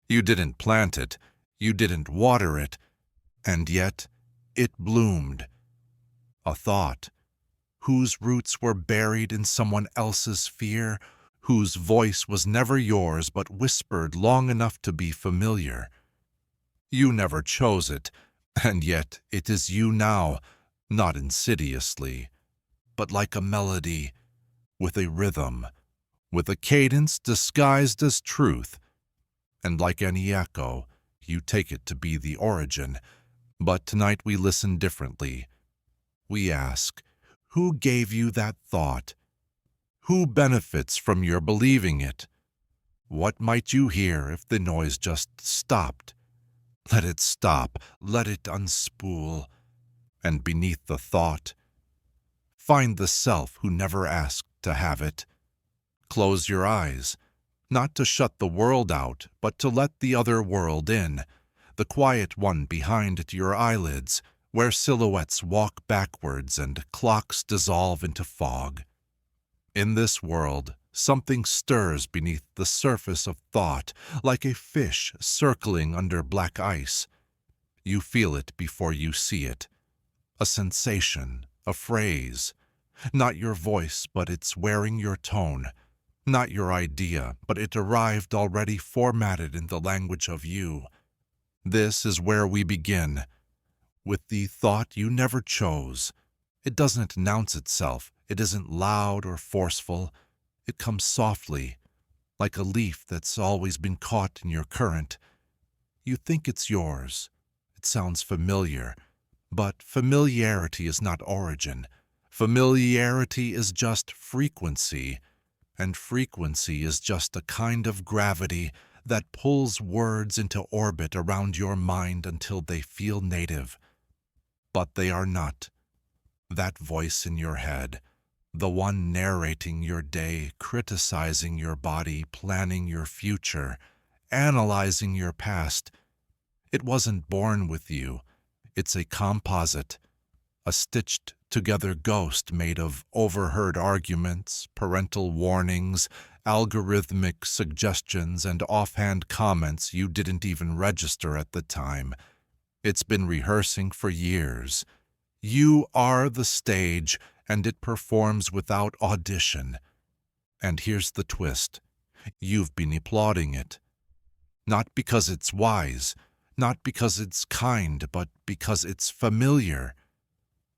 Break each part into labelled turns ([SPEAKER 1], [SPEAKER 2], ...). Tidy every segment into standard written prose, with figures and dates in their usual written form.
[SPEAKER 1] You didn't plant it, you didn't water it, and yet it bloomed. A thought, whose roots were buried in someone else's fear, whose voice was never yours but whispered long enough to be familiar. You never chose it, and yet it is you now, not insidiously, but like a melody, with a rhythm, with a cadence disguised as truth, and like any echo, you take it to be the origin. But tonight we listen differently. We ask, who gave you that thought? Who benefits from your believing it? What might you hear if the noise just stopped? Let it stop, let it unspool, and beneath the thought, find the self who never asked to have it. Close your eyes, not to shut the world out, but to let the other world in, the quiet one behind your eyelids, where silhouettes walk backwards and clocks dissolve into fog. In this world, something stirs beneath the surface of thought, like a fish circling under black ice. You feel it before you see it. A sensation, a phrase. Not your voice, but it's wearing your tone. Not your idea, but it arrived already formatted in the language of you. This is where we begin, with the thought you never chose. It doesn't announce itself. It isn't loud or forceful. It comes softly, like a leaf that's always been caught in your current. You think it's yours. It sounds familiar. But familiarity is not origin. Familiarity is just frequency. And frequency is just a kind of gravity that pulls words into orbit around your mind until they feel native. But they are not. That voice in your head, the one narrating your day, criticizing your body, planning your future, analyzing your past, it wasn't born with you. It's a composite, a stitched-together ghost made of overheard arguments, parental warnings, algorithmic suggestions, and offhand comments you didn't even register at the time. It's been rehearsing for years. You are the stage, and it performs without audition. And here's the twist. You've been applauding it. Not because it's wise, not because it's kind, but because it's familiar.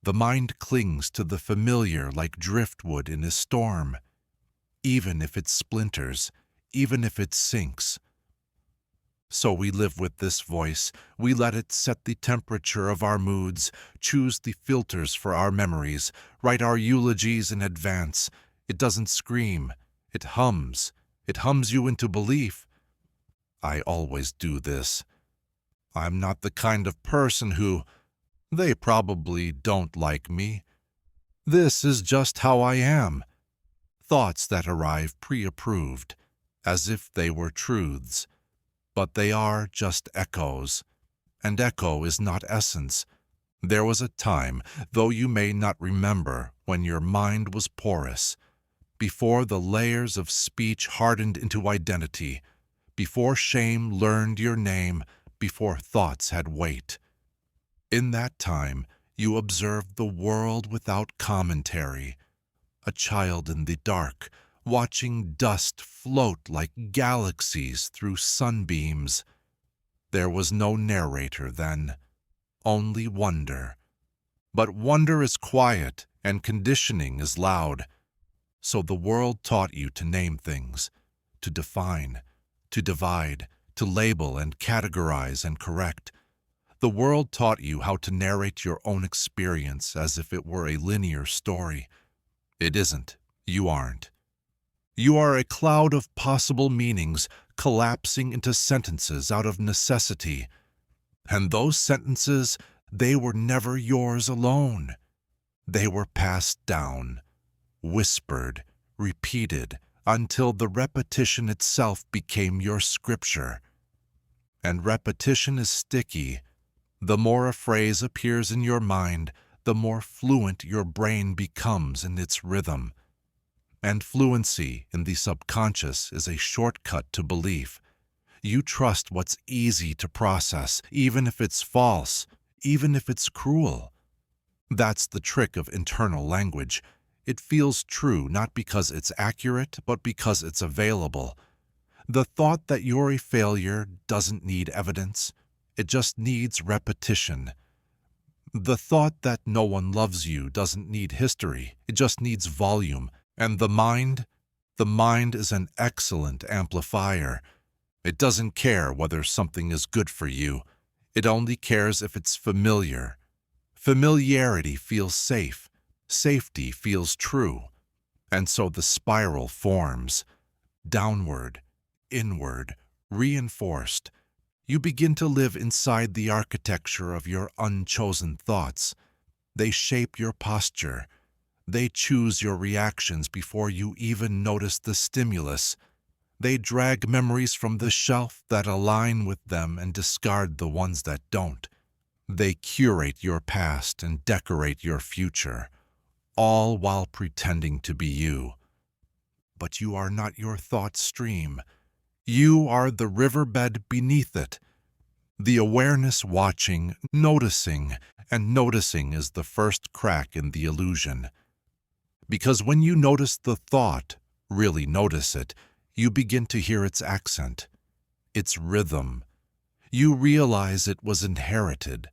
[SPEAKER 1] The mind clings to the familiar like driftwood in a storm, even if it splinters, even if it sinks. So we live with this voice. We let it set the temperature of our moods, choose the filters for our memories, write our eulogies in advance. It doesn't scream. It hums. It hums you into belief. I always do this. I'm not the kind of person who, they probably don't like me. This is just how I am. Thoughts that arrive pre-approved, as if they were truths. But they are just echoes, and echo is not essence. There was a time, though you may not remember, when your mind was porous, before the layers of speech hardened into identity, before shame learned your name, before thoughts had weight. In that time, you observed the world without commentary, a child in the dark, watching dust float like galaxies through sunbeams. There was no narrator then, only wonder. But wonder is quiet and conditioning is loud. So the world taught you to name things, to define, to divide, to label and categorize and correct. The world taught you how to narrate your own experience as if it were a linear story. It isn't. You aren't. You are a cloud of possible meanings collapsing into sentences out of necessity. And those sentences, they were never yours alone. They were passed down, whispered, repeated, until the repetition itself became your scripture. And repetition is sticky. The more a phrase appears in your mind, the more fluent your brain becomes in its rhythm. And fluency in the subconscious is a shortcut to belief. You trust what's easy to process, even if it's false, even if it's cruel. That's the trick of internal language. It feels true not because it's accurate, but because it's available. The thought that you're a failure doesn't need evidence. It just needs repetition. The thought that no one loves you doesn't need history. It just needs volume. And the mind is an excellent amplifier. It doesn't care whether something is good for you. It only cares if it's familiar. Familiarity feels safe. Safety feels true. And so the spiral forms. Downward, inward, reinforced. You begin to live inside the architecture of your unchosen thoughts. They shape your posture. They choose your reactions before you even notice the stimulus. They drag memories from the shelf that align with them and discard the ones that don't. They curate your past and decorate your future, all while pretending to be you. But you are not your thought stream. You are the riverbed beneath it. The awareness watching, noticing, and noticing is the first crack in the illusion. Because when you notice the thought, really notice it, you begin to hear its accent, its rhythm. You realize it was inherited,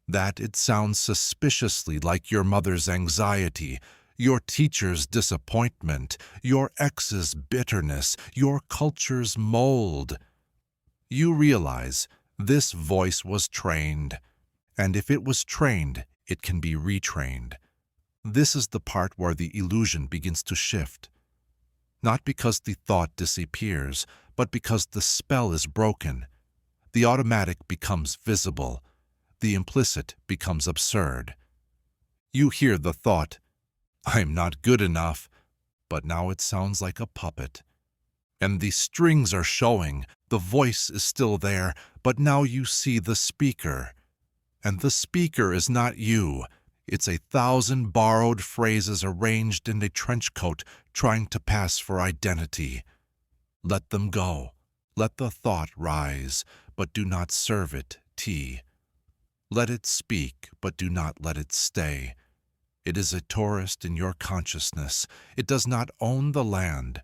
[SPEAKER 1] that it sounds suspiciously like your mother's anxiety, your teacher's disappointment, your ex's bitterness, your culture's mold. You realize this voice was trained, and if it was trained, it can be retrained. This is the part where the illusion begins to shift. Not because the thought disappears, but because the spell is broken. The automatic becomes visible. The implicit becomes absurd. You hear the thought, "I'm not good enough," but now it sounds like a puppet. And the strings are showing, the voice is still there, but now you see the speaker. And the speaker is not you. It's 1,000 borrowed phrases arranged in a trench coat trying to pass for identity. Let them go. Let the thought rise, but do not serve it tea. Let it speak, but do not let it stay. It is a tourist in your consciousness. It does not own the land.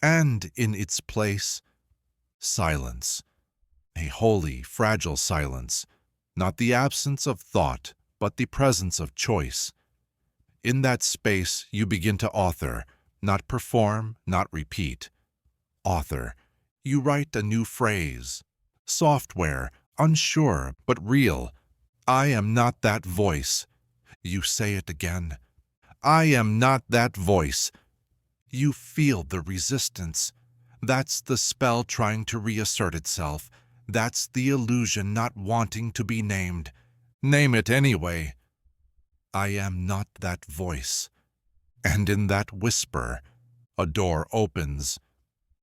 [SPEAKER 1] And in its place, silence. A holy, fragile silence. Not the absence of thought, but the presence of choice. In that space, you begin to author, not perform, not repeat. Author. You write a new phrase. Software, unsure, but real. I am not that voice. You say it again. I am not that voice. You feel the resistance. That's the spell trying to reassert itself. That's the illusion not wanting to be named. Name it anyway. I am not that voice. And in that whisper, a door opens,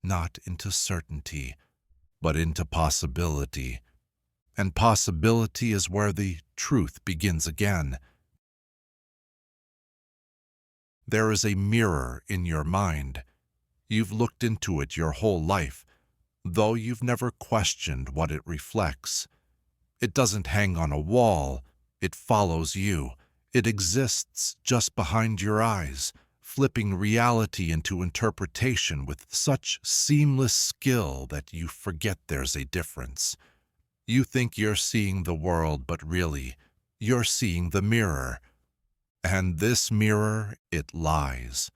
[SPEAKER 1] not into certainty, but into possibility. And possibility is where the truth begins again. There is a mirror in your mind. You've looked into it your whole life, though you've never questioned what it reflects. It doesn't hang on a wall. It follows you. It exists just behind your eyes, flipping reality into interpretation with such seamless skill that you forget there's a difference. You think you're seeing the world, but really, you're seeing the mirror. And this mirror, it lies.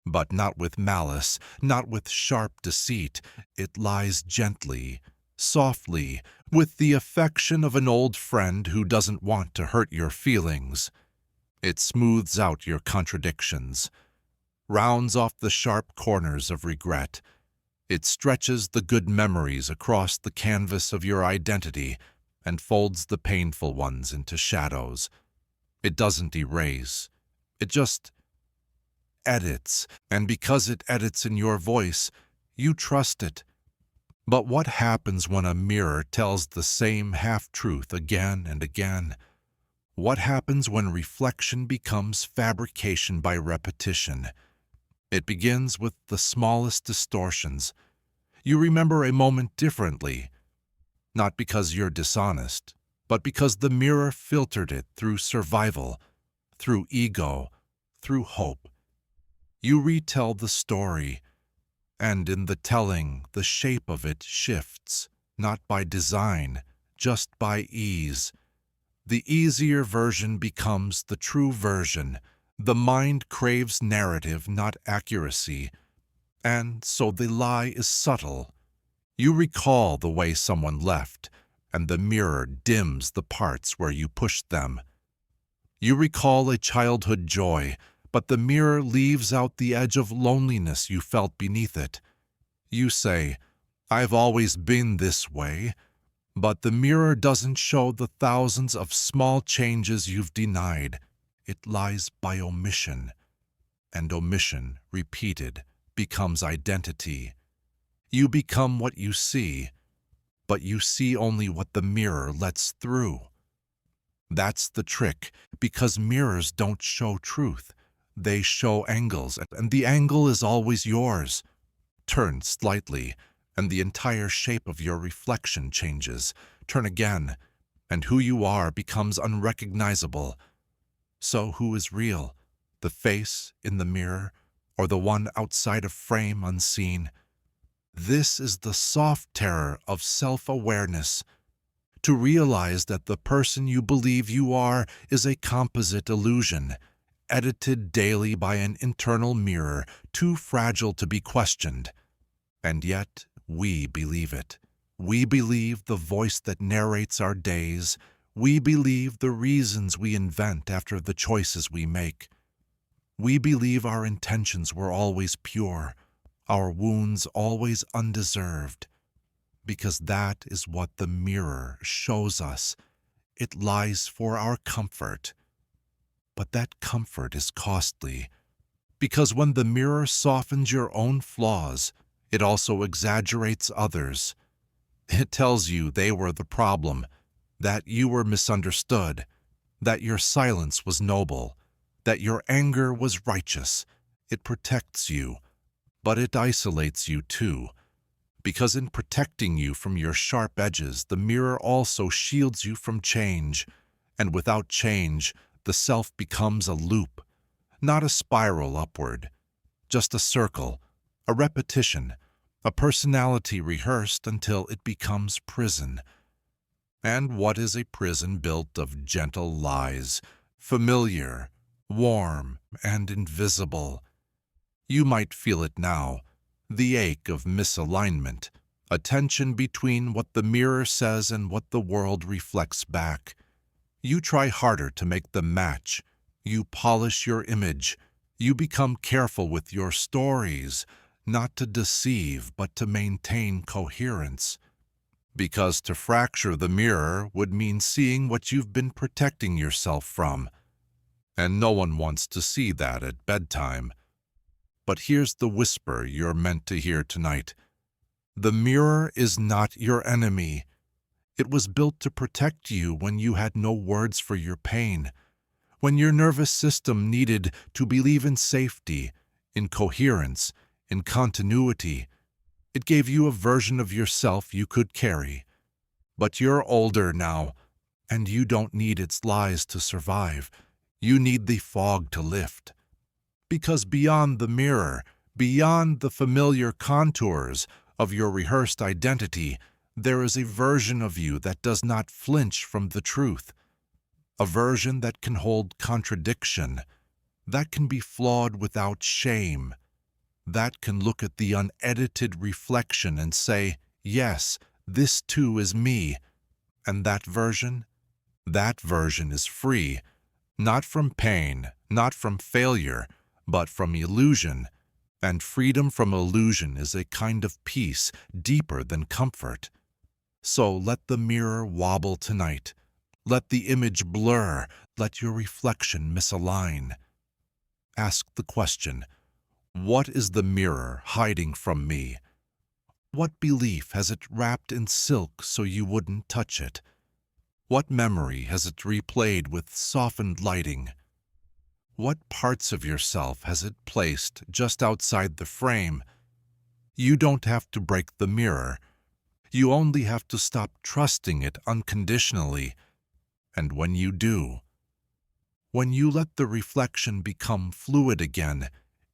[SPEAKER 1] But not with malice, not with sharp deceit. It lies gently, softly, with the affection of an old friend who doesn't want to hurt your feelings. It smooths out your contradictions, rounds off the sharp corners of regret. It stretches the good memories across the canvas of your identity and folds the painful ones into shadows. It doesn't erase. It just edits, and because it edits in your voice, you trust it. But what happens when a mirror tells the same half-truth again and again? What happens when reflection becomes fabrication by repetition? It begins with the smallest distortions. You remember a moment differently, not because you're dishonest, but because the mirror filtered it through survival, through ego, through hope. You retell the story, and in the telling, the shape of it shifts, not by design, just by ease. The easier version becomes the true version. The mind craves narrative, not accuracy, and so the lie is subtle. You recall the way someone left, and the mirror dims the parts where you pushed them. You recall a childhood joy, but the mirror leaves out the edge of loneliness you felt beneath it. You say, "I've always been this way," but the mirror doesn't show the thousands of small changes you've denied. It lies by omission, and omission, repeated, becomes identity. You become what you see, but you see only what the mirror lets through. That's the trick, because mirrors don't show truth. They show angles, and the angle is always yours. Turn slightly, and the entire shape of your reflection changes. Turn again, and who you are becomes unrecognizable. So who is real? The face in the mirror, or the one outside a frame unseen? This is the soft terror of self-awareness. To realize that the person you believe you are is a composite illusion, edited daily by an internal mirror too fragile to be questioned. And yet, we believe it. We believe the voice that narrates our days. We believe the reasons we invent after the choices we make. We believe our intentions were always pure, our wounds always undeserved, because that is what the mirror shows us. It lies for our comfort. But that comfort is costly, because when the mirror softens your own flaws, it also exaggerates others. It tells you they were the problem, that you were misunderstood, that your silence was noble, that your anger was righteous. It protects you, but it isolates you too, because in protecting you from your sharp edges, the mirror also shields you from change, and without change, the self becomes a loop, not a spiral upward, just a circle, a repetition, a personality rehearsed until it becomes prison. And what is a prison built of gentle lies, familiar, warm, and invisible? You might feel it now, the ache of misalignment, a tension between what the mirror says and what the world reflects back. You try harder to make them match. You polish your image. You become careful with your stories, not to deceive, but to maintain coherence. Because to fracture the mirror would mean seeing what you've been protecting yourself from. And no one wants to see that at bedtime. But here's the whisper you're meant to hear tonight. The mirror is not your enemy. It was built to protect you when you had no words for your pain, when your nervous system needed to believe in safety, in coherence, in continuity. It gave you a version of yourself you could carry. But you're older now, and you don't need its lies to survive. You need the fog to lift. Because beyond the mirror, beyond the familiar contours of your rehearsed identity, there is a version of you that does not flinch from the truth. A version that can hold contradiction, that can be flawed without shame, that can look at the unedited reflection and say, yes, this too is me. And that version is free, not from pain, not from failure, but from illusion. And freedom from illusion is a kind of peace deeper than comfort. So let the mirror wobble tonight. Let the image blur. Let your reflection misalign. Ask the question, what is the mirror hiding from me? What belief has it wrapped in silk so you wouldn't touch it? What memory has it replayed with softened lighting? What parts of yourself has it placed just outside the frame? You don't have to break the mirror. You only have to stop trusting it unconditionally. And when you do, when you let the reflection become fluid again,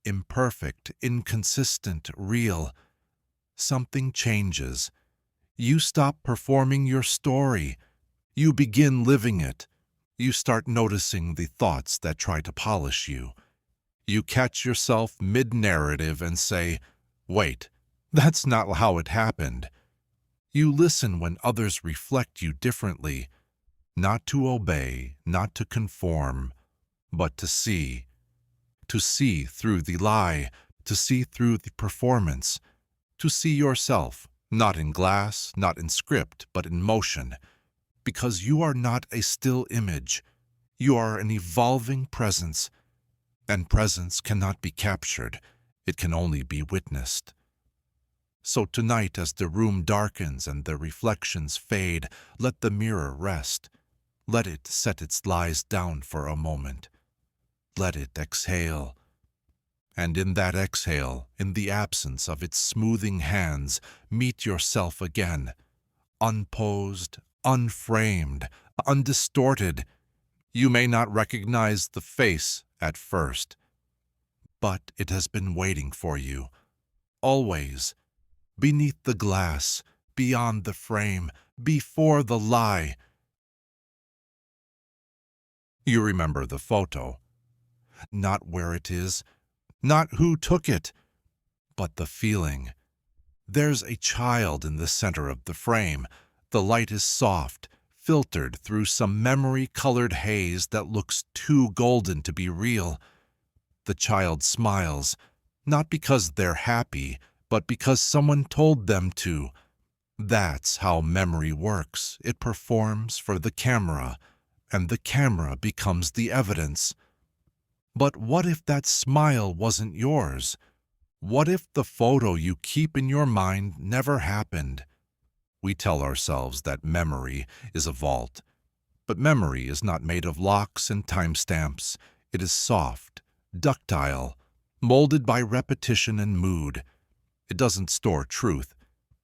[SPEAKER 1] imperfect, inconsistent, real, something changes. You stop performing your story. You begin living it. You start noticing the thoughts that try to polish you. You catch yourself mid-narrative and say, "Wait, that's not how it happened." You listen when others reflect you differently, not to obey, not to conform, but to see through the lie, to see through the performance, to see yourself, not in glass, not in script, but in motion, because you are not a still image. You are an evolving presence, and presence cannot be captured. It can only be witnessed. So tonight, as the room darkens and the reflections fade, let the mirror rest. Let it set its lies down for a moment. Let it exhale. And in that exhale, in the absence of its smoothing hands, meet yourself again, unposed, unframed, undistorted. You may not recognize the face at first, but it has been waiting for you, always, beneath the glass, beyond the frame, before the lie. You remember the photo, not where it is, not who took it, but the feeling. There's a child in the center of the frame. The light is soft, filtered through some memory-colored haze that looks too golden to be real. The child smiles, not because they're happy, but because someone told them to. That's how memory works. It performs for the camera, and the camera becomes the evidence. But what if that smile wasn't yours? What if the photo you keep in your mind never happened? We tell ourselves that memory is a vault, but memory is not made of locks and timestamps. It is soft, ductile, molded by repetition and mood. It doesn't store truth.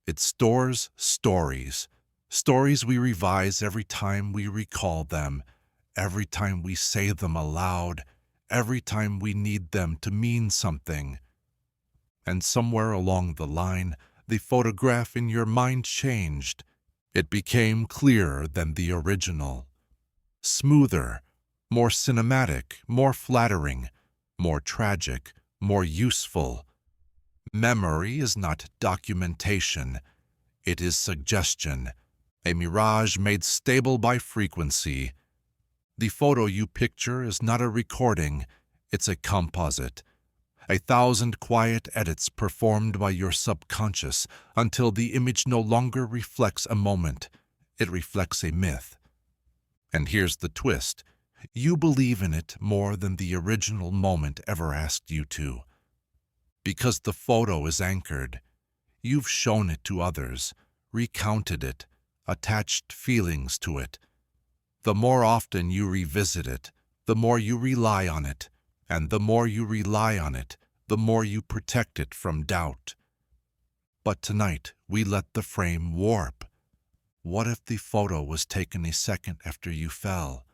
[SPEAKER 1] It stores stories. Stories we revise every time we recall them, every time we say them aloud, every time we need them to mean something. And somewhere along the line, the photograph in your mind changed. It became clearer than the original, smoother, more cinematic, more flattering, more tragic, more useful. Memory is not documentation. It is suggestion, a mirage made stable by frequency. The photo you picture is not a recording, it's a composite. 1,000 quiet edits performed by your subconscious until the image no longer reflects a moment. It reflects a myth. And here's the twist. You believe in it more than the original moment ever asked you to. Because the photo is anchored. You've shown it to others, recounted it, attached feelings to it. The more often you revisit it, the more you rely on it, and the more you rely on it, the more you protect it from doubt. But tonight, we let the frame warp. What if the photo was taken a second after you fell?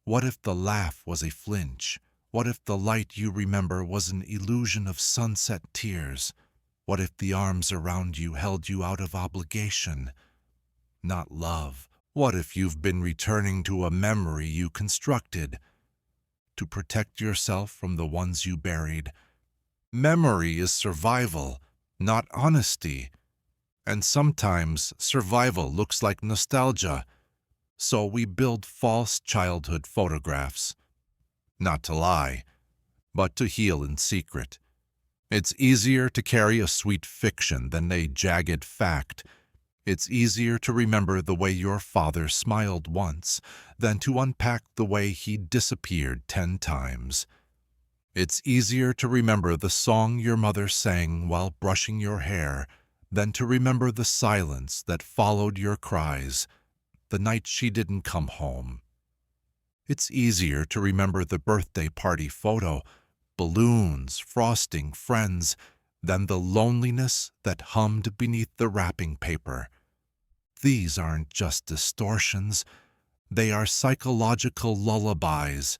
[SPEAKER 1] What if the laugh was a flinch? What if the light you remember was an illusion of sunset tears? What if the arms around you held you out of obligation, not love? What if you've been returning to a memory you constructed to protect yourself from the ones you buried? Memory is survival, not honesty. And sometimes survival looks like nostalgia. So we build false childhood photographs. Not to lie, but to heal in secret. It's easier to carry a sweet fiction than a jagged fact. It's easier to remember the way your father smiled once than to unpack the way he disappeared 10 times. It's easier to remember the song your mother sang while brushing your hair than to remember the silence that followed your cries the night she didn't come home. It's easier to remember the birthday party photo, balloons, frosting, friends, than the loneliness that hummed beneath the wrapping paper. These aren't just distortions, they are psychological lullabies.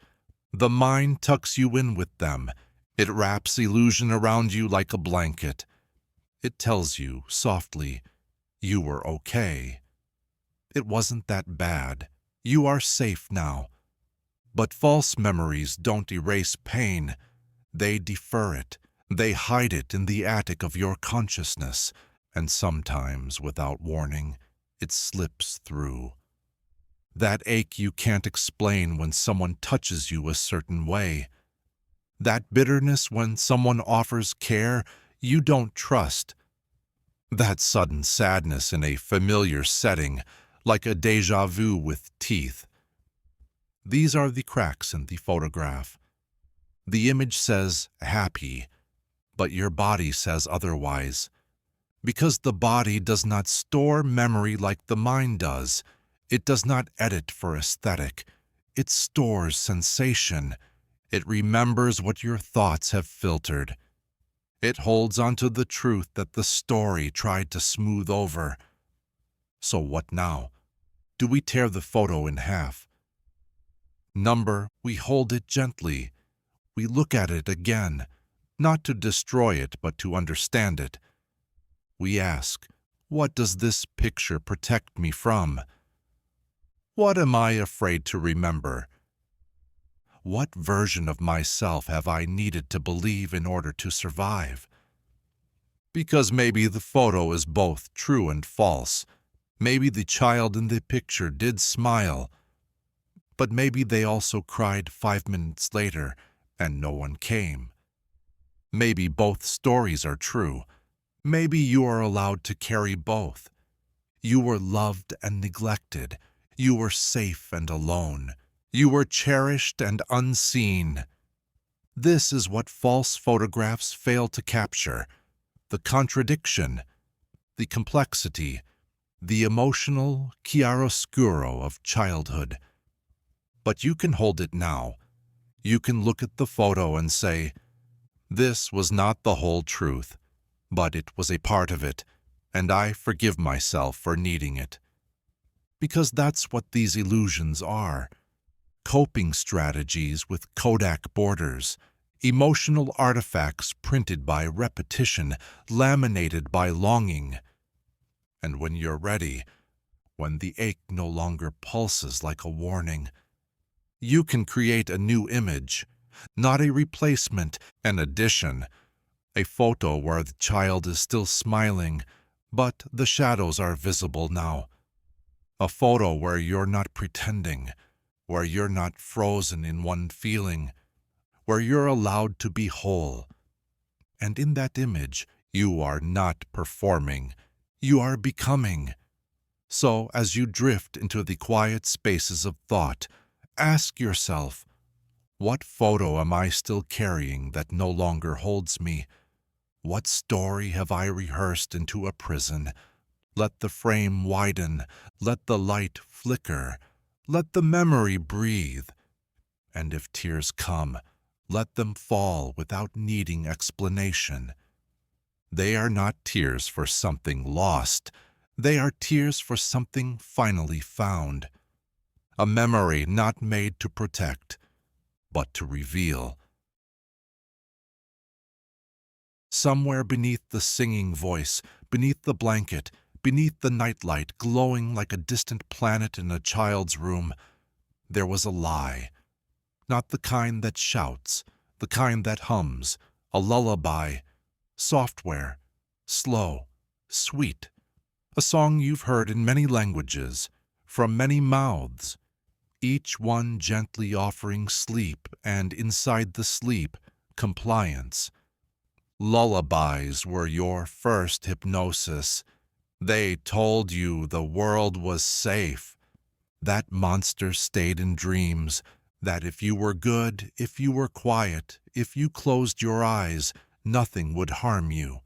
[SPEAKER 1] The mind tucks you in with them. It wraps illusion around you like a blanket. It tells you, softly, you were okay. It wasn't that bad. You are safe now. But false memories don't erase pain. They defer it. They hide it in the attic of your consciousness, and sometimes, without warning, it slips through. That ache you can't explain when someone touches you a certain way. That bitterness when someone offers care you don't trust. That sudden sadness in a familiar setting, like a déjà vu with teeth. These are the cracks in the photograph. The image says happy, but your body says otherwise. Because the body does not store memory like the mind does. It does not edit for aesthetic. It stores sensation. It remembers what your thoughts have filtered. It holds onto the truth that the story tried to smooth over. So what now? Do we tear the photo in half? We hold it gently. We look at it again, not to destroy it, but to understand it. We ask, what does this picture protect me from? What am I afraid to remember? What version of myself have I needed to believe in order to survive? Because maybe the photo is both true and false. Maybe the child in the picture did smile, but maybe they also cried 5 minutes later and no one came. Maybe both stories are true. Maybe you are allowed to carry both. You were loved and neglected. You were safe and alone. You were cherished and unseen. This is what false photographs fail to capture: the contradiction, the complexity, the emotional chiaroscuro of childhood. But you can hold it now. You can look at the photo and say, this was not the whole truth, but it was a part of it, and I forgive myself for needing it. Because that's what these illusions are. Coping strategies with Kodak borders, emotional artifacts printed by repetition, laminated by longing. And when you're ready, when the ache no longer pulses like a warning, you can create a new image, not a replacement, an addition, a photo where the child is still smiling, but the shadows are visible now. A photo where you're not pretending, where you're not frozen in one feeling, where you're allowed to be whole. And in that image, you are not performing, you are becoming. So as you drift into the quiet spaces of thought, ask yourself, what photo am I still carrying that no longer holds me? What story have I rehearsed into a prison? Let the frame widen, let the light flicker, let the memory breathe. And if tears come, let them fall without needing explanation. They are not tears for something lost. They are tears for something finally found. A memory not made to protect, but to reveal. Somewhere beneath the singing voice, beneath the blanket, beneath the nightlight glowing like a distant planet in a child's room, there was a lie. Not the kind that shouts, the kind that hums, a lullaby, software, slow, sweet, a song you've heard in many languages, from many mouths, each one gently offering sleep, and inside the sleep, compliance. Lullabies were your first hypnosis. They told you the world was safe. That monster stayed in dreams, that if you were good, if you were quiet, if you closed your eyes, nothing would harm you.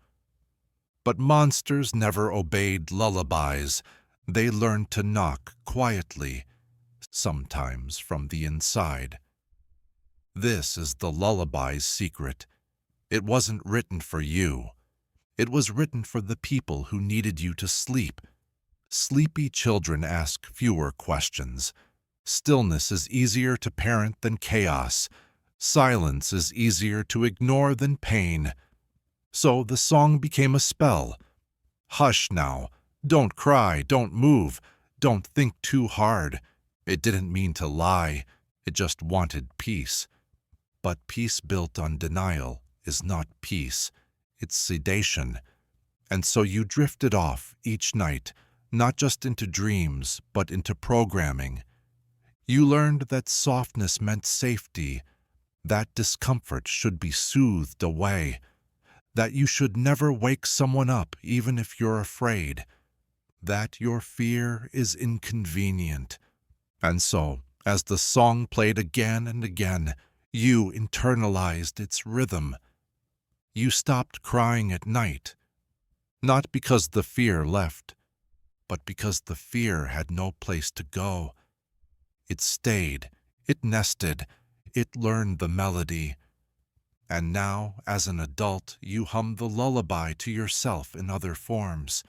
[SPEAKER 1] But monsters never obeyed lullabies. They learned to knock quietly, sometimes from the inside. This is the lullaby's secret. It wasn't written for you. It was written for the people who needed you to sleep. Sleepy children ask fewer questions. Stillness is easier to parent than chaos. Silence is easier to ignore than pain. So the song became a spell. Hush now. Don't cry. Don't move. Don't think too hard. It didn't mean to lie. It just wanted peace. But peace built on denial is not peace. It's sedation. And so you drifted off each night, not just into dreams, but into programming. You learned that softness meant safety, that discomfort should be soothed away, that you should never wake someone up even if you're afraid, that your fear is inconvenient. And so, as the song played again and again, you internalized its rhythm. You stopped crying at night, not because the fear left, but because the fear had no place to go. It stayed, it nested, it learned the melody. And now, as an adult, you hum the lullaby to yourself in other forms.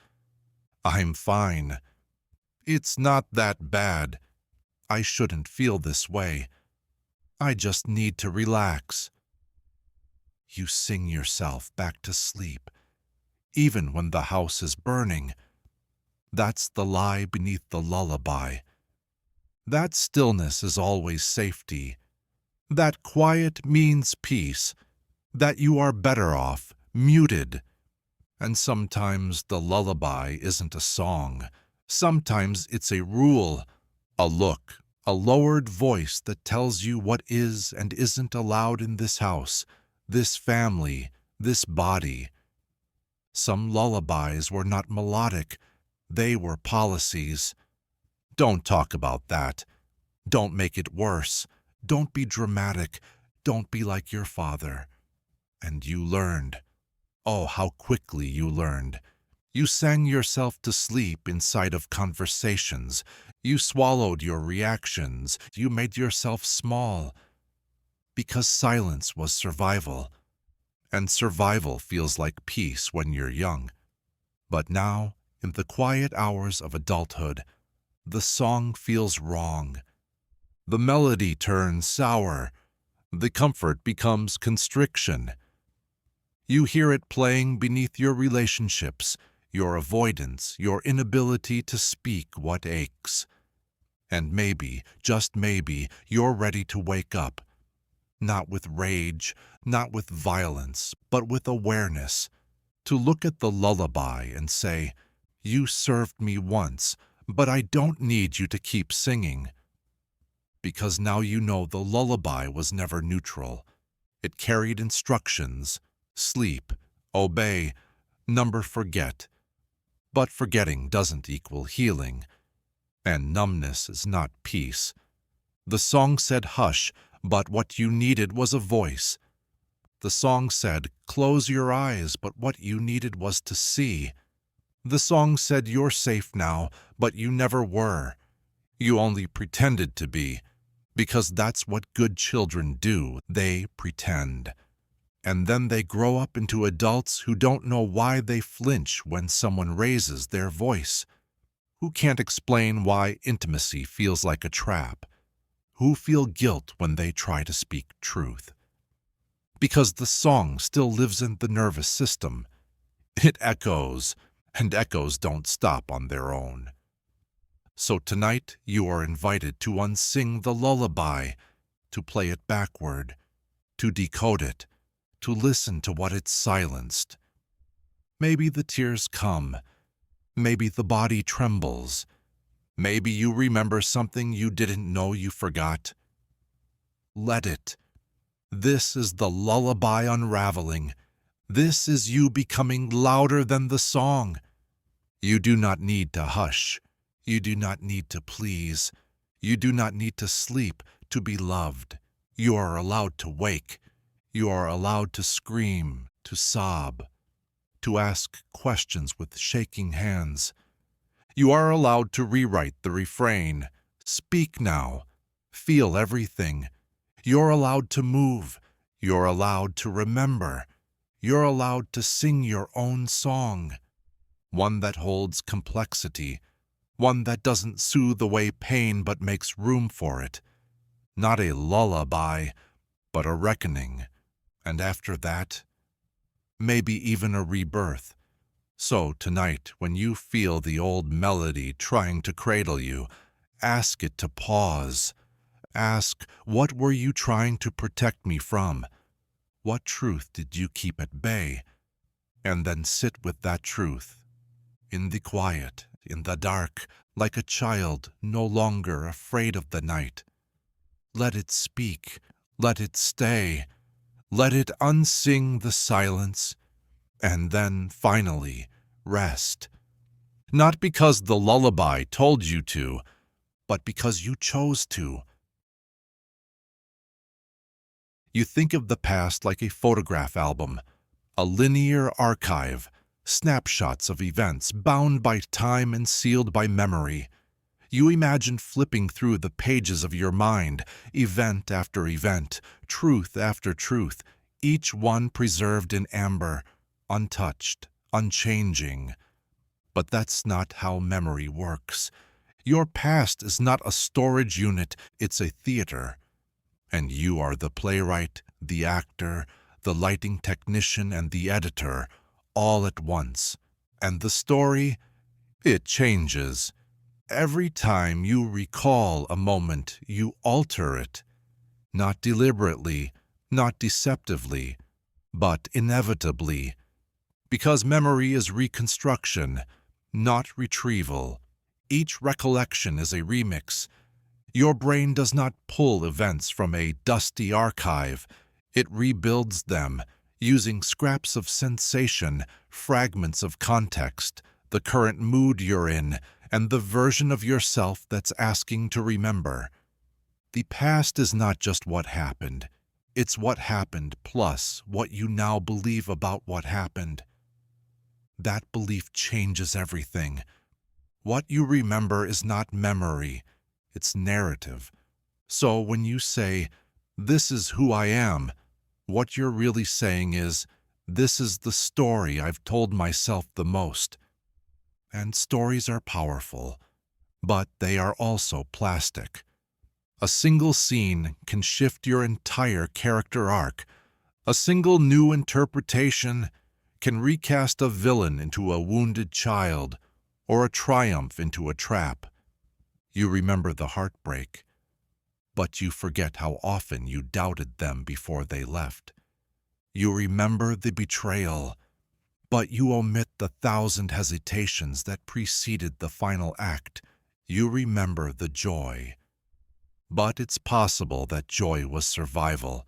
[SPEAKER 1] I'm fine. It's not that bad. I shouldn't feel this way. I just need to relax. You sing yourself back to sleep, even when the house is burning. That's the lie beneath the lullaby. That stillness is always safety. That quiet means peace. That you are better off, muted. And sometimes the lullaby isn't a song. Sometimes it's a rule, a look, a lowered voice that tells you what is and isn't allowed in this house, this family, this body. Some lullabies were not melodic. They were policies. Don't talk about that. Don't make it worse. Don't be dramatic. Don't be like your father. And you learned. Oh, how quickly you learned. You sang yourself to sleep inside of conversations. You swallowed your reactions. You made yourself small. Because silence was survival. And survival feels like peace when you're young. But now, in the quiet hours of adulthood, the song feels wrong. The melody turns sour. The comfort becomes constriction. You hear it playing beneath your relationships, your avoidance, your inability to speak what aches. And maybe, just maybe, you're ready to wake up. Not with rage, not with violence, but with awareness. To look at the lullaby and say, "You served me once, but I don't need you to keep singing." Because now you know the lullaby was never neutral. It carried instructions. Sleep, obey, number forget. But forgetting doesn't equal healing. And numbness is not peace. The song said hush, but what you needed was a voice. The song said close your eyes, but what you needed was to see. The song said you're safe now, but you never were. You only pretended to be, because that's what good children do. They pretend. And then they grow up into adults who don't know why they flinch when someone raises their voice, who can't explain why intimacy feels like a trap, who feel guilt when they try to speak truth. Because the song still lives in the nervous system. It echoes, and echoes don't stop on their own. So tonight you are invited to unsing the lullaby, to play it backward, to decode it, to listen to what it silenced. Maybe the tears come. Maybe the body trembles. Maybe you remember something you didn't know you forgot. Let it. This is the lullaby unraveling. This is you becoming louder than the song. You do not need to hush. You do not need to please. You do not need to sleep to be loved. You are allowed to wake. You are allowed to scream, to sob, to ask questions with shaking hands. You are allowed to rewrite the refrain. Speak now. Feel everything. You're allowed to move. You're allowed to remember. You're allowed to sing your own song, one that holds complexity, one that doesn't soothe away pain but makes room for it. Not a lullaby, but a reckoning. And after that, maybe even a rebirth. So tonight, when you feel the old melody trying to cradle you, ask it to pause. Ask, what were you trying to protect me from? What truth did you keep at bay? And then sit with that truth, in the quiet, in the dark, like a child no longer afraid of the night. Let it speak, let it stay, let it unsing the silence, and then, finally, rest. Not because the lullaby told you to, but because you chose to. You think of the past like a photograph album, a linear archive, snapshots of events bound by time and sealed by memory. You imagine flipping through the pages of your mind, event after event, truth after truth, each one preserved in amber, untouched, unchanging. But that's not how memory works. Your past is not a storage unit, it's a theater. And you are the playwright, the actor, the lighting technician, and the editor, all at once. And the story, it changes. Every time you recall a moment, you alter it. Not deliberately, not deceptively, but inevitably. Because memory is reconstruction, not retrieval. Each recollection is a remix. Your brain does not pull events from a dusty archive. It rebuilds them, using scraps of sensation, fragments of context, the current mood you're in, and the version of yourself that's asking to remember. The past is not just what happened. It's what happened plus what you now believe about what happened. That belief changes everything. What you remember is not memory, it's narrative. So when you say, "This is who I am," what you're really saying is, "This is the story I've told myself the most." And stories are powerful, but they are also plastic. A single scene can shift your entire character arc. A single new interpretation can recast a villain into a wounded child, or a triumph into a trap. You remember the heartbreak, but you forget how often you doubted them before they left. You remember the betrayal, but you omit the 1,000 hesitations that preceded the final act. You remember the joy. But it's possible that joy was survival,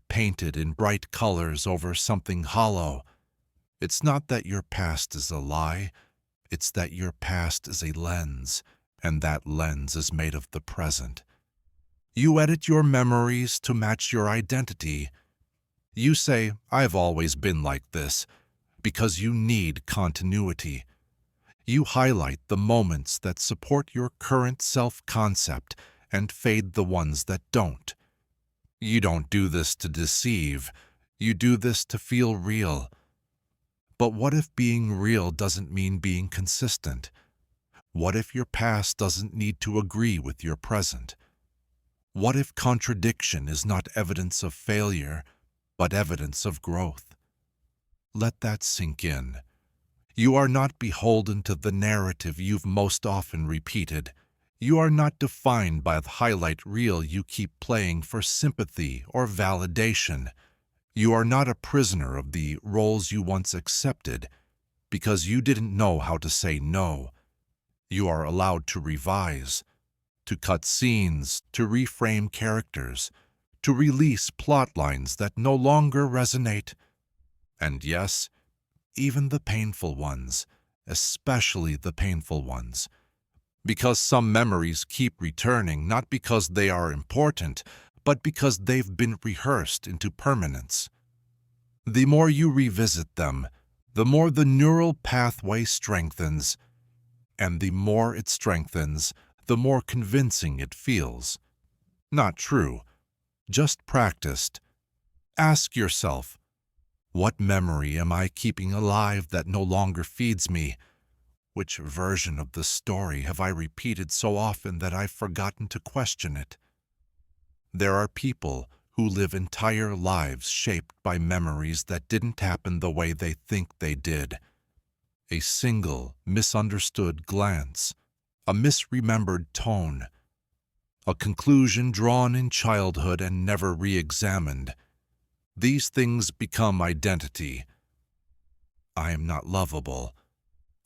[SPEAKER 1] painted in bright colors over something hollow. It's not that your past is a lie, it's that your past is a lens, and that lens is made of the present. You edit your memories to match your identity. You say, "I've always been like this," because you need continuity. You highlight the moments that support your current self-concept and fade the ones that don't. You don't do this to deceive. You do this to feel real. But what if being real doesn't mean being consistent? What if your past doesn't need to agree with your present? What if contradiction is not evidence of failure, but evidence of growth? Let that sink in. You are not beholden to the narrative you've most often repeated. You are not defined by the highlight reel you keep playing for sympathy or validation. You are not a prisoner of the roles you once accepted because you didn't know how to say no. You are allowed to revise, to cut scenes, to reframe characters, to release plot lines that no longer resonate. And yes, even the painful ones, especially the painful ones. Because some memories keep returning, not because they are important, but because they've been rehearsed into permanence. The more you revisit them, the more the neural pathway strengthens, and the more it strengthens, the more convincing it feels. Not true, just practiced. Ask yourself, What memory am I keeping alive that no longer feeds me? Which version of the story have I repeated so often that I've forgotten to question it? There are people who live entire lives shaped by memories that didn't happen the way they think they did. A single misunderstood glance, a misremembered tone, a conclusion drawn in childhood and never re-examined. These things become identity. I am not lovable.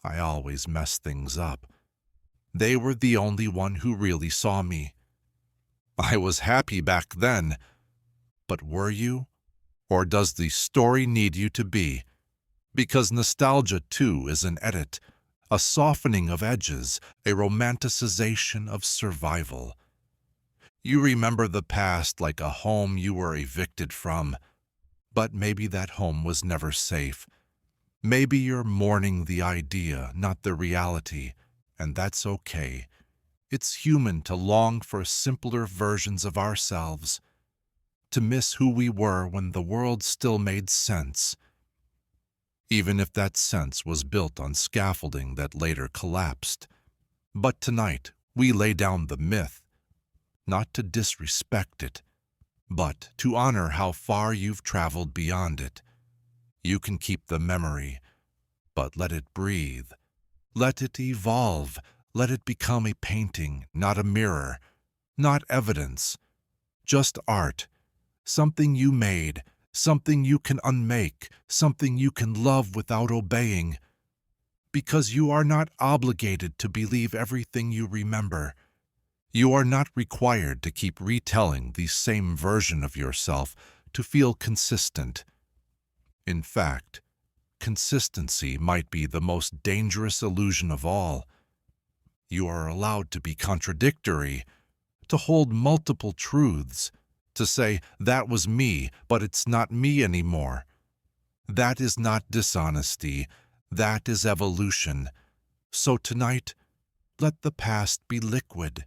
[SPEAKER 1] I always mess things up. They were the only one who really saw me. I was happy back then. But were you? Or does the story need you to be? Because nostalgia, too, is an edit, a softening of edges, a romanticization of survival. You remember the past like a home you were evicted from, but maybe that home was never safe. Maybe you're mourning the idea, not the reality, and that's okay. It's human to long for simpler versions of ourselves, to miss who we were when the world still made sense, even if that sense was built on scaffolding that later collapsed. But tonight, we lay down the myth, not to disrespect it, but to honor how far you've traveled beyond it. You can keep the memory, but let it breathe. Let it evolve. Let it become a painting, not a mirror, not evidence, just art, something you made, something you can unmake, something you can love without obeying. Because you are not obligated to believe everything you remember. You are not required to keep retelling the same version of yourself to feel consistent. In fact, consistency might be the most dangerous illusion of all. You are allowed to be contradictory, to hold multiple truths, to say, that was me, but it's not me anymore. That is not dishonesty. That is evolution. So tonight, let the past be liquid.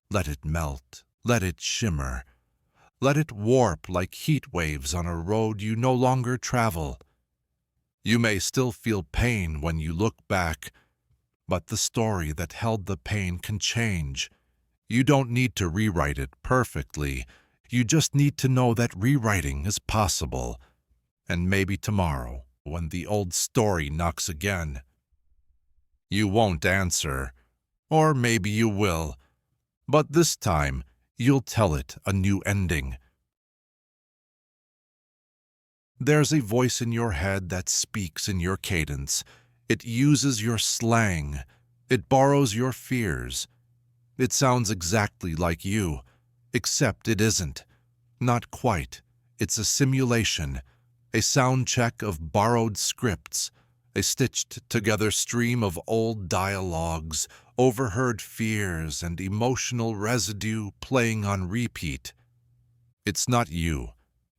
[SPEAKER 1] Let it melt. Let it shimmer. Let it warp like heat waves on a road you no longer travel. You may still feel pain when you look back, but the story that held the pain can change. You don't need to rewrite it perfectly. You just need to know that rewriting is possible. And maybe tomorrow, when the old story knocks again, you won't answer. Or maybe you will. But this time, you'll tell it a new ending. There's a voice in your head that speaks in your cadence. It uses your slang. It borrows your fears. It sounds exactly like you, except it isn't. Not quite. It's a simulation, a sound check of borrowed scripts, a stitched-together stream of old dialogues, overheard fears, and emotional residue playing on repeat. It's not you.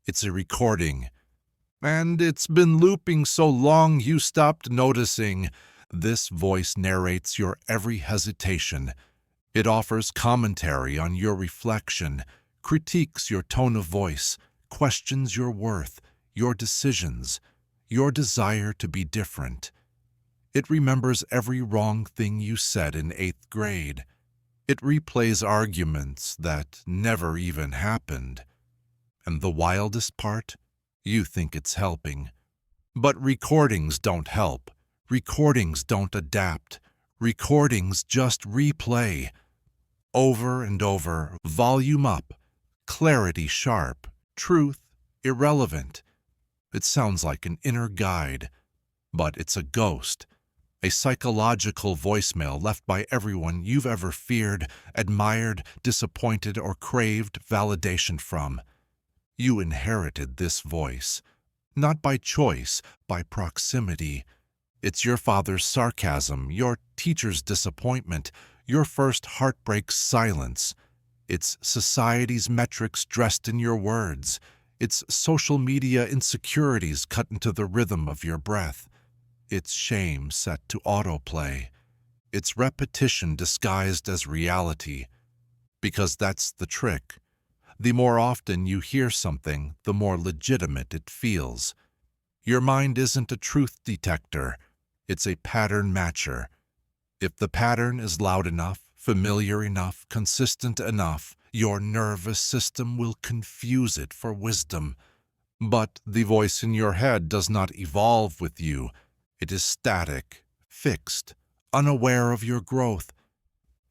[SPEAKER 1] It's a recording. And it's been looping so long you stopped noticing. This voice narrates your every hesitation. It offers commentary on your reflection, critiques your tone of voice, questions your worth, your decisions, your desire to be different. It remembers every wrong thing you said in 8th grade. It replays arguments that never even happened. And the wildest part? You think it's helping. But recordings don't help. Recordings don't adapt. Recordings just replay. Over and over, volume up, clarity sharp, truth irrelevant. It sounds like an inner guide, but it's a ghost, a psychological voicemail left by everyone you've ever feared, admired, disappointed, or craved validation from. You inherited this voice, not by choice, by proximity. It's your father's sarcasm, your teacher's disappointment, your first heartbreak's silence. It's society's metrics dressed in your words. It's social media insecurities cut into the rhythm of your breath. It's shame set to autoplay. It's repetition disguised as reality. Because that's the trick. The more often you hear something, the more legitimate it feels. Your mind isn't a truth detector, it's a pattern matcher. If the pattern is loud enough, familiar enough, consistent enough, your nervous system will confuse it for wisdom. But the voice in your head does not evolve with you. It is static, fixed, unaware of your growth.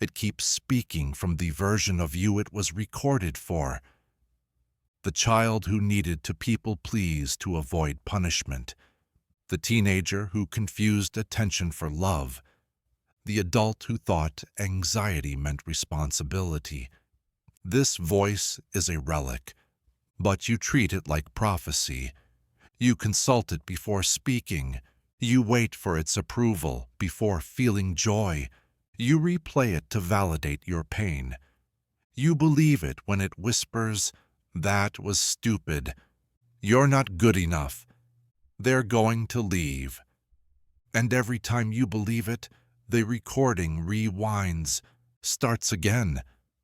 [SPEAKER 1] It keeps speaking from the version of you it was recorded for. The child who needed to people please to avoid punishment. The teenager who confused attention for love. The adult who thought anxiety meant responsibility. This voice is a relic, but you treat it like prophecy. You consult it before speaking. You wait for its approval before feeling joy. You replay it to validate your pain. You believe it when it whispers, "That was stupid. You're not good enough. They're going to leave." And every time you believe it, the recording rewinds, starts again,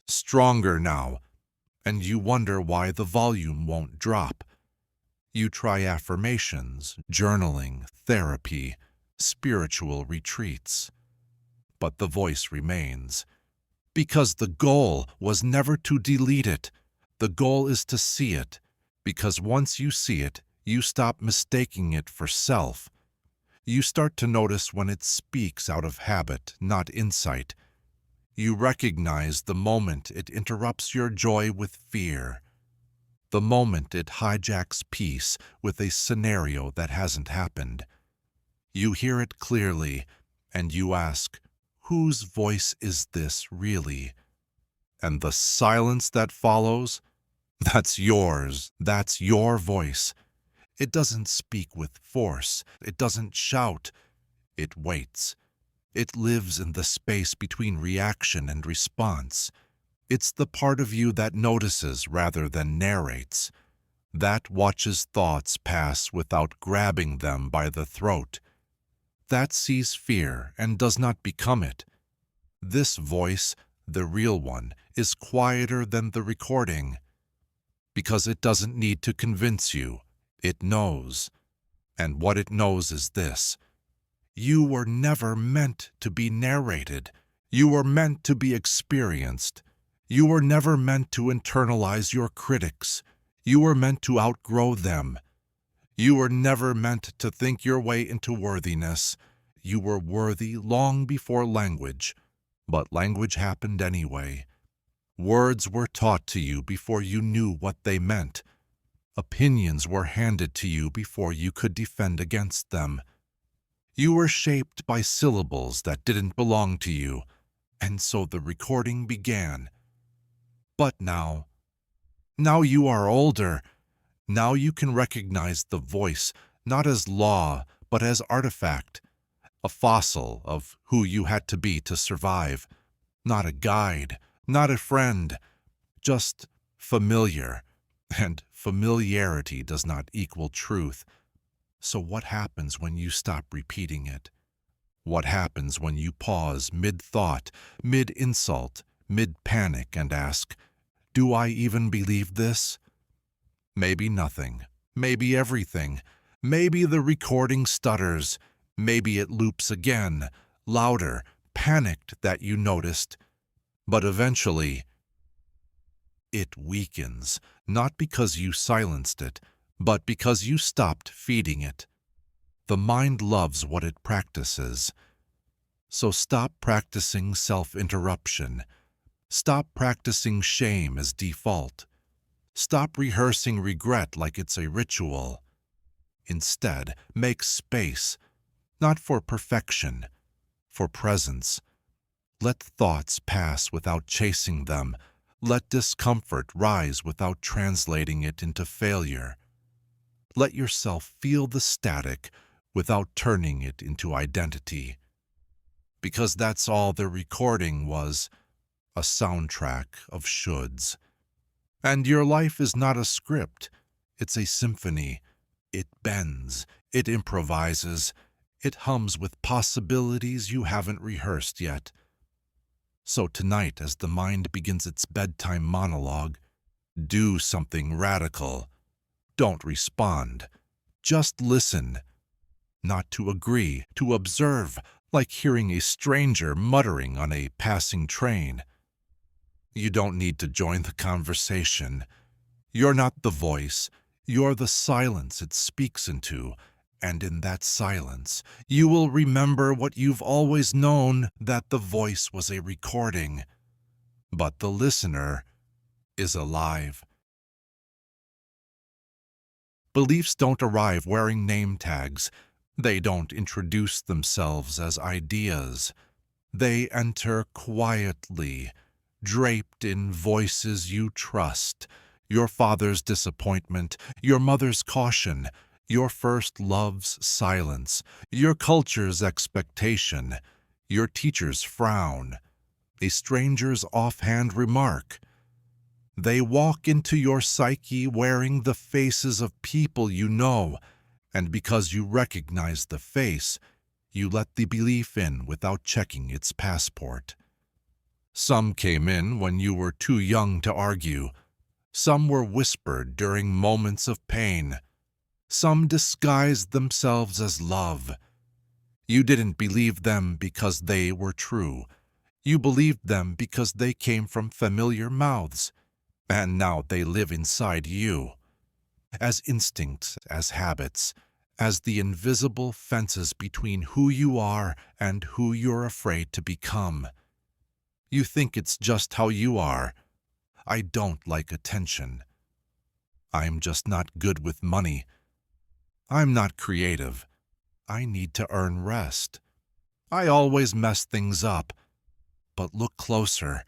[SPEAKER 1] stronger now, and you wonder why the volume won't drop. You try affirmations, journaling, therapy, spiritual retreats. But the voice remains. Because the goal was never to delete it. The goal is to see it, because once you see it, you stop mistaking it for self. You start to notice when it speaks out of habit, not insight. You recognize the moment it interrupts your joy with fear, the moment it hijacks peace with a scenario that hasn't happened. You hear it clearly, and you ask, whose voice is this really? And the silence that follows, that's yours, that's your voice. It doesn't speak with force, it doesn't shout, it waits. It lives in the space between reaction and response. It's the part of you that notices rather than narrates, that watches thoughts pass without grabbing them by the throat, that sees fear and does not become it. This voice, the real one, is quieter than the recording, because it doesn't need to convince you. It knows, and what it knows is this: you were never meant to be narrated. You were meant to be experienced. You were never meant to internalize your critics. You were meant to outgrow them. You were never meant to think your way into worthiness. You were worthy long before language, but language happened anyway. Words were taught to you before you knew what they meant. Opinions were handed to you before you could defend against them. You were shaped by syllables that didn't belong to you, and so the recording began. But now you are older. Now you can recognize the voice not as law, but as artifact, a fossil of who you had to be to survive, not a guide, not a friend, just familiar. And familiarity does not equal truth. So what happens when you stop repeating it? What happens when you pause mid-thought, mid-insult, mid-panic and ask, do I even believe this? Maybe nothing, maybe everything, maybe the recording stutters, maybe it loops again, louder, panicked that you noticed, but eventually it weakens, not because you silenced it, but because you stopped feeding it. The mind loves what it practices. So stop practicing self-interruption. Stop practicing shame as default. Stop rehearsing regret like it's a ritual. Instead, make space, not for perfection, for presence. Let thoughts pass without chasing them. Let discomfort rise without translating it into failure. Let yourself feel the static without turning it into identity. Because that's all the recording was, a soundtrack of shoulds. And your life is not a script, it's a symphony. It bends, it improvises, it hums with possibilities you haven't rehearsed yet. So tonight, as the mind begins its bedtime monologue, do something radical. Don't respond. Just listen. Not to agree, to observe, like hearing a stranger muttering on a passing train. You don't need to join the conversation. You're not the voice. You're the silence it speaks into, and in that silence, you will remember what you've always known, that the voice was a recording, but the listener is alive. Beliefs don't arrive wearing name tags. They don't introduce themselves as ideas. They enter quietly, draped in voices you trust, your father's disappointment, your mother's caution, your first love's silence, your culture's expectation, your teacher's frown, a stranger's offhand remark. They walk into your psyche wearing the faces of people you know, and because you recognize the face, you let the belief in without checking its passport. Some came in when you were too young to argue. Some were whispered during moments of pain. Some disguised themselves as love. You didn't believe them because they were true. You believed them because they came from familiar mouths, and now they live inside you. As instincts, as habits, as the invisible fences between who you are and who you're afraid to become. You think it's just how you are. I don't like attention. I'm just not good with money. I'm not creative. I need to earn rest. I always mess things up. But look closer.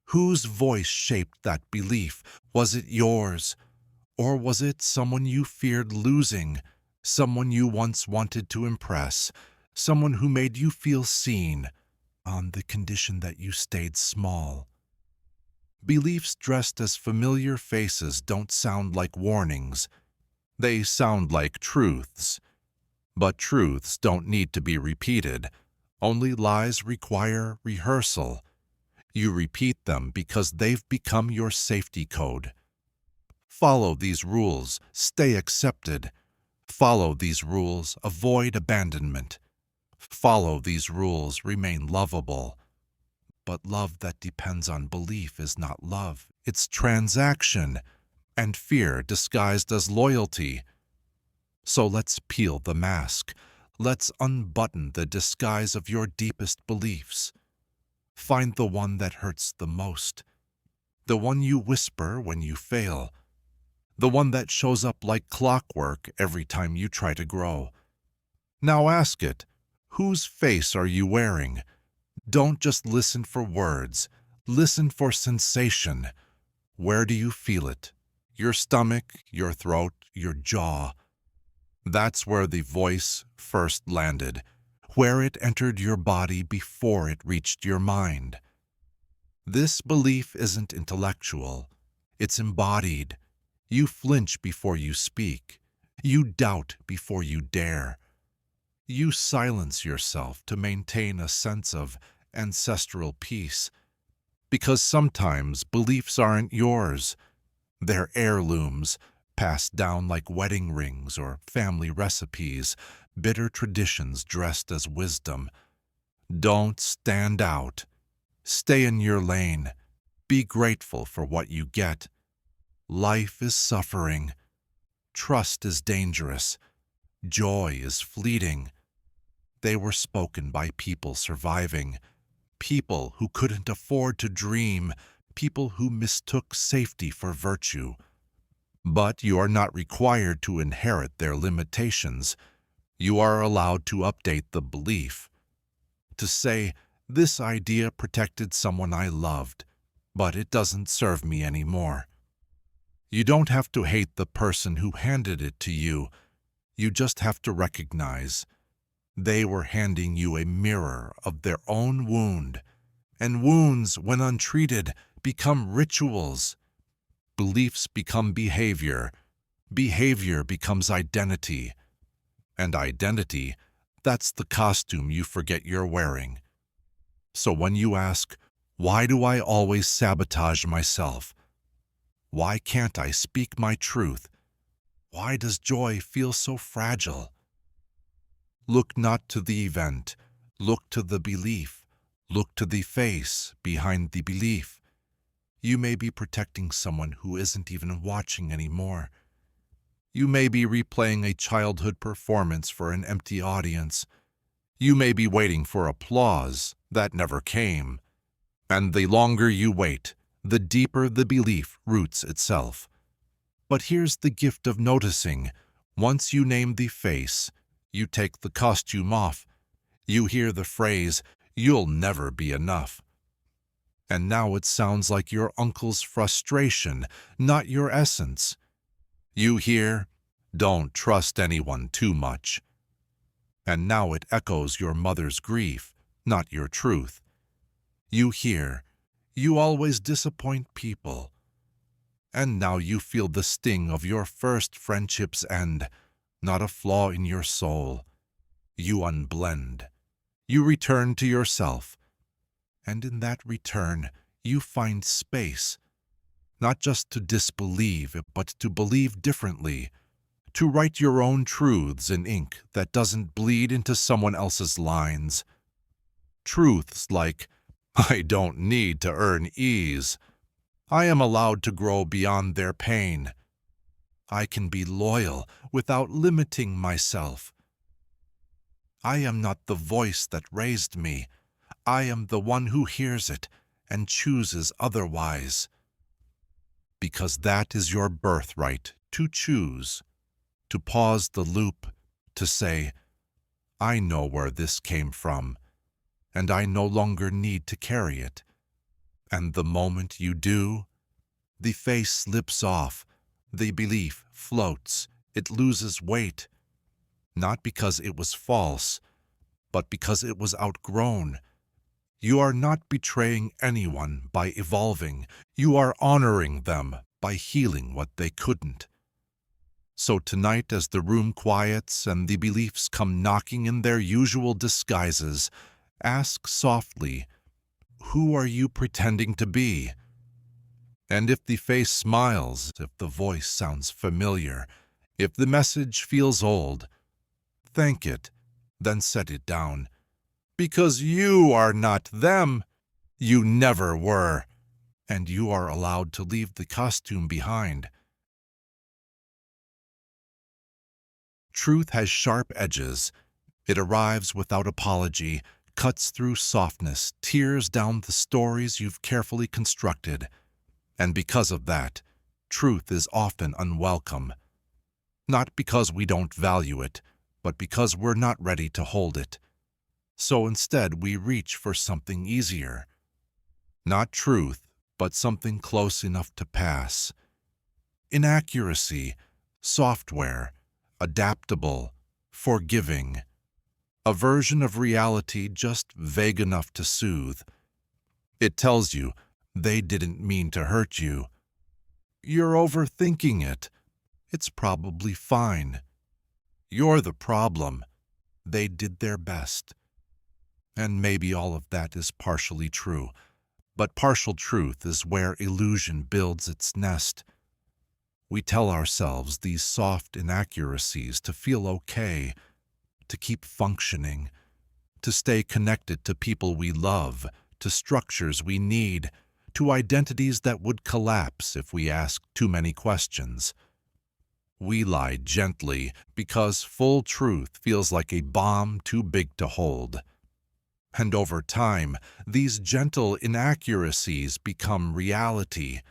[SPEAKER 1] Whose voice shaped that belief? Was it yours? Or was it someone you feared losing? Someone you once wanted to impress? Someone who made you feel seen, on the condition that you stayed small? Beliefs dressed as familiar faces don't sound like warnings. They sound like truths. But truths don't need to be repeated. Only lies require rehearsal. You repeat them because they've become your safety code. Follow these rules, stay accepted. Follow these rules, avoid abandonment. Follow these rules, remain lovable. But love that depends on belief is not love. It's transaction, and fear disguised as loyalty. So let's peel the mask. Let's unbutton the disguise of your deepest beliefs. Find the one that hurts the most. The one you whisper when you fail. The one that shows up like clockwork every time you try to grow. Now ask it, whose face are you wearing? Don't just listen for words. Listen for sensation. Where do you feel it? Your stomach, your throat, your jaw. That's where the voice first landed, where it entered your body before it reached your mind. This belief isn't intellectual. It's embodied. You flinch before you speak. You doubt before you dare. You silence yourself to maintain a sense of ancestral peace. Because sometimes beliefs aren't yours. They're heirlooms, passed down like wedding rings or family recipes, bitter traditions dressed as wisdom. Don't stand out. Stay in your lane. Be grateful for what you get. Life is suffering. Trust is dangerous. Joy is fleeting. They were spoken by people surviving, people who couldn't afford to dream, people who mistook safety for virtue. But you are not required to inherit their limitations. You are allowed to update the belief. To say, this idea protected someone I loved, but it doesn't serve me anymore. You don't have to hate the person who handed it to you. You just have to recognize they were handing you a mirror of their own wound, and wounds, when untreated, become rituals. Beliefs become behavior. Behavior becomes identity. And identity, that's the costume you forget you're wearing. So when you ask, why do I always sabotage myself? Why can't I speak my truth? Why does joy feel so fragile? Look not to the event, look to the belief, look to the face behind the belief. You may be protecting someone who isn't even watching anymore. You may be replaying a childhood performance for an empty audience. You may be waiting for applause that never came. And the longer you wait, the deeper the belief roots itself. But here's the gift of noticing. Once you name the face, you take the costume off. You hear the phrase, "You'll never be enough." And now it sounds like your uncle's frustration, not your essence. You hear, "Don't trust anyone too much." And now it echoes your mother's grief, not your truth. You hear, "You always disappoint people." And now you feel the sting of your first friendship's end, not a flaw in your soul. You unblend. You return to yourself. And in that return, you find space, not just to disbelieve, but to believe differently, to write your own truths in ink that doesn't bleed into someone else's lines. Truths like, "I don't need to earn ease. I am allowed to grow beyond their pain. I can be loyal without limiting myself. I am not the voice that raised me. I am the one who hears it and chooses otherwise." Because that is your birthright, to choose, to pause the loop, to say, "I know where this came from, and I no longer need to carry it." And the moment you do, the face slips off, the belief floats, it loses weight, not because it was false, but because it was outgrown. You are not betraying anyone by evolving. You are honoring them by healing what they couldn't. So tonight, as the room quiets and the beliefs come knocking in their usual disguises, ask softly, "Who are you pretending to be?" And if the face smiles, if the voice sounds familiar, if the message feels old, thank it, then set it down. Because you are not them. You never were. And you are allowed to leave the costume behind. Truth has sharp edges. It arrives without apology, cuts through softness, tears down the stories you've carefully constructed. And because of that, truth is often unwelcome. Not because we don't value it, but because we're not ready to hold it. So instead, we reach for something easier. Not truth, but something close enough to pass. Inaccuracy, software, adaptable, forgiving. A version of reality just vague enough to soothe. It tells you, they didn't mean to hurt you. You're overthinking it. It's probably fine. You're the problem. They did their best. And maybe all of that is partially true, but partial truth is where illusion builds its nest. We tell ourselves these soft inaccuracies to feel okay, to keep functioning, to stay connected to people we love, to structures we need, to identities that would collapse if we asked too many questions. We lie gently because full truth feels like a bomb too big to hold. And over time, these gentle inaccuracies become reality,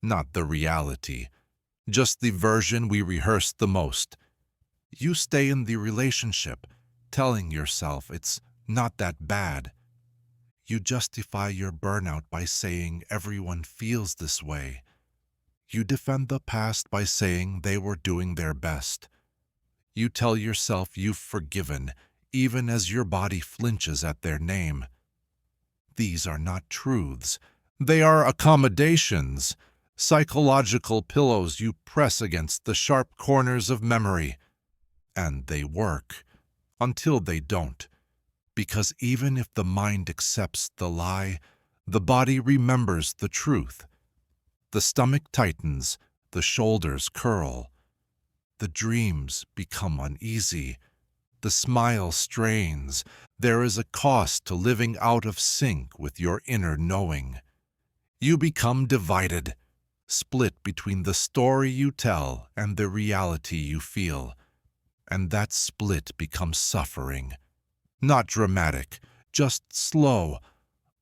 [SPEAKER 1] not the reality, just the version we rehearse the most. You stay in the relationship, telling yourself it's not that bad. You justify your burnout by saying everyone feels this way. You defend the past by saying they were doing their best. You tell yourself you've forgiven, even as your body flinches at their name. These are not truths. They are accommodations, psychological pillows you press against the sharp corners of memory. And they work, until they don't. Because even if the mind accepts the lie, the body remembers the truth. The stomach tightens, the shoulders curl. The dreams become uneasy. The smile strains. There is a cost to living out of sync with your inner knowing. You become divided, split between the story you tell and the reality you feel. And that split becomes suffering. Not dramatic, just slow,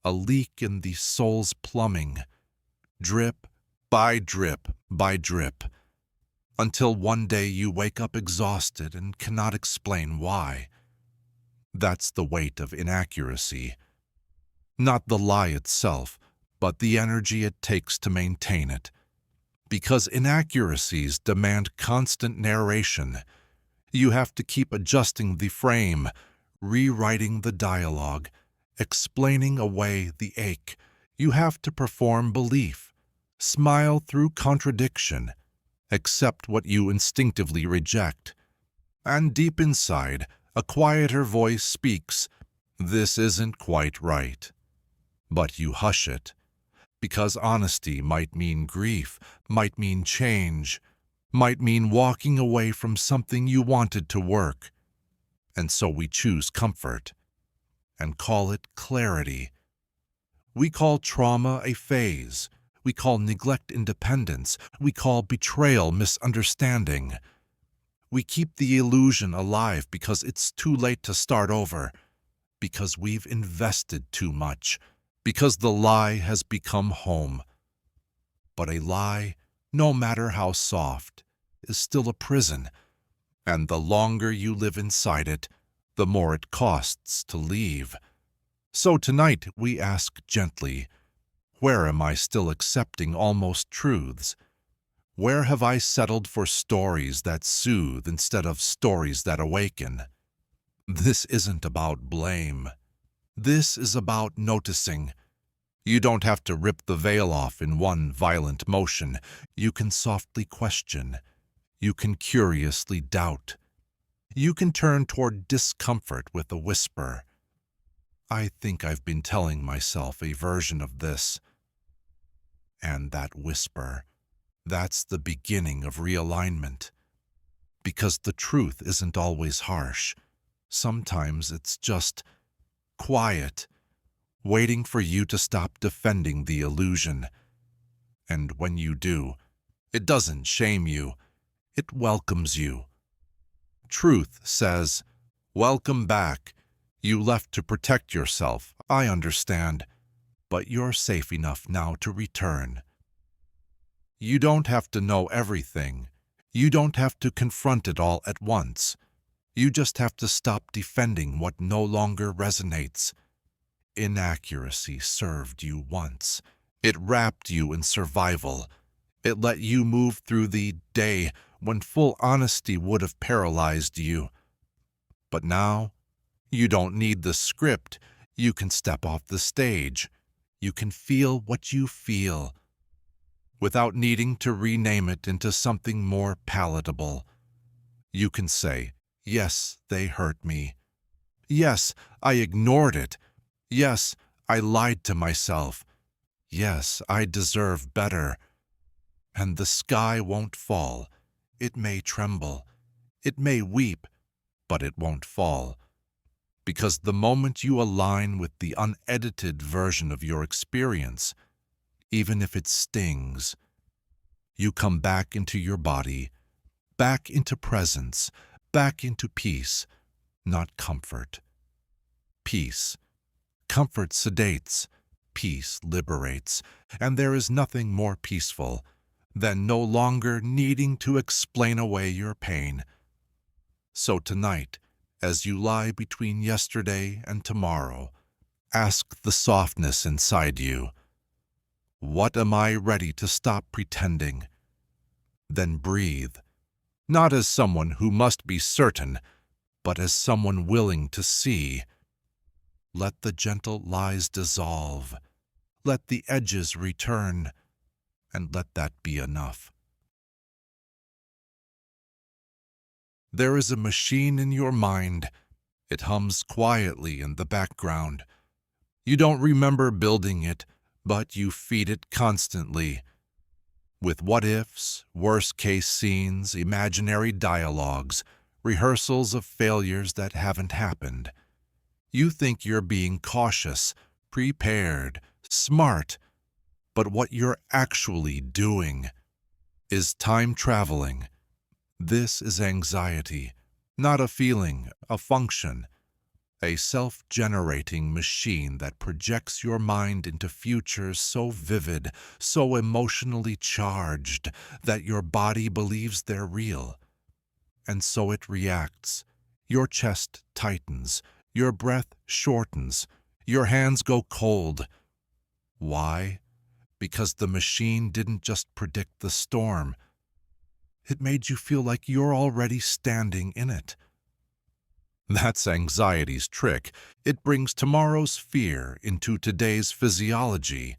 [SPEAKER 1] a leak in the soul's plumbing, drip by drip by drip, until one day you wake up exhausted and cannot explain why. That's the weight of inaccuracy. Not the lie itself, but the energy it takes to maintain it. Because inaccuracies demand constant narration. You have to keep adjusting the frame, rewriting the dialogue, explaining away the ache. You have to perform belief, smile through contradiction, accept what you instinctively reject. And deep inside, a quieter voice speaks, "This isn't quite right." But you hush it, because honesty might mean grief, might mean change, might mean walking away from something you wanted to work. And so we choose comfort and call it clarity. We call trauma a phase. We call neglect independence. We call betrayal misunderstanding. We keep the illusion alive because it's too late to start over, because we've invested too much, because the lie has become home. But a lie, no matter how soft, is still a prison, and the longer you live inside it, the more it costs to leave. So tonight we ask gently, where am I still accepting almost truths? Where have I settled for stories that soothe instead of stories that awaken? This isn't about blame. This is about noticing. You don't have to rip the veil off in one violent motion. You can softly question. You can curiously doubt. You can turn toward discomfort with a whisper. I think I've been telling myself a version of this. And that whisper, that's the beginning of realignment. Because the truth isn't always harsh. Sometimes it's just quiet, waiting for you to stop defending the illusion. And when you do, it doesn't shame you, it welcomes you. Truth says, "Welcome back. You left to protect yourself, I understand, but you're safe enough now to return." You don't have to know everything. You don't have to confront it all at once. You just have to stop defending what no longer resonates. Inaccuracy served you once. It wrapped you in survival. It let you move through the day when full honesty would have paralyzed you. But now, you don't need the script. You can step off the stage. You can feel what you feel, without needing to rename it into something more palatable. You can say, yes, they hurt me. Yes, I ignored it. Yes, I lied to myself. Yes, I deserve better. And the sky won't fall. It may tremble. It may weep, but it won't fall. Because the moment you align with the unedited version of your experience, even if it stings, you come back into your body, back into presence, back into peace, not comfort. Peace. Comfort sedates, peace liberates, and there is nothing more peaceful than no longer needing to explain away your pain. So tonight, as you lie between yesterday and tomorrow, ask the softness inside you, what am I ready to stop pretending? Then breathe, not as someone who must be certain, but as someone willing to see. Let the gentle lies dissolve. Let the edges return, and let that be enough. There is a machine in your mind. It hums quietly in the background. You don't remember building it, but you feed it constantly. with what-ifs, worst-case scenes, imaginary dialogues, rehearsals of failures that haven't happened. You think you're being cautious, prepared, smart, but what you're actually doing is time traveling. This is anxiety, not a feeling, a function, a self-generating machine that projects your mind into futures so vivid, so emotionally charged, that your body believes they're real. And so it reacts. Your chest tightens, your breath shortens, your hands go cold. Why? Because the machine didn't just predict the storm. It made you feel like you're already standing in it. That's anxiety's trick. It brings tomorrow's fear into today's physiology.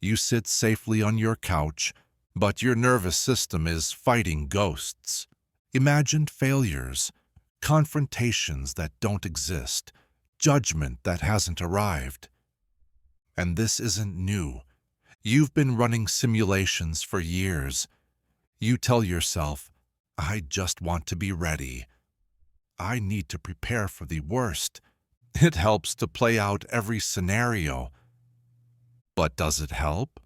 [SPEAKER 1] You sit safely on your couch, but your nervous system is fighting ghosts. Imagined failures, confrontations that don't exist, judgment that hasn't arrived. And this isn't new. You've been running simulations for years. You tell yourself, I just want to be ready. I need to prepare for the worst. It helps to play out every scenario. But does it help?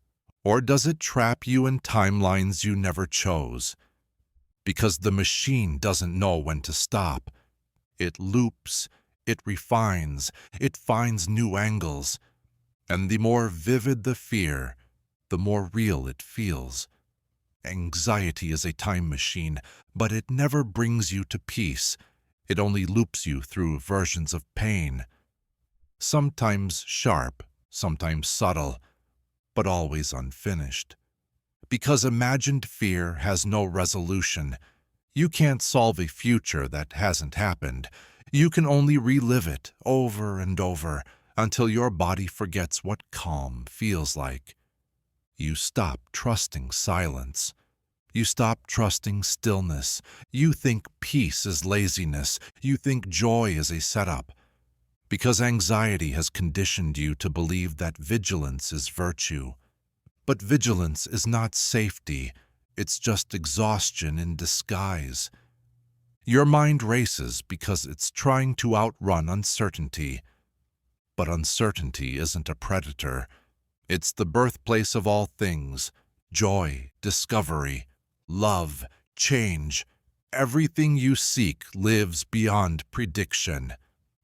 [SPEAKER 1] Or does it trap you in timelines you never chose? Because the machine doesn't know when to stop. It loops, it refines, it finds new angles. And the more vivid the fear, the more real it feels. Anxiety is a time machine, but it never brings you to peace. It only loops you through versions of pain. Sometimes sharp, sometimes subtle, but always unfinished. Because imagined fear has no resolution. You can't solve a future that hasn't happened. You can only relive it over and over until your body forgets what calm feels like. You stop trusting silence. You stop trusting stillness. You think peace is laziness. You think joy is a setup. Because anxiety has conditioned you to believe that vigilance is virtue. But vigilance is not safety. It's just exhaustion in disguise. Your mind races because it's trying to outrun uncertainty. But uncertainty isn't a predator. It's the birthplace of all things: joy, discovery, love, change. Everything you seek lives beyond prediction.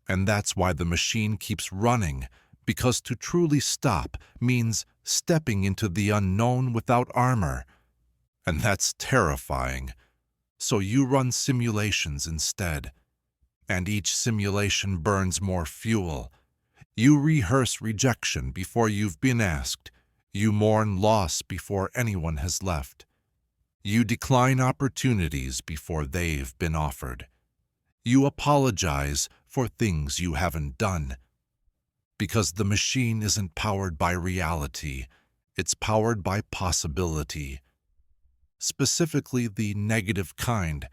[SPEAKER 1] And that's why the machine keeps running, because to truly stop means stepping into the unknown without armor. And that's terrifying. So you run simulations instead. And each simulation burns more fuel. You rehearse rejection before you've been asked. You mourn loss before anyone has left. You decline opportunities before they've been offered. You apologize for things you haven't done. Because the machine isn't powered by reality, it's powered by possibility. Specifically the negative kind.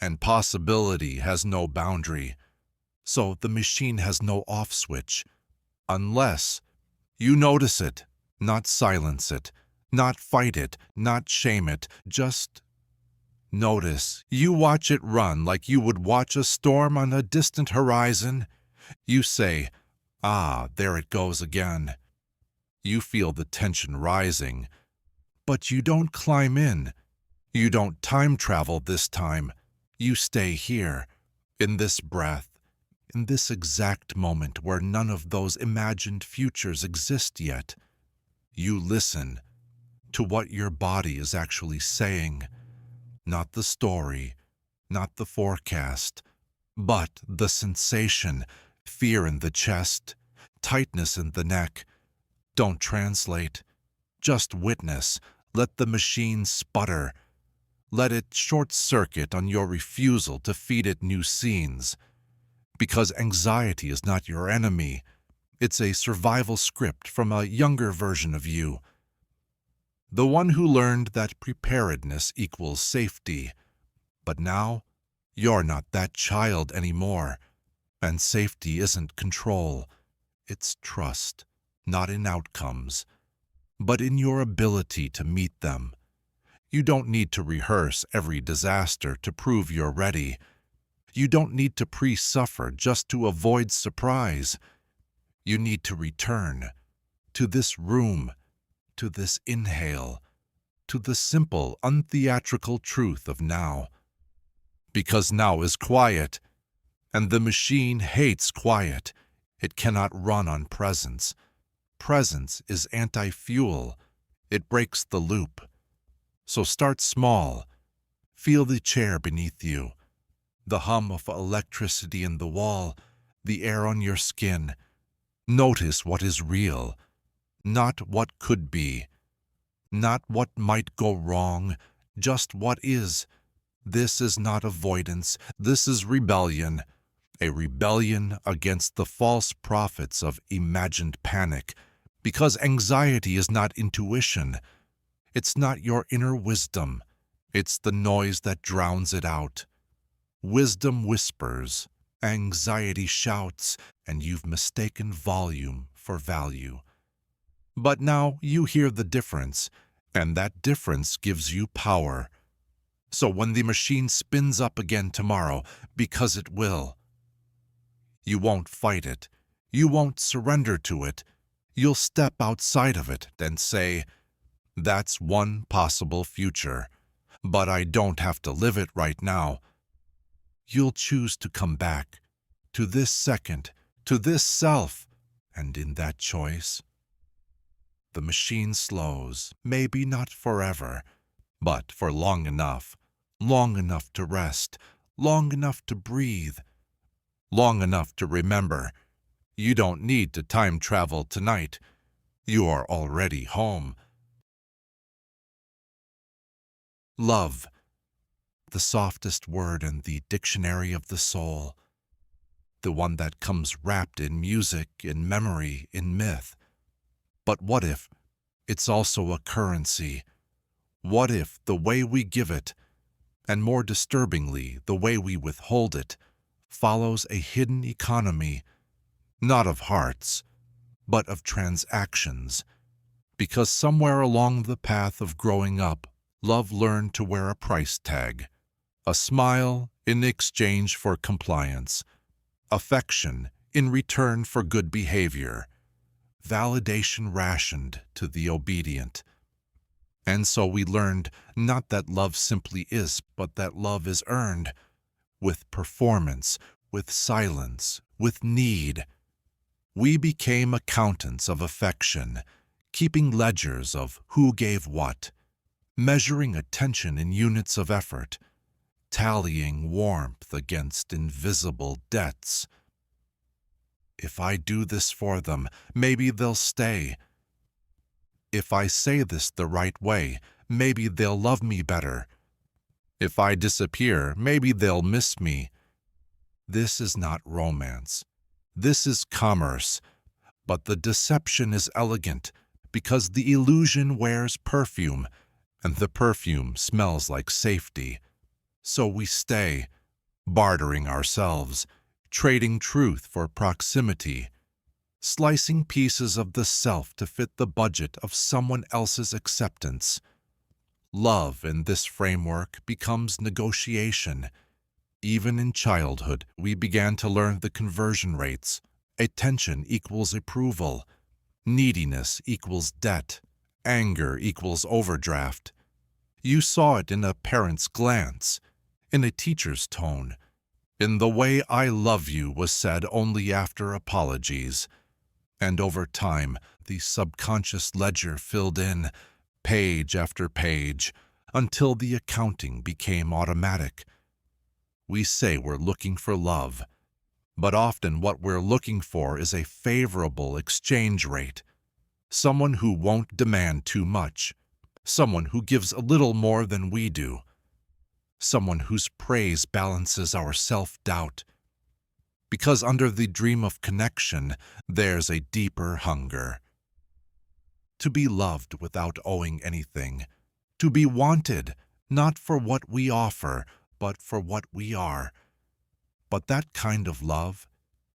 [SPEAKER 1] And possibility has no boundary. So the machine has no off switch. Unless you notice it, not silence it, not fight it, not shame it, just notice. You watch it run like you would watch a storm on a distant horizon. You say, "Ah, there it goes again." You feel the tension rising. But you don't climb in. You don't time travel this time. You stay here, in this breath, in this exact moment where none of those imagined futures exist yet. You listen to what your body is actually saying. Not the story, not the forecast, but the sensation, fear in the chest, tightness in the neck. Don't translate. Just witness. Let the machine sputter. Let it short-circuit on your refusal to feed it new scenes. Because anxiety is not your enemy. It's a survival script from a younger version of you. The one who learned that preparedness equals safety. But now, you're not that child anymore. And safety isn't control. It's trust, not in outcomes, but in your ability to meet them. You don't need to rehearse every disaster to prove you're ready. You don't need to pre-suffer just to avoid surprise. You need to return to this room, to this inhale, to the simple, untheatrical truth of now. Because now is quiet, and the machine hates quiet. It cannot run on presence. Presence is anti-fuel. It breaks the loop. So start small. Feel the chair beneath you, the hum of electricity in the wall, the air on your skin. Notice what is real, not what could be, not what might go wrong, just what is. This is not avoidance, this is rebellion. A rebellion against the false prophets of imagined panic, because anxiety is not intuition. It's not your inner wisdom. It's the noise that drowns it out. Wisdom whispers, anxiety shouts, and you've mistaken volume for value. But now you hear the difference, and that difference gives you power. So when the machine spins up again tomorrow, because it will, you won't fight it. You won't surrender to it. You'll step outside of it and say, "That's one possible future, but I don't have to live it right now." You'll choose to come back to this second, to this self, and in that choice, the machine slows, maybe not forever, but for long enough to rest, long enough to breathe, long enough to remember. You don't need to time travel tonight. You are already home. Love, the softest word in the dictionary of the soul, the one that comes wrapped in music, in memory, in myth. But what if it's also a currency? What if the way we give it, and more disturbingly, the way we withhold it, follows a hidden economy, not of hearts, but of transactions? Because somewhere along the path of growing up, love learned to wear a price tag, a smile in exchange for compliance, affection in return for good behavior, validation rationed to the obedient. And so we learned not that love simply is, but that love is earned, with performance, with silence, with need. We became accountants of affection, keeping ledgers of who gave what, measuring attention in units of effort, tallying warmth against invisible debts. If I do this for them, maybe they'll stay. If I say this the right way, maybe they'll love me better. If I disappear, maybe they'll miss me. This is not romance. This is commerce. But the deception is elegant because the illusion wears perfume, and the perfume smells like safety. So we stay, bartering ourselves, trading truth for proximity, slicing pieces of the self to fit the budget of someone else's acceptance. Love in this framework becomes negotiation. Even in childhood, we began to learn the conversion rates. Attention equals approval. Neediness equals debt. Anger equals overdraft. You saw it in a parent's glance, in a teacher's tone, in the way "I love you" was said only after apologies. And over time, the subconscious ledger filled in, page after page, until the accounting became automatic. We say we're looking for love, but often what we're looking for is a favorable exchange rate. Someone who won't demand too much. Someone who gives a little more than we do. Someone whose praise balances our self-doubt. Because under the dream of connection, there's a deeper hunger. To be loved without owing anything. To be wanted, not for what we offer, but for what we are. But that kind of love,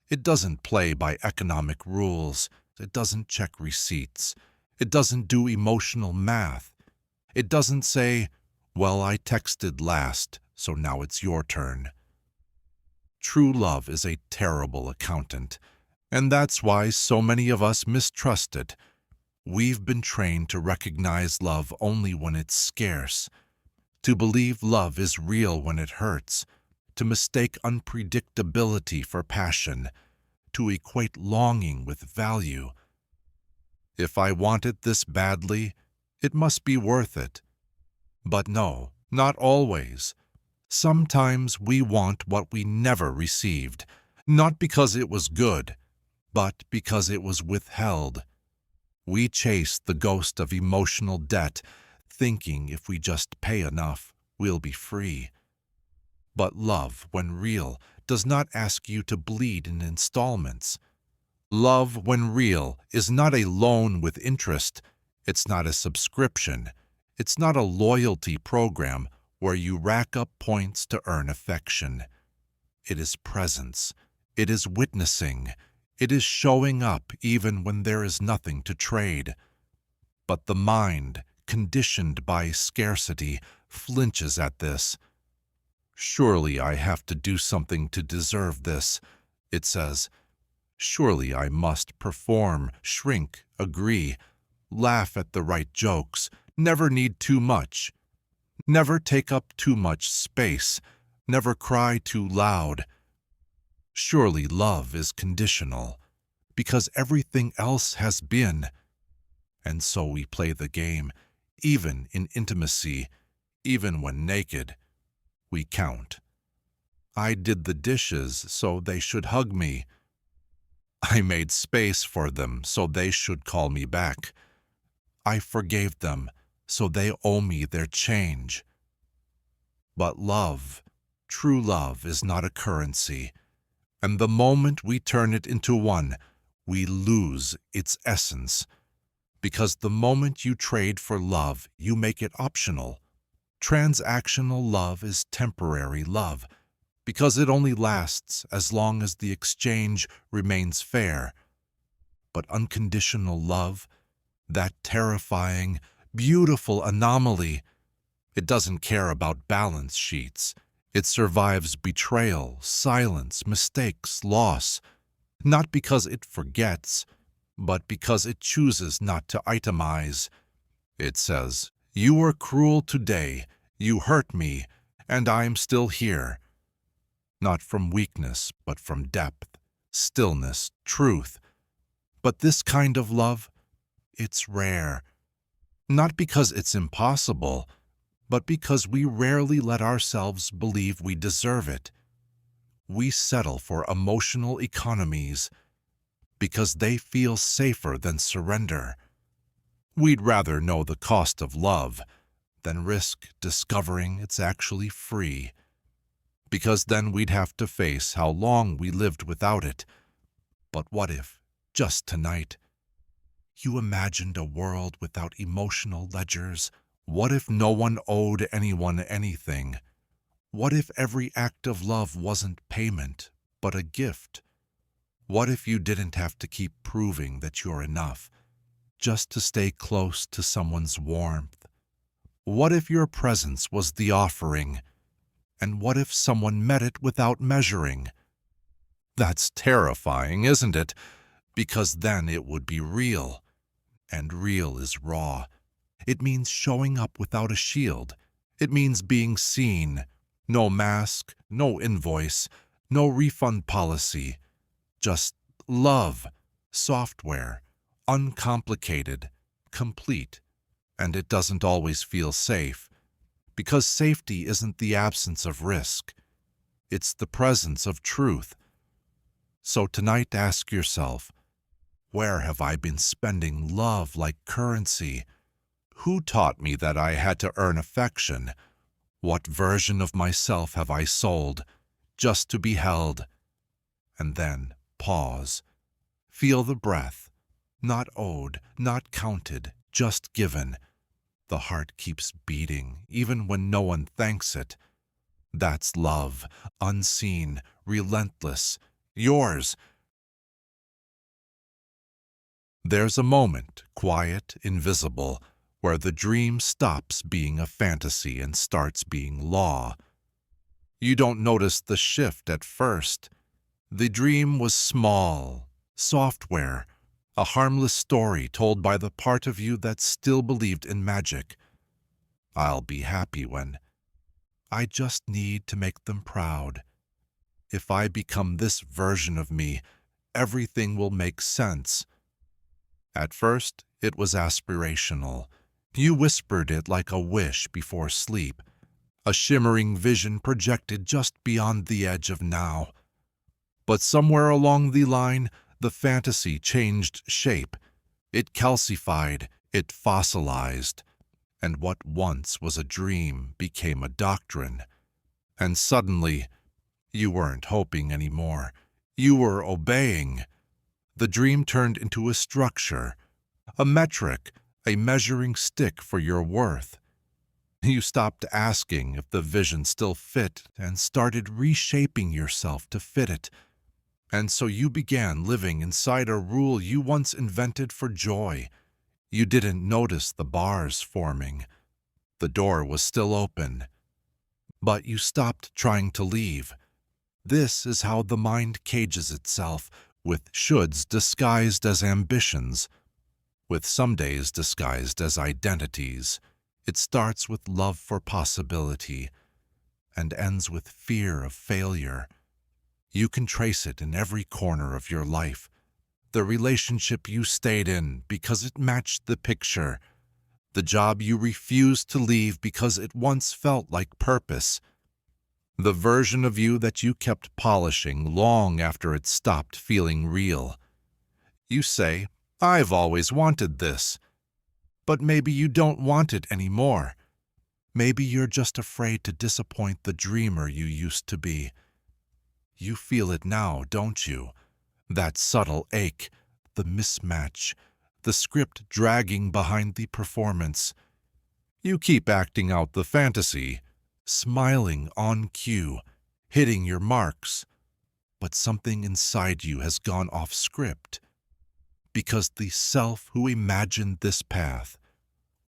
[SPEAKER 1] it doesn't play by economic rules. It doesn't check receipts. It doesn't do emotional math. It doesn't say, well, I texted last, so now it's your turn. True love is a terrible accountant, and that's why so many of us mistrust it. We've been trained to recognize love only when it's scarce, to believe love is real when it hurts, to mistake unpredictability for passion, to equate longing with value. If I want it this badly, it must be worth it. But no, not always. Sometimes we want what we never received, not because it was good, but because it was withheld. We chase the ghost of emotional debt, thinking if we just pay enough, we'll be free. But love, when real, does not ask you to bleed in installments. Love, when real, is not a loan with interest. It's not a subscription. It's not a loyalty program where you rack up points to earn affection. It is presence. It is witnessing. It is showing up even when there is nothing to trade. But the mind, conditioned by scarcity, flinches at this. Surely I have to do something to deserve this, it says. Surely I must perform, shrink, agree, laugh at the right jokes, never need too much, never take up too much space, never cry too loud. Surely love is conditional, because everything else has been. And so we play the game, even in intimacy, even when naked. We count. I did the dishes, so they should hug me. I made space for them, so they should call me back. I forgave them, so they owe me their change. But love, true love, is not a currency, and the moment we turn it into one, we lose its essence. Because the moment you trade for love, you make it optional. Transactional love is temporary love, because it only lasts as long as the exchange remains fair. But unconditional love, that terrifying, beautiful anomaly, it doesn't care about balance sheets. It survives betrayal, silence, mistakes, loss, not because it forgets, but because it chooses not to itemize. It says, "You were cruel today, you hurt me, and I'm still here." Not from weakness, but from depth, stillness, truth. But this kind of love, it's rare. Not because it's impossible, but because we rarely let ourselves believe we deserve it. We settle for emotional economies because they feel safer than surrender. We'd rather know the cost of love than risk discovering it's actually free, because then we'd have to face how long we lived without it. But what if, just tonight, you imagined a world without emotional ledgers? What if no one owed anyone anything? What if every act of love wasn't payment, but a gift? What if you didn't have to keep proving that you're enough, just to stay close to someone's warmth? What if your presence was the offering? And what if someone met it without measuring? That's terrifying, isn't it? Because then it would be real. And real is raw. It means showing up without a shield. It means being seen. No mask, no invoice, no refund policy. Just love, software, uncomplicated, complete. And it doesn't always feel safe, because safety isn't the absence of risk. It's the presence of truth. So tonight ask yourself, where have I been spending love like currency? Who taught me that I had to earn affection? What version of myself have I sold just to be held? And then pause. Feel the breath. Not owed, not counted, just given. The heart keeps beating, even when no one thanks it. That's love, unseen, relentless, yours. There's a moment, quiet, invisible, where the dream stops being a fantasy and starts being law. You don't notice the shift at first. The dream was small, software, a harmless story told by the part of you that still believed in magic. I'll be happy when. I just need to make them proud. If I become this version of me, everything will make sense. At first, it was aspirational. You whispered it like a wish before sleep, a shimmering vision projected just beyond the edge of now. But somewhere along the line, the fantasy changed shape. It calcified, it fossilized, and what once was a dream became a doctrine. And suddenly, you weren't hoping anymore. You were obeying. The dream turned into a structure, a metric, a measuring stick for your worth. You stopped asking if the vision still fit and started reshaping yourself to fit it. And so you began living inside a rule you once invented for joy. You didn't notice the bars forming. The door was still open. But you stopped trying to leave. This is how the mind cages itself, with shoulds disguised as ambitions, with some days disguised as identities. It starts with love for possibility and ends with fear of failure. You can trace it in every corner of your life. The relationship you stayed in because it matched the picture. The job you refused to leave because it once felt like purpose. The version of you that you kept polishing long after it stopped feeling real. You say, "I've always wanted this." But maybe you don't want it anymore. Maybe you're just afraid to disappoint the dreamer you used to be. You feel it now, don't you? That subtle ache, the mismatch, the script dragging behind the performance. You keep acting out the fantasy, smiling on cue, hitting your marks. But something inside you has gone off script. Because the self who imagined this path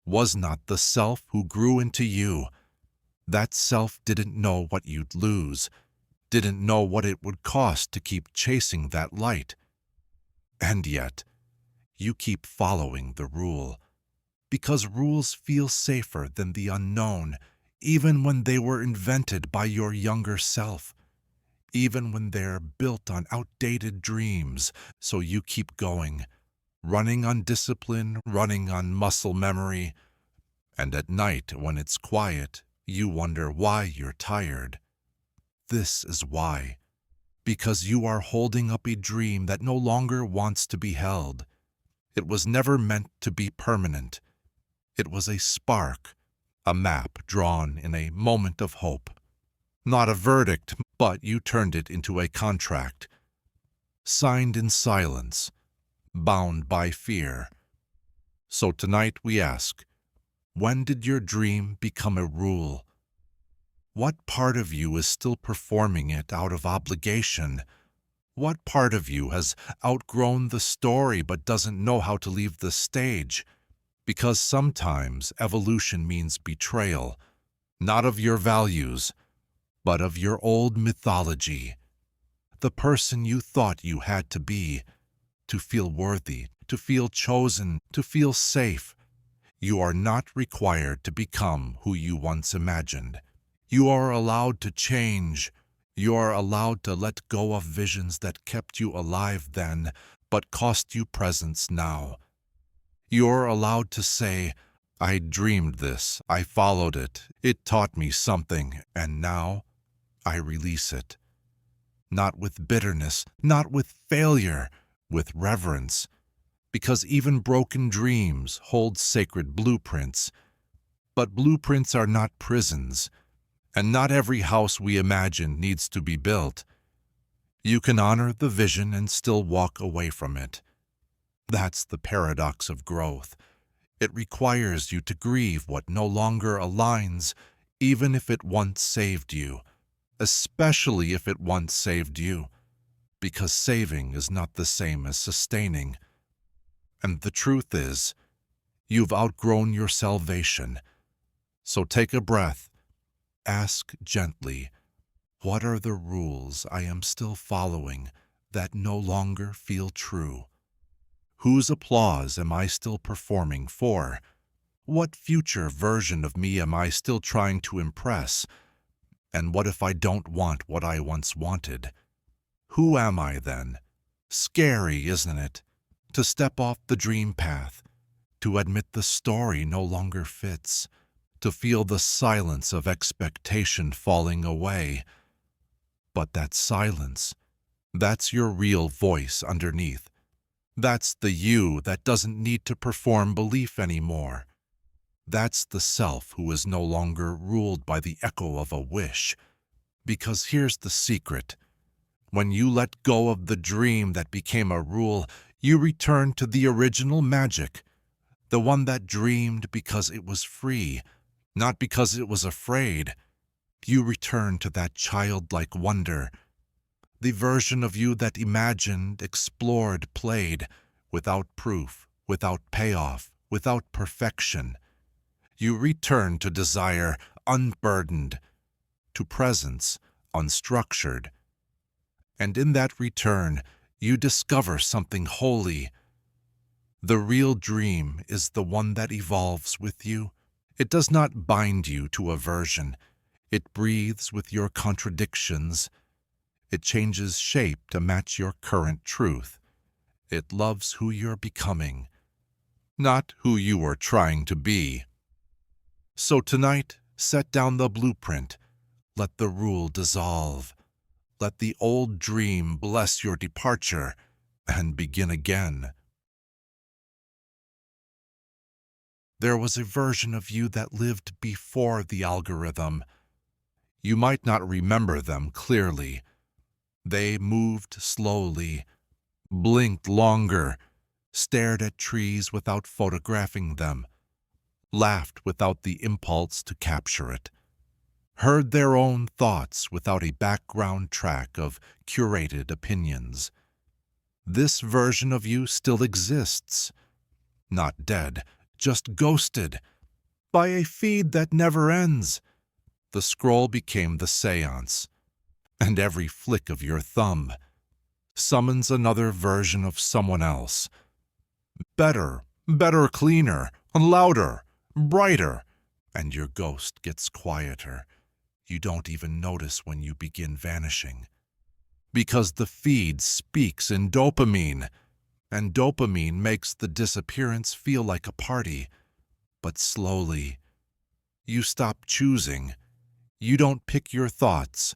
[SPEAKER 1] was not the self who grew into you. That self didn't know what you'd lose, didn't know what it would cost to keep chasing that light. And yet, you keep following the rule, because rules feel safer than the unknown, even when they were invented by your younger self, even when they're built on outdated dreams. So you keep going, running on discipline, running on muscle memory. And at night, when it's quiet, you wonder why you're tired. This is why. Because you are holding up a dream that no longer wants to be held. It was never meant to be permanent. It was a spark, a map drawn in a moment of hope. Not a verdict, but you turned it into a contract. Signed in silence, bound by fear. So tonight we ask, when did your dream become a rule? What part of you is still performing it out of obligation? What part of you has outgrown the story but doesn't know how to leave the stage? Because sometimes evolution means betrayal, not of your values, but of your old mythology. The person you thought you had to be, to feel worthy, to feel chosen, to feel safe. You are not required to become who you once imagined. You are allowed to change. You are allowed to let go of visions that kept you alive then, but cost you presence now. You are allowed to say, "I dreamed this, I followed it, it taught me something, and now I release it." Not with bitterness, not with failure, with reverence. Because even broken dreams hold sacred blueprints. But blueprints are not prisons. And not every house we imagine needs to be built. You can honor the vision and still walk away from it. That's the paradox of growth. It requires you to grieve what no longer aligns, even if it once saved you, especially if it once saved you, because saving is not the same as sustaining. And the truth is, you've outgrown your salvation. So take a breath. Ask gently, what are the rules I am still following that no longer feel true? Whose applause am I still performing for? What future version of me am I still trying to impress? And what if I don't want what I once wanted? Who am I then? Scary, isn't it? To step off the dream path, to admit the story no longer fits, to feel the silence of expectation falling away. But that silence, that's your real voice underneath. That's the you that doesn't need to perform belief anymore. That's the self who is no longer ruled by the echo of a wish. Because here's the secret. When you let go of the dream that became a rule, you return to the original magic, the one that dreamed because it was free, not because it was afraid. You return to that childlike wonder, the version of you that imagined, explored, played, without proof, without payoff, without perfection. You return to desire unburdened, to presence unstructured. And in that return, you discover something holy. The real dream is the one that evolves with you. It does not bind you to a version. It breathes with your contradictions. It changes shape to match your current truth. It loves who you're becoming, not who you were trying to be. So tonight, set down the blueprint. Let the rule dissolve. Let the old dream bless your departure and begin again. There was a version of you that lived before the algorithm. You might not remember them clearly. They moved slowly, blinked longer, stared at trees without photographing them, laughed without the impulse to capture it, heard their own thoughts without a background track of curated opinions. This version of you still exists, not dead, just ghosted, by a feed that never ends. The scroll became the seance, and every flick of your thumb summons another version of someone else. Better, cleaner, louder, brighter, and your ghost gets quieter. You don't even notice when you begin vanishing. Because the feed speaks in dopamine, and dopamine makes the disappearance feel like a party. But slowly, you stop choosing. You don't pick your thoughts.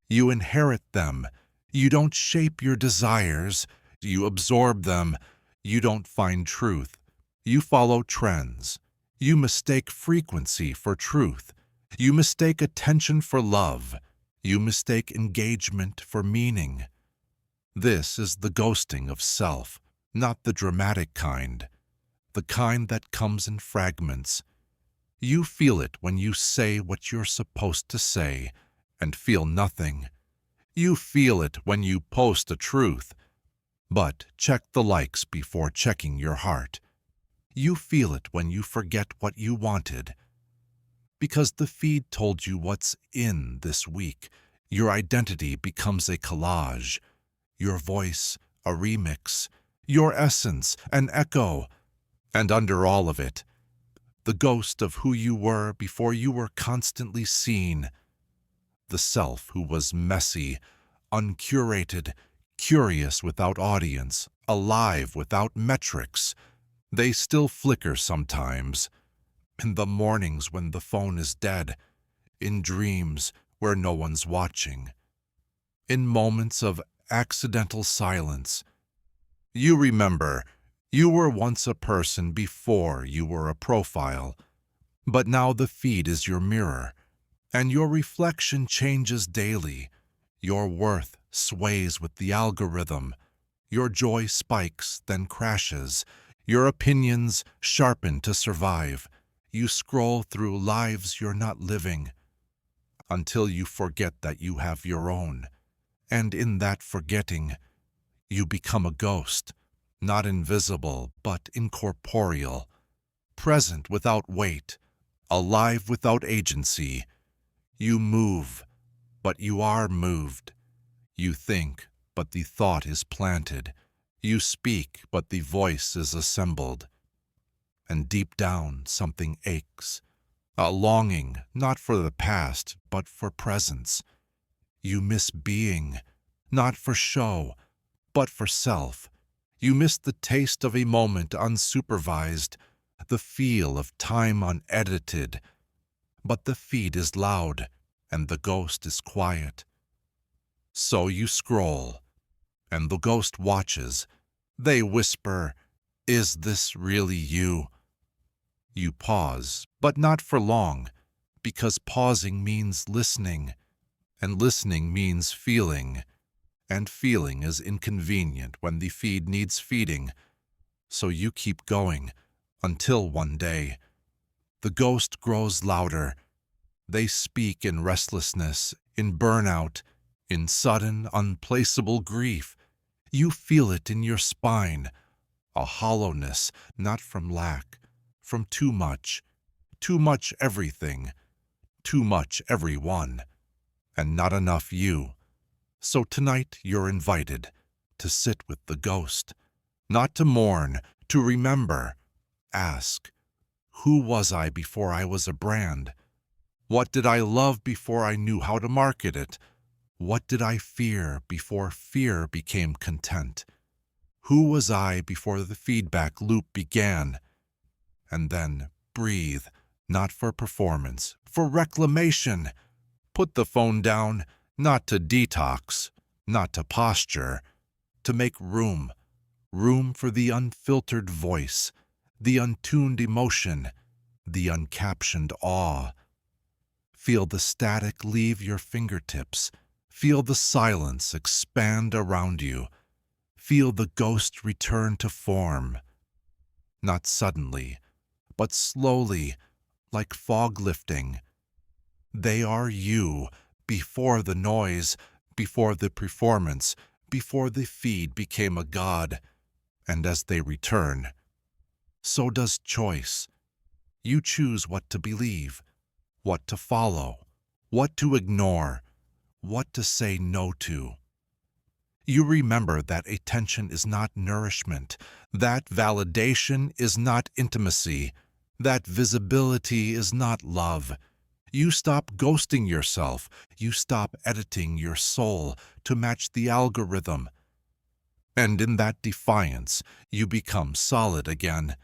[SPEAKER 1] You inherit them. You don't shape your desires. You absorb them. You don't find truth. You follow trends. You mistake frequency for truth. You mistake attention for love. You mistake engagement for meaning. This is the ghosting of self, not the dramatic kind, the kind that comes in fragments. You feel it when you say what you're supposed to say and feel nothing. You feel it when you post a truth, but check the likes before checking your heart. You feel it when you forget what you wanted. Because the feed told you what's in this week, your identity becomes a collage, your voice a remix, your essence an echo, and under all of it, the ghost of who you were before you were constantly seen, the self who was messy, uncurated, curious without audience, alive without metrics. They still flicker sometimes, in the mornings when the phone is dead, in dreams where no one's watching, in moments of accidental silence. You remember, you were once a person before you were a profile, but now the feed is your mirror, and your reflection changes daily. Your worth sways with the algorithm. Your joy spikes, then crashes. Your opinions sharpen to survive. You scroll through lives you're not living, until you forget that you have your own. And in that forgetting, you become a ghost, not invisible but incorporeal, present without weight, alive without agency. You move, but you are moved. You think, but the thought is planted. You speak, but the voice is assembled. And deep down something aches, a longing not for the past, but for presence. You miss being, not for show, but for self. You miss the taste of a moment unsupervised, the feel of time unedited. But the feed is loud, and the ghost is quiet. So you scroll, and the ghost watches. They whisper, "Is this really you?" You pause, but not for long, because pausing means listening, and listening means feeling, and feeling is inconvenient when the feed needs feeding. So you keep going, until one day, the ghost grows louder. They speak in restlessness, in burnout, in sudden, unplaceable grief. You feel it in your spine, a hollowness not from lack, from too much everything, too much everyone, and not enough you. So tonight you're invited to sit with the ghost, not to mourn, to remember. Ask, who was I before I was a brand? What did I love before I knew how to market it? What did I fear before fear became content? Who was I before the feedback loop began? And then breathe, not for performance, for reclamation. Put the phone down, not to detox, not to posture, to make room for the unfiltered voice, the untuned emotion, the uncaptioned awe. Feel the static leave your fingertips. Feel the silence expand around you. Feel the ghost return to form. Not suddenly, but slowly, like fog lifting. They are you, before the noise, before the performance, before the feed became a god. And as they return, so does choice. You choose what to believe, what to follow, what to ignore, what to say no to. You remember that attention is not nourishment, that validation is not intimacy, that visibility is not love. You stop ghosting yourself, you stop editing your soul to match the algorithm. And in that defiance, you become solid again.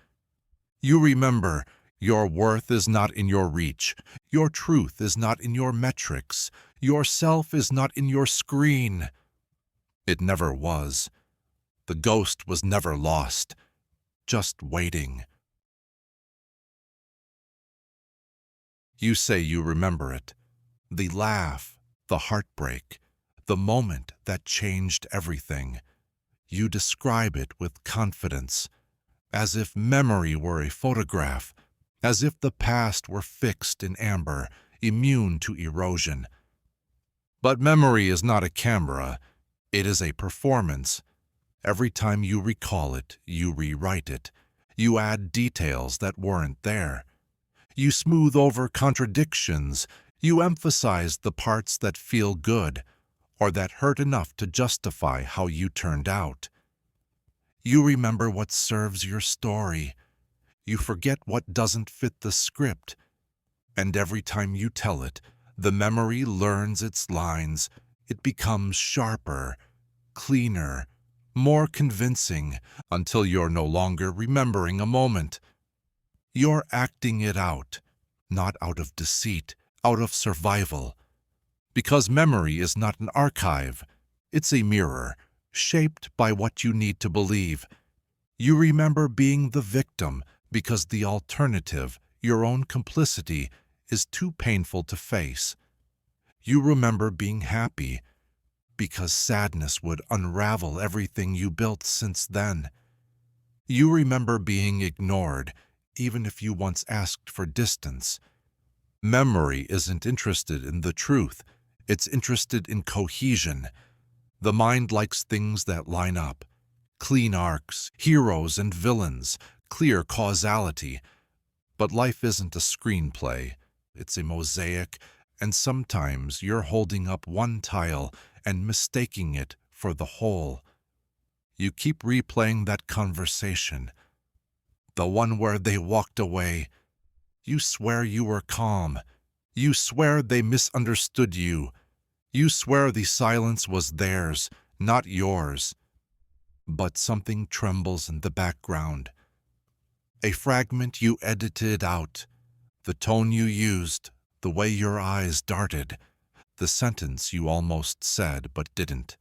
[SPEAKER 1] You remember your worth is not in your reach, your truth is not in your metrics, your self is not in your screen. It never was. The ghost was never lost, just waiting. You say you remember it, the laugh, the heartbreak, the moment that changed everything. You describe it with confidence, as if memory were a photograph, as if the past were fixed in amber, immune to erosion. But memory is not a camera, it is a performance. Every time you recall it, you rewrite it. You add details that weren't there. You smooth over contradictions. You emphasize the parts that feel good, or that hurt enough to justify how you turned out. You remember what serves your story. You forget what doesn't fit the script. And every time you tell it, the memory learns its lines. It becomes sharper, cleaner, more convincing, until you're no longer remembering a moment. You're acting it out, not out of deceit, out of survival. Because memory is not an archive, it's a mirror, shaped by what you need to believe. You remember being the victim because the alternative, your own complicity, is too painful to face. You remember being happy because sadness would unravel everything you built since then. You remember being ignored, even if you once asked for distance. Memory isn't interested in the truth, it's interested in cohesion. The mind likes things that line up, clean arcs, heroes and villains, clear causality. But life isn't a screenplay. It's a mosaic, and sometimes you're holding up one tile and mistaking it for the whole. You keep replaying that conversation, the one where they walked away. You swear you were calm. You swear they misunderstood you. You swear the silence was theirs, not yours. But something trembles in the background. A fragment you edited out, the tone you used, the way your eyes darted, the sentence you almost said but didn't.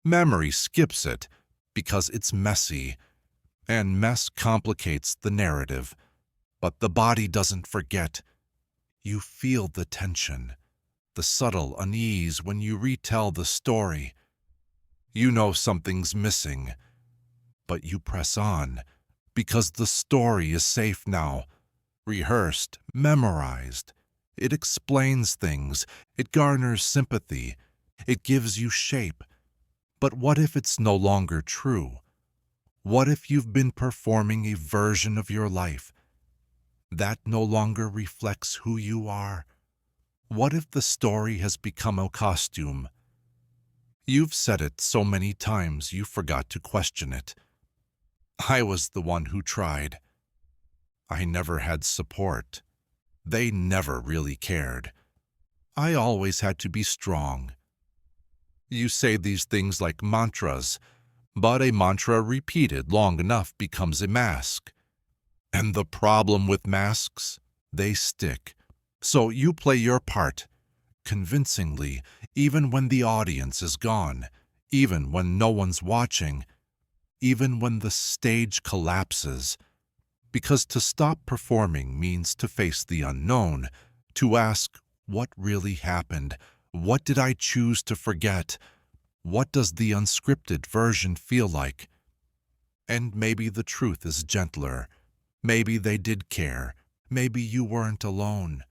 [SPEAKER 1] Memory skips it because it's messy, and mess complicates the narrative. But the body doesn't forget. You feel the tension, the subtle unease when you retell the story. You know something's missing, but you press on because the story is safe now, rehearsed, memorized. It explains things, it garners sympathy, it gives you shape. But what if it's no longer true? What if you've been performing a version of your life that no longer reflects who you are? What if the story has become a costume? You've said it so many times you forgot to question it. I was the one who tried. I never had support. They never really cared. I always had to be strong. You say these things like mantras, but a mantra repeated long enough becomes a mask. And the problem with masks? They stick. So you play your part, convincingly, even when the audience is gone, even when no one's watching, even when the stage collapses. Because to stop performing means to face the unknown, to ask, what really happened? What did I choose to forget? What does the unscripted version feel like? And maybe the truth is gentler. Maybe they did care. Maybe you weren't alone.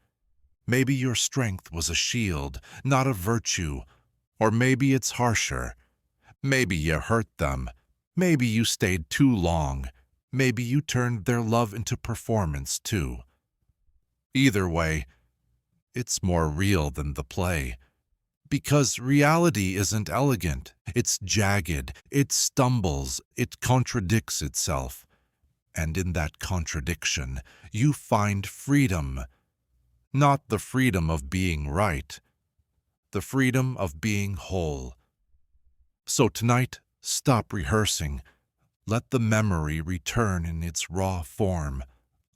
[SPEAKER 1] Maybe your strength was a shield, not a virtue. Or maybe it's harsher. Maybe you hurt them. Maybe you stayed too long. Maybe you turned their love into performance too. Either way, it's more real than the play. Because reality isn't elegant. It's jagged. It stumbles. It contradicts itself. And in that contradiction, you find freedom. Not the freedom of being right. The freedom of being whole. So tonight, stop rehearsing. Let the memory return in its raw form,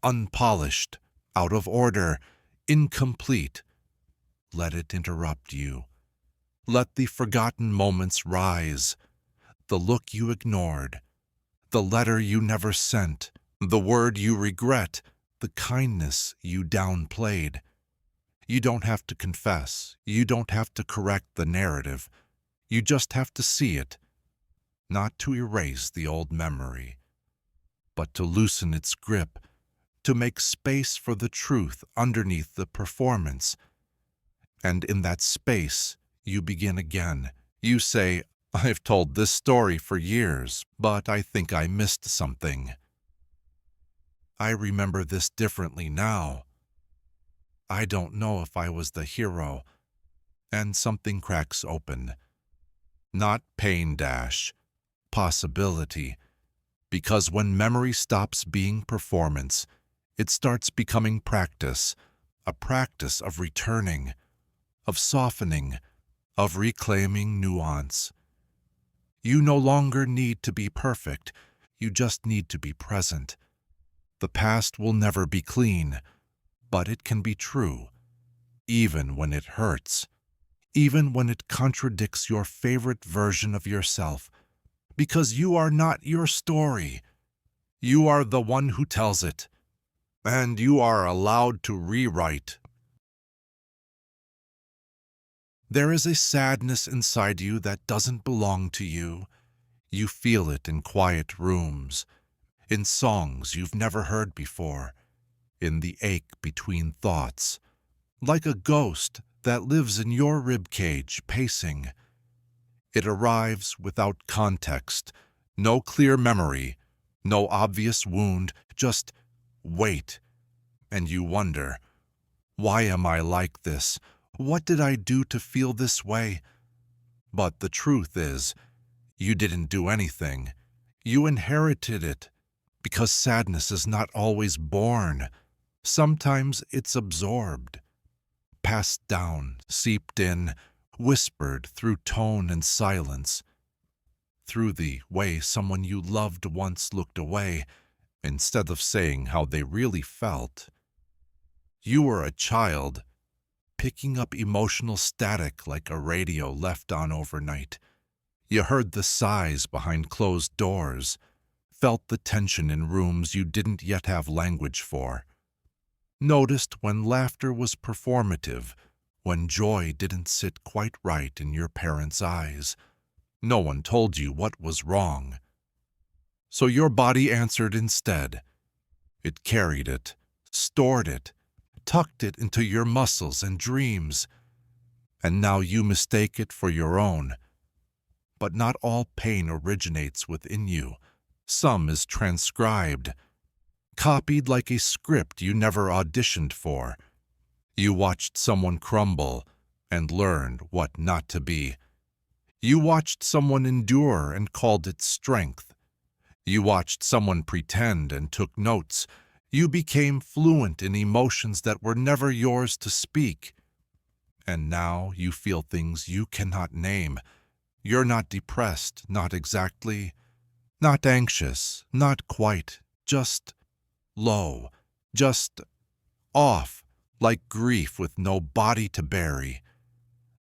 [SPEAKER 1] unpolished, out of order, incomplete. Let it interrupt you. Let the forgotten moments rise, the look you ignored, the letter you never sent, the word you regret, the kindness you downplayed. You don't have to confess. You don't have to correct the narrative. You just have to see it. Not to erase the old memory, but to loosen its grip, to make space for the truth underneath the performance. And in that space, you begin again. You say, I've told this story for years, but I think I missed something. I remember this differently now. I don't know if I was the hero. And something cracks open. Not pain dash. Possibility, because when memory stops being performance, it starts becoming practice, a practice of returning, of softening, of reclaiming nuance. You no longer need to be perfect, you just need to be present. The past will never be clean, but it can be true, even when it hurts, even when it contradicts your favorite version of yourself. Because you are not your story. You are the one who tells it. And you are allowed to rewrite. There is a sadness inside you that doesn't belong to you. You feel it in quiet rooms, in songs you've never heard before, in the ache between thoughts, like a ghost that lives in your ribcage, pacing. It arrives without context, No clear memory, no obvious wound, just weight. And you wonder, why am I like this? What did I do to feel this way? But the truth is, you didn't do anything. You inherited it, because sadness is not always born. Sometimes it's absorbed, passed down, seeped in, whispered through tone and silence, through the way someone you loved once looked away, instead of saying how they really felt. You were a child, picking up emotional static like a radio left on overnight. You heard the sighs behind closed doors, felt the tension in rooms you didn't yet have language for, noticed when laughter was performative, when joy didn't sit quite right in your parents' eyes. No one told you what was wrong. So your body answered instead. It carried it, stored it, tucked it into your muscles and dreams, and now you mistake it for your own. But not all pain originates within you. Some is transcribed, copied like a script you never auditioned for. You watched someone crumble and learned what not to be. You watched someone endure and called it strength. You watched someone pretend and took notes. You became fluent in emotions that were never yours to speak. And now you feel things you cannot name. You're not depressed, not exactly, not anxious, not quite, just low, just off, like grief with no body to bury.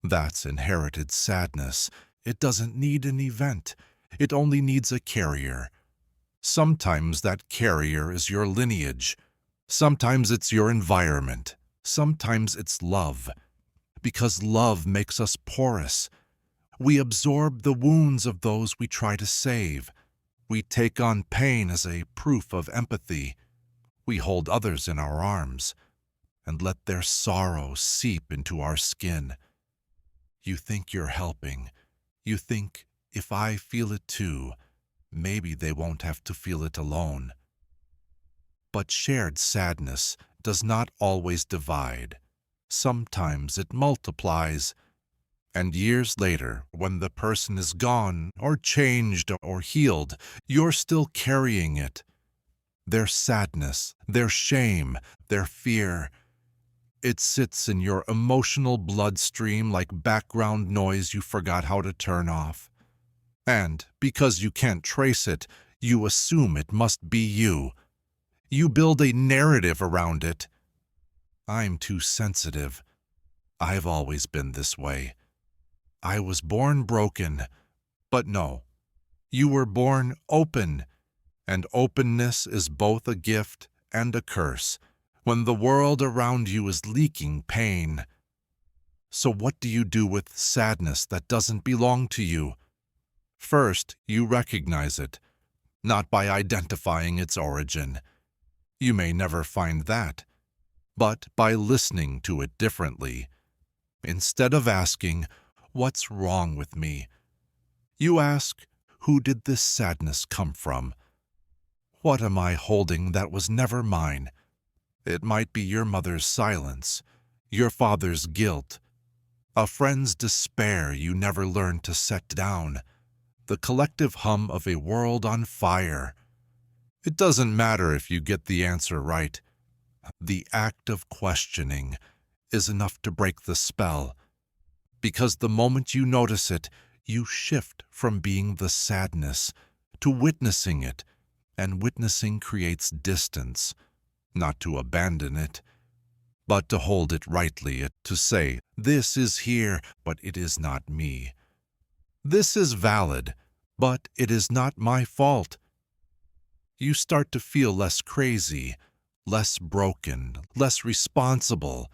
[SPEAKER 1] That's inherited sadness. It doesn't need an event. It only needs a carrier. Sometimes that carrier is your lineage. Sometimes it's your environment. Sometimes it's love. Because love makes us porous. We absorb the wounds of those we try to save. We take on pain as a proof of empathy. We hold others in our arms and let their sorrow seep into our skin. You think you're helping. You think, if I feel it too, maybe they won't have to feel it alone. But shared sadness does not always divide. Sometimes it multiplies. And years later, when the person is gone or changed or healed, you're still carrying it. Their sadness, their shame, their fear. It sits in your emotional bloodstream like background noise you forgot how to turn off. And because you can't trace it, you assume it must be you. You build a narrative around it. I'm too sensitive. I've always been this way. I was born broken. But no, you were born open. And openness is both a gift and a curse when the world around you is leaking pain. So what do you do with sadness that doesn't belong to you? First, you recognize it, not by identifying its origin. You may never find that, but by listening to it differently. Instead of asking, "What's wrong with me?" you ask, "Who did this sadness come from? What am I holding that was never mine?" It might be your mother's silence, your father's guilt, a friend's despair you never learned to set down, the collective hum of a world on fire. It doesn't matter if you get the answer right. The act of questioning is enough to break the spell, because the moment you notice it, you shift from being the sadness to witnessing it, and witnessing creates distance, not to abandon it, but to hold it rightly, to say, "This is here, but it is not me. This is valid, but it is not my fault." You start to feel less crazy, less broken, less responsible,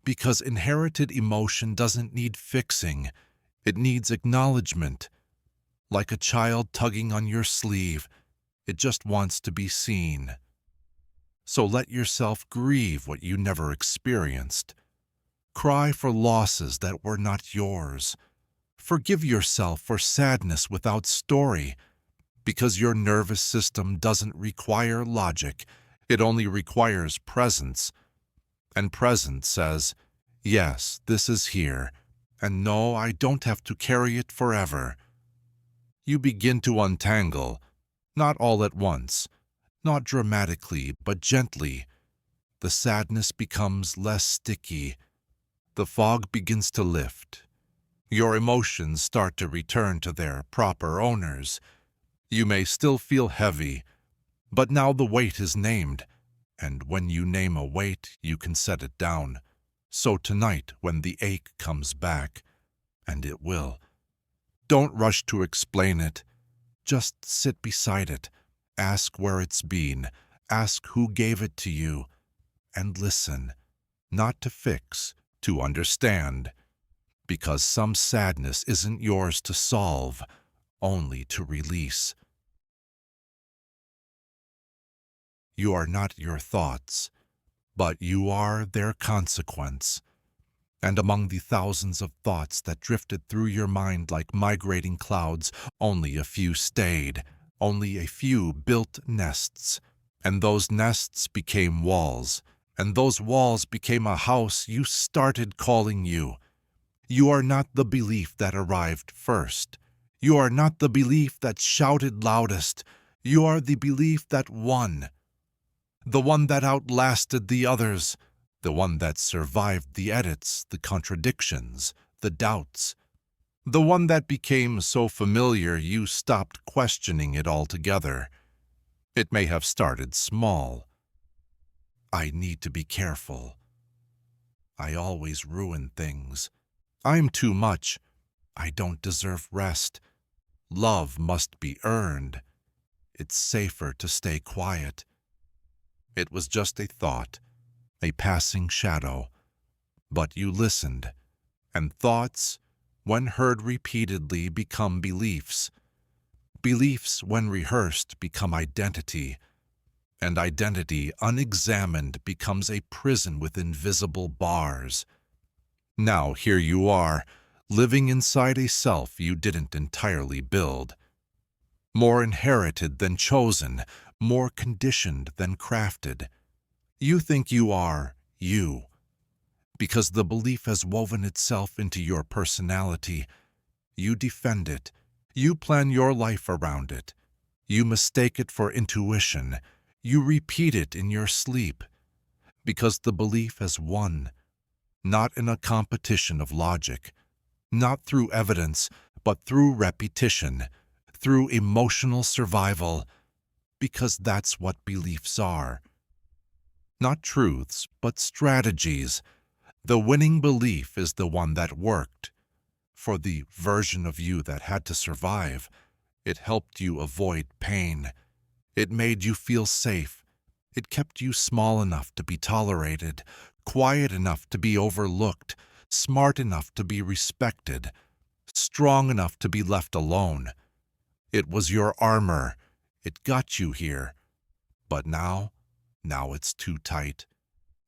[SPEAKER 1] because inherited emotion doesn't need fixing. It needs acknowledgement. Like a child tugging on your sleeve, it just wants to be seen. So let yourself grieve what you never experienced. Cry for losses that were not yours. Forgive yourself for sadness without story, because your nervous system doesn't require logic. It only requires presence. And presence says, yes, this is here, and no, I don't have to carry it forever. You begin to untangle, not all at once, not dramatically, but gently. The sadness becomes less sticky. The fog begins to lift. Your emotions start to return to their proper owners. You may still feel heavy, but now the weight is named, and when you name a weight, you can set it down. So tonight, when the ache comes back, and it will, don't rush to explain it. Just sit beside it. Ask where it's been. Ask who gave it to you. And listen, not to fix, to understand. Because some sadness isn't yours to solve, only to release. You are not your thoughts, but you are their consequence. And among the thousands of thoughts that drifted through your mind like migrating clouds, only a few stayed, only a few built nests. And those nests became walls, and those walls became a house you started calling you. You are not the belief that arrived first. You are not the belief that shouted loudest. You are the belief that won. The one that outlasted the others. The one that survived the edits, the contradictions, the doubts. The one that became so familiar you stopped questioning it altogether. It may have started small. I need to be careful. I always ruin things. I'm too much. I don't deserve rest. Love must be earned. It's safer to stay quiet. It was just a thought, a passing shadow. But you listened, and thoughts, when heard repeatedly, become beliefs. Beliefs, when rehearsed, become identity. And identity, unexamined, becomes a prison with invisible bars. Now here you are, living inside a self you didn't entirely build. More inherited than chosen, more conditioned than crafted. You think you are you, because the belief has woven itself into your personality. You defend it. You plan your life around it. You mistake it for intuition. You repeat it in your sleep, because the belief has won. Not in a competition of logic, not through evidence, but through repetition, through emotional survival, because that's what beliefs are. Not truths, but strategies. The winning belief is the one that worked. For the version of you that had to survive, it helped you avoid pain. It made you feel safe. It kept you small enough to be tolerated, quiet enough to be overlooked, smart enough to be respected, strong enough to be left alone. It was your armor. It got you here. But now it's too tight.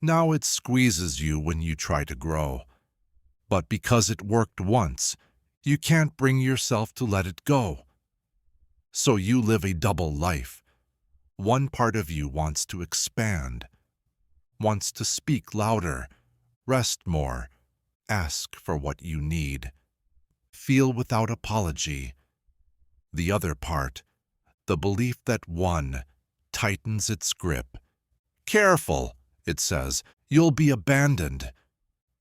[SPEAKER 1] Now it squeezes you when you try to grow. But because it worked once, you can't bring yourself to let it go. So you live a double life. One part of you wants to expand, wants to speak louder, rest more, ask for what you need, feel without apology. The other part, the belief that won, tightens its grip. Careful, it says, you'll be abandoned.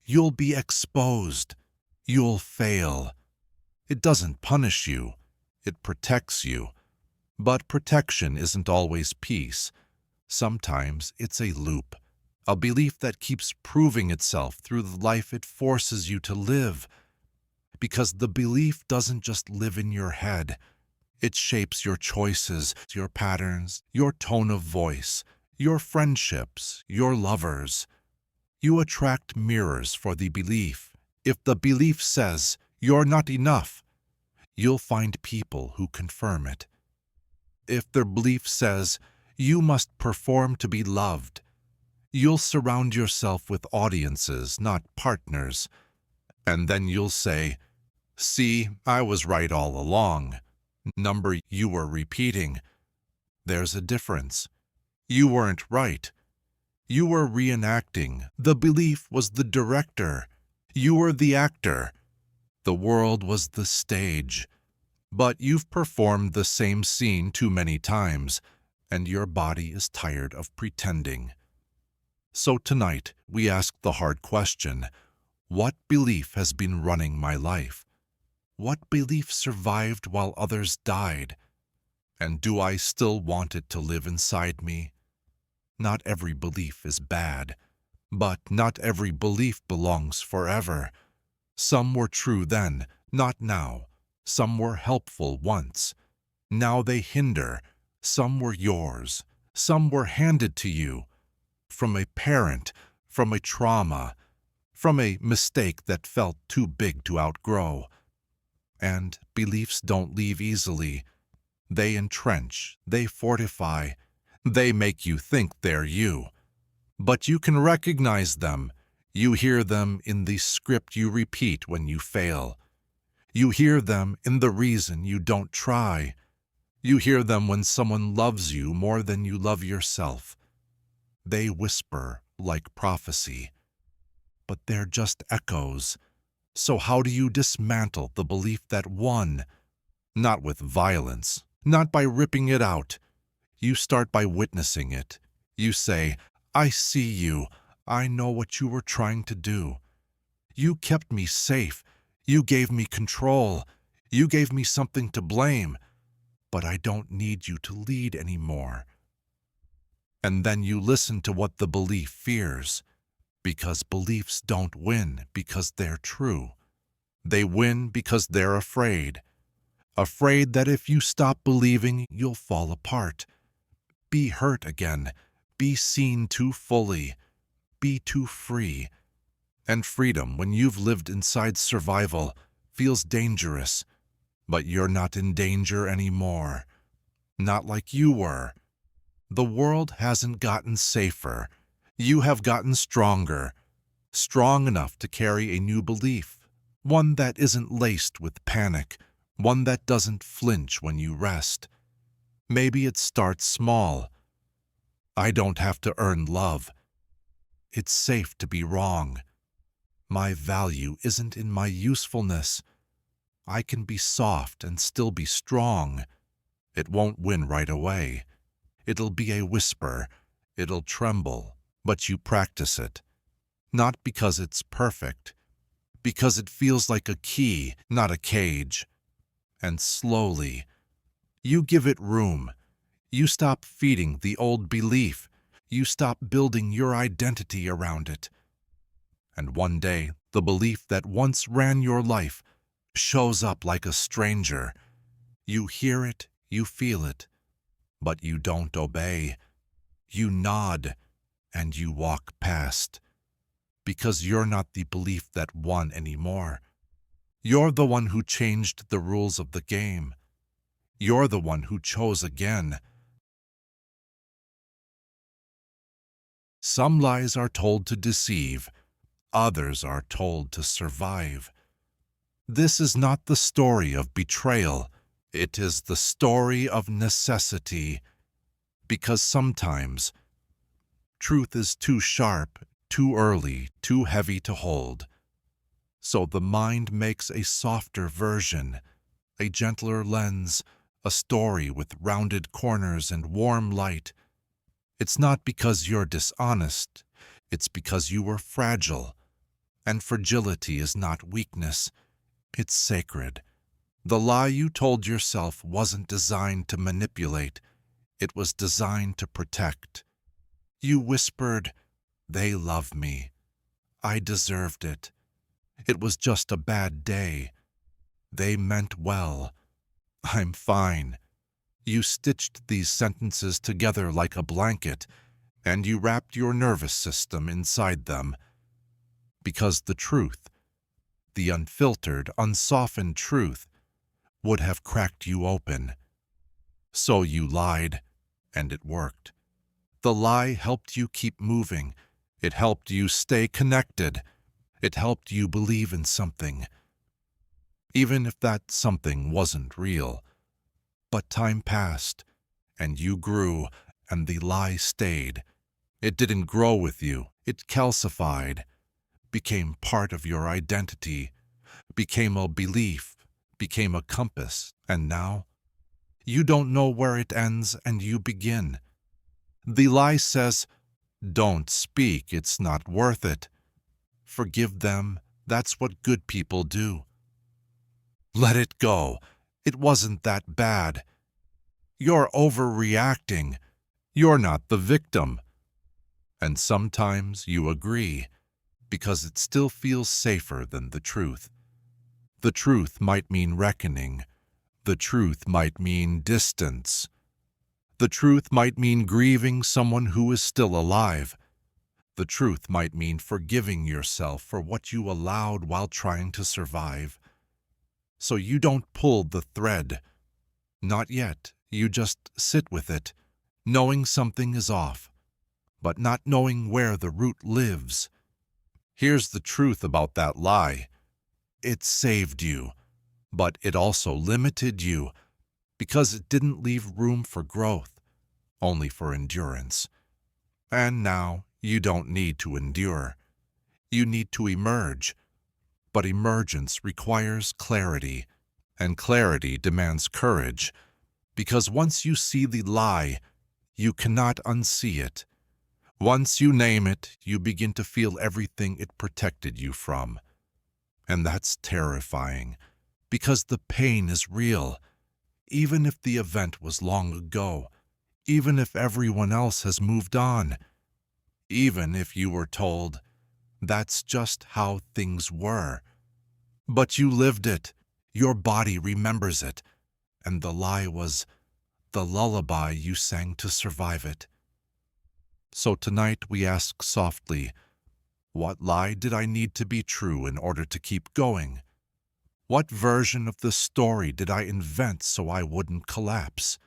[SPEAKER 1] You'll be exposed. You'll fail. It doesn't punish you. It protects you. But protection isn't always peace. Sometimes it's a loop, a belief that keeps proving itself through the life it forces you to live. Because the belief doesn't just live in your head. It shapes your choices, your patterns, your tone of voice, your friendships, your lovers. You attract mirrors for the belief. If the belief says you're not enough, you'll find people who confirm it. If the belief says you must perform to be loved, you'll surround yourself with audiences, not partners. And then you'll say, "See, I was right all along." number you were repeating. There's a difference. You weren't right. You were reenacting. The belief was the director. You were the actor. The world was the stage. But you've performed the same scene too many times, and your body is tired of pretending. So tonight, we ask the hard question, what belief has been running my life? What belief survived while others died? And do I still want it to live inside me? Not every belief is bad, but not every belief belongs forever. Some were true then, not now. Some were helpful once. Now they hinder. Some were yours. Some were handed to you. From a parent, from a trauma, from a mistake that felt too big to outgrow. And beliefs don't leave easily. They entrench, they fortify, they make you think they're you. But you can recognize them. You hear them in the script you repeat when you fail. You hear them in the reason you don't try. You hear them when someone loves you more than you love yourself. They whisper like prophecy, but they're just echoes. So how do you dismantle the belief that won? Not with violence, not by ripping it out. You start by witnessing it. You say, I see you. I know what you were trying to do. You kept me safe. You gave me control. You gave me something to blame. But I don't need you to lead anymore. And then you listen to what the belief fears, because beliefs don't win because they're true. They win because they're afraid. Afraid that if you stop believing, you'll fall apart. Be hurt again. Be seen too fully. Be too free. And freedom, when you've lived inside survival, feels dangerous. But you're not in danger anymore. Not like you were. The world hasn't gotten safer. You have gotten stronger. Strong enough to carry a new belief. One that isn't laced with panic. One that doesn't flinch when you rest. Maybe it starts small. I don't have to earn love. It's safe to be wrong. My value isn't in my usefulness. I can be soft and still be strong. It won't win right away. It'll be a whisper. It'll tremble, but you practice it. Not because it's perfect, because it feels like a key, not a cage. And slowly, you give it room. You stop feeding the old belief. You stop building your identity around it. And one day, the belief that once ran your life shows up like a stranger. You hear it, you feel it, but you don't obey. You nod, and you walk past. Because you're not the belief that won anymore. You're the one who changed the rules of the game. You're the one who chose again. Some lies are told to deceive. Others are told to survive. This is not the story of betrayal. It is the story of necessity. Because sometimes, truth is too sharp, too early, too heavy to hold. So the mind makes a softer version, a gentler lens, a story with rounded corners and warm light. It's not because you're dishonest. It's because you were fragile. And fragility is not weakness. It's sacred. The lie you told yourself wasn't designed to manipulate. It was designed to protect. You whispered, "They love me. I deserved it. It was just a bad day. They meant well. I'm fine." You stitched these sentences together like a blanket, and you wrapped your nervous system inside them. Because the truth, the unfiltered, unsoftened truth, would have cracked you open. So you lied, and it worked. The lie helped you keep moving. It helped you stay connected. It helped you believe in something. Even if that something wasn't real. But time passed, and you grew, and the lie stayed. It didn't grow with you. It calcified, became part of your identity, became a belief, became a compass, and now you don't know where it ends and you begin. The lie says, "Don't speak, it's not worth it. Forgive them, that's what good people do. Let it go, it wasn't that bad. You're overreacting, you're not the victim." And sometimes you agree, because it still feels safer than the truth. The truth might mean reckoning. The truth might mean distance. The truth might mean grieving someone who is still alive. The truth might mean forgiving yourself for what you allowed while trying to survive. So you don't pull the thread. Not yet. You just sit with it, knowing something is off, but not knowing where the root lives. Here's the truth about that lie. It saved you, but it also limited you, because it didn't leave room for growth, only for endurance. And now you don't need to endure. You need to emerge. But emergence requires clarity, and clarity demands courage, because once you see the lie, you cannot unsee it. Once you name it, you begin to feel everything it protected you from. And that's terrifying, because the pain is real, even if the event was long ago, even if everyone else has moved on, even if you were told, "That's just how things were." But you lived it, your body remembers it, and the lie was the lullaby you sang to survive it. So tonight we ask softly, what lie did I need to be true in order to keep going? What version of the story did I invent so I wouldn't collapse?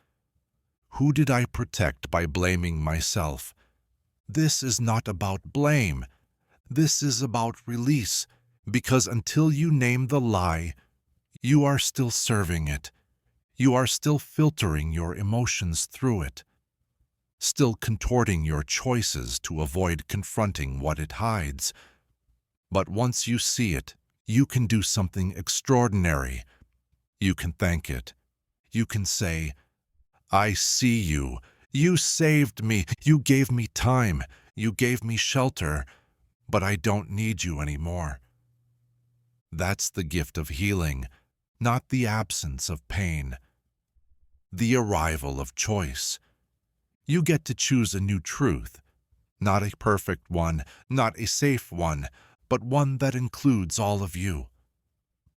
[SPEAKER 1] Who did I protect by blaming myself? This is not about blame. This is about release, because until you name the lie, you are still serving it. You are still filtering your emotions through it, still contorting your choices to avoid confronting what it hides. But once you see it, you can do something extraordinary. You can thank it. You can say, "I see you. You saved me. You gave me time. You gave me shelter. But I don't need you anymore." That's the gift of healing, not the absence of pain. The arrival of choice. You get to choose a new truth, not a perfect one, not a safe one, but one that includes all of you.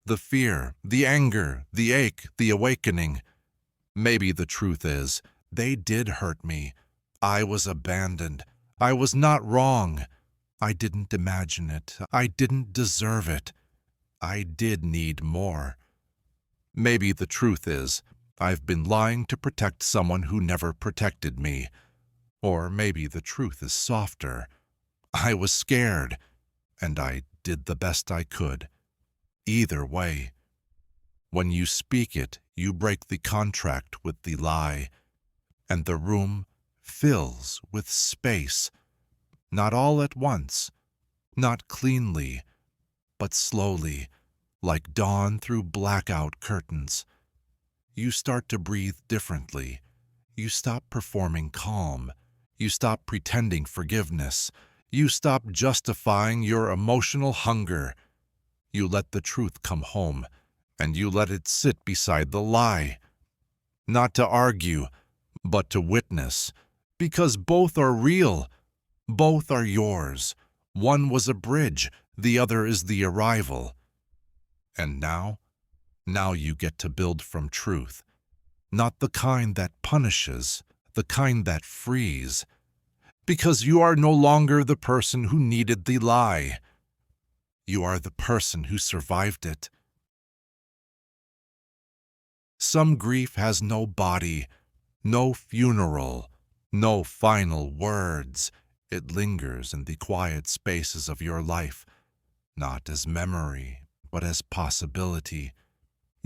[SPEAKER 1] The fear, the anger, the ache, the awakening. Maybe the truth is, they did hurt me. I was abandoned. I was not wrong. I didn't imagine it. I didn't deserve it. I did need more. Maybe the truth is, I've been lying to protect someone who never protected me. Or maybe the truth is softer. I was scared, and I did the best I could. Either way, when you speak it, you break the contract with the lie, and the room fills with space, not all at once, not cleanly, but slowly, like dawn through blackout curtains. You start to breathe differently. You stop performing calm. You stop pretending forgiveness. You stop justifying your emotional hunger. You let the truth come home, and you let it sit beside the lie. Not to argue, but to witness, because both are real. Both are yours. One was a bridge, the other is the arrival. And now you get to build from truth, not the kind that punishes, the kind that frees, because you are no longer the person who needed the lie. You are the person who survived it. Some grief has no body, no funeral, no final words. It lingers in the quiet spaces of your life, not as memory, but as possibility.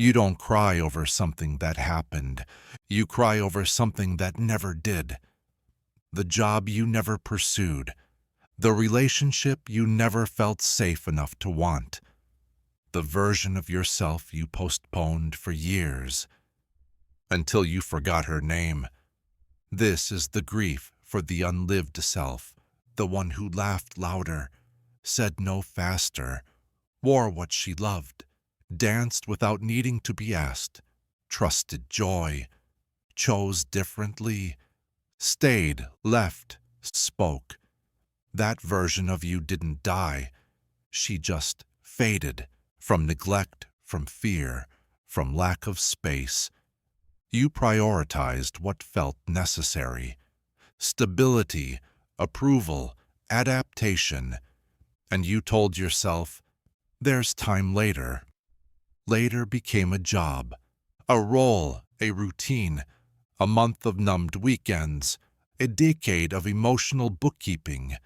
[SPEAKER 1] You don't cry over something that happened. You cry over something that never did. The job you never pursued. The relationship you never felt safe enough to want. The version of yourself you postponed for years, until you forgot her name. This is the grief for the unlived self, the one who laughed louder, said no faster, wore what she loved, danced without needing to be asked, trusted joy, chose differently, stayed, left, spoke. That version of you didn't die. She just faded from neglect, from fear, from lack of space. You prioritized what felt necessary: stability, approval, adaptation, and you told yourself, there's time later. Later became a job, a role, a routine, a month of numbed weekends, a decade of emotional bookkeeping.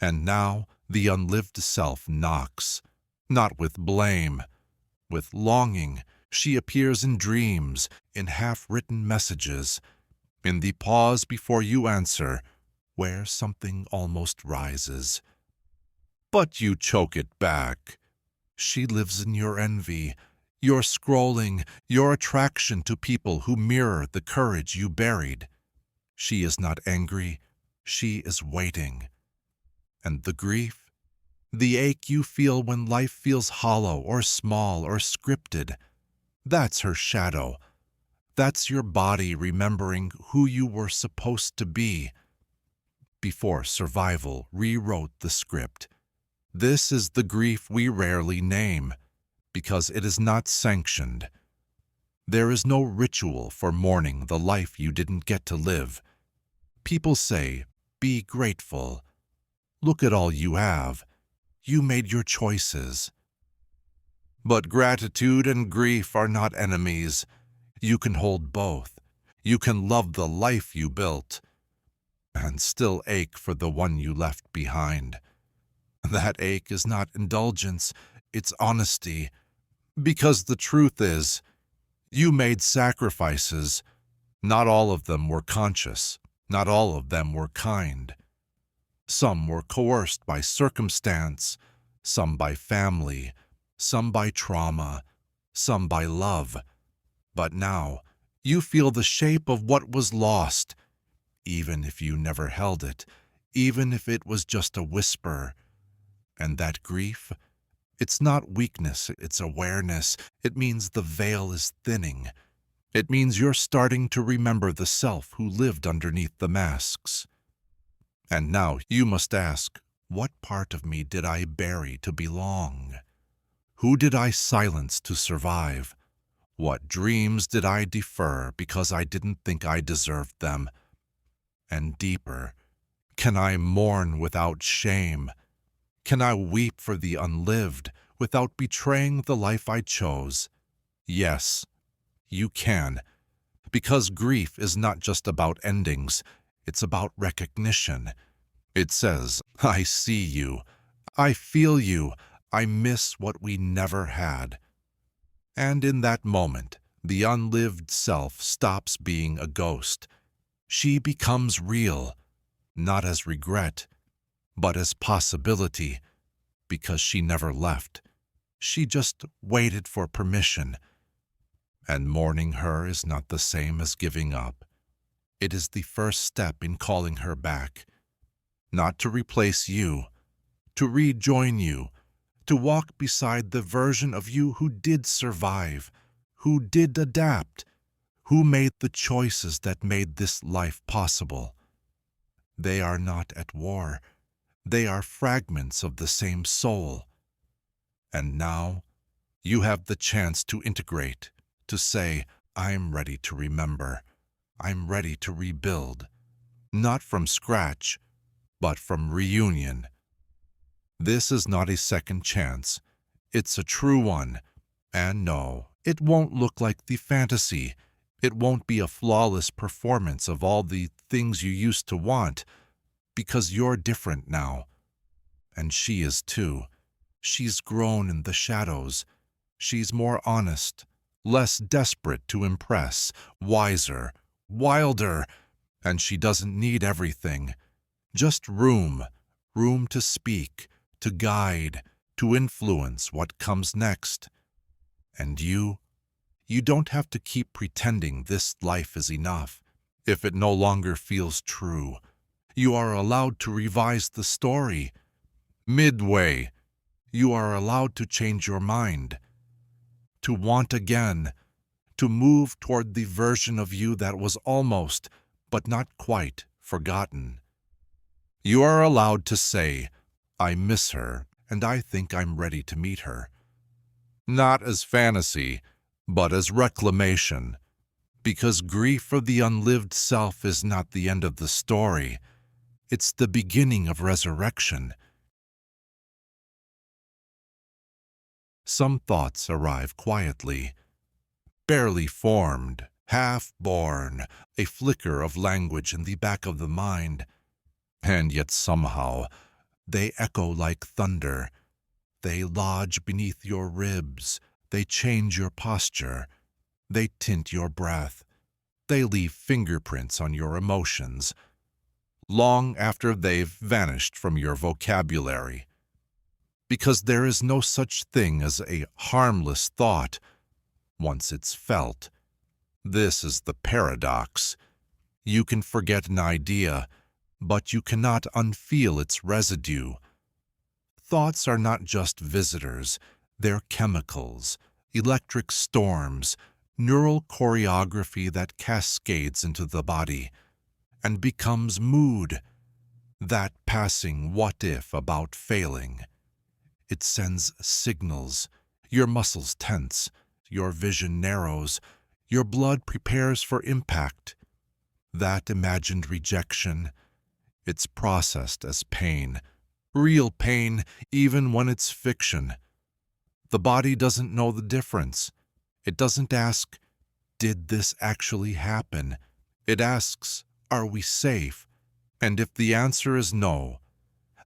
[SPEAKER 1] And now the unlived self knocks, not with blame, with longing. She appears in dreams, in half-written messages, in the pause before you answer, where something almost rises. But you choke it back. She lives in your envy, your scrolling, your attraction to people who mirror the courage you buried. She is not angry, she is waiting. And the grief, the ache you feel when life feels hollow or small or scripted, that's her shadow. That's your body remembering who you were supposed to be before survival rewrote the script. This is the grief we rarely name, because it is not sanctioned. There is no ritual for mourning the life you didn't get to live. People say, be grateful. Look at all you have. You made your choices. But gratitude and grief are not enemies. You can hold both. You can love the life you built and still ache for the one you left behind. That ache is not indulgence, it's honesty. Because the truth is, you made sacrifices. Not all of them were conscious. Not all of them were kind. Some were coerced by circumstance, some by family, some by trauma, some by love. But now, you feel the shape of what was lost, even if you never held it, even if it was just a whisper. And that grief, it's not weakness, it's awareness. It means the veil is thinning. It means you're starting to remember the self who lived underneath the masks. And now you must ask, what part of me did I bury to belong? Who did I silence to survive? What dreams did I defer because I didn't think I deserved them? And deeper, can I mourn without shame? Can I weep for the unlived without betraying the life I chose? Yes, you can, because grief is not just about endings, it's about recognition. It says, I see you, I feel you, I miss what we never had. And in that moment, the unlived self stops being a ghost. She becomes real, not as regret, but as possibility, because she never left. She just waited for permission. And mourning her is not the same as giving up. It is the first step in calling her back. Not to replace you, to rejoin you, to walk beside the version of you who did survive, who did adapt, who made the choices that made this life possible. They are not at war. They are fragments of the same soul. And now, you have the chance to integrate, to say, I'm ready to remember. I'm ready to rebuild. Not from scratch, but from reunion. This is not a second chance. It's a true one. And no, it won't look like the fantasy. It won't be a flawless performance of all the things you used to want, because you're different now. And she is too. She's grown in the shadows. She's more honest, less desperate to impress, wiser, wilder, and she doesn't need everything. Just room to speak, to guide, to influence what comes next. And you don't have to keep pretending this life is enough. If it no longer feels true, you are allowed to revise the story. Midway, you are allowed to change your mind, to want again, to move toward the version of you that was almost, but not quite, forgotten. You are allowed to say, I miss her, and I think I'm ready to meet her. Not as fantasy, but as reclamation, because grief for the unlived self is not the end of the story. It's the beginning of resurrection. Some thoughts arrive quietly, barely formed, half-born, a flicker of language in the back of the mind, and yet somehow they echo like thunder. They lodge beneath your ribs, they change your posture, they tint your breath, they leave fingerprints on your emotions, long after they've vanished from your vocabulary. Because there is no such thing as a harmless thought once it's felt. This is the paradox. You can forget an idea, but you cannot unfeel its residue. Thoughts are not just visitors, they're chemicals, electric storms, neural choreography that cascades into the body and becomes mood, that passing what-if about failing. It sends signals, your muscles tense, your vision narrows, your blood prepares for impact. That imagined rejection, it's processed as pain, real pain even when it's fiction. The body doesn't know the difference. It doesn't ask, did this actually happen? It asks, are we safe? And if the answer is no,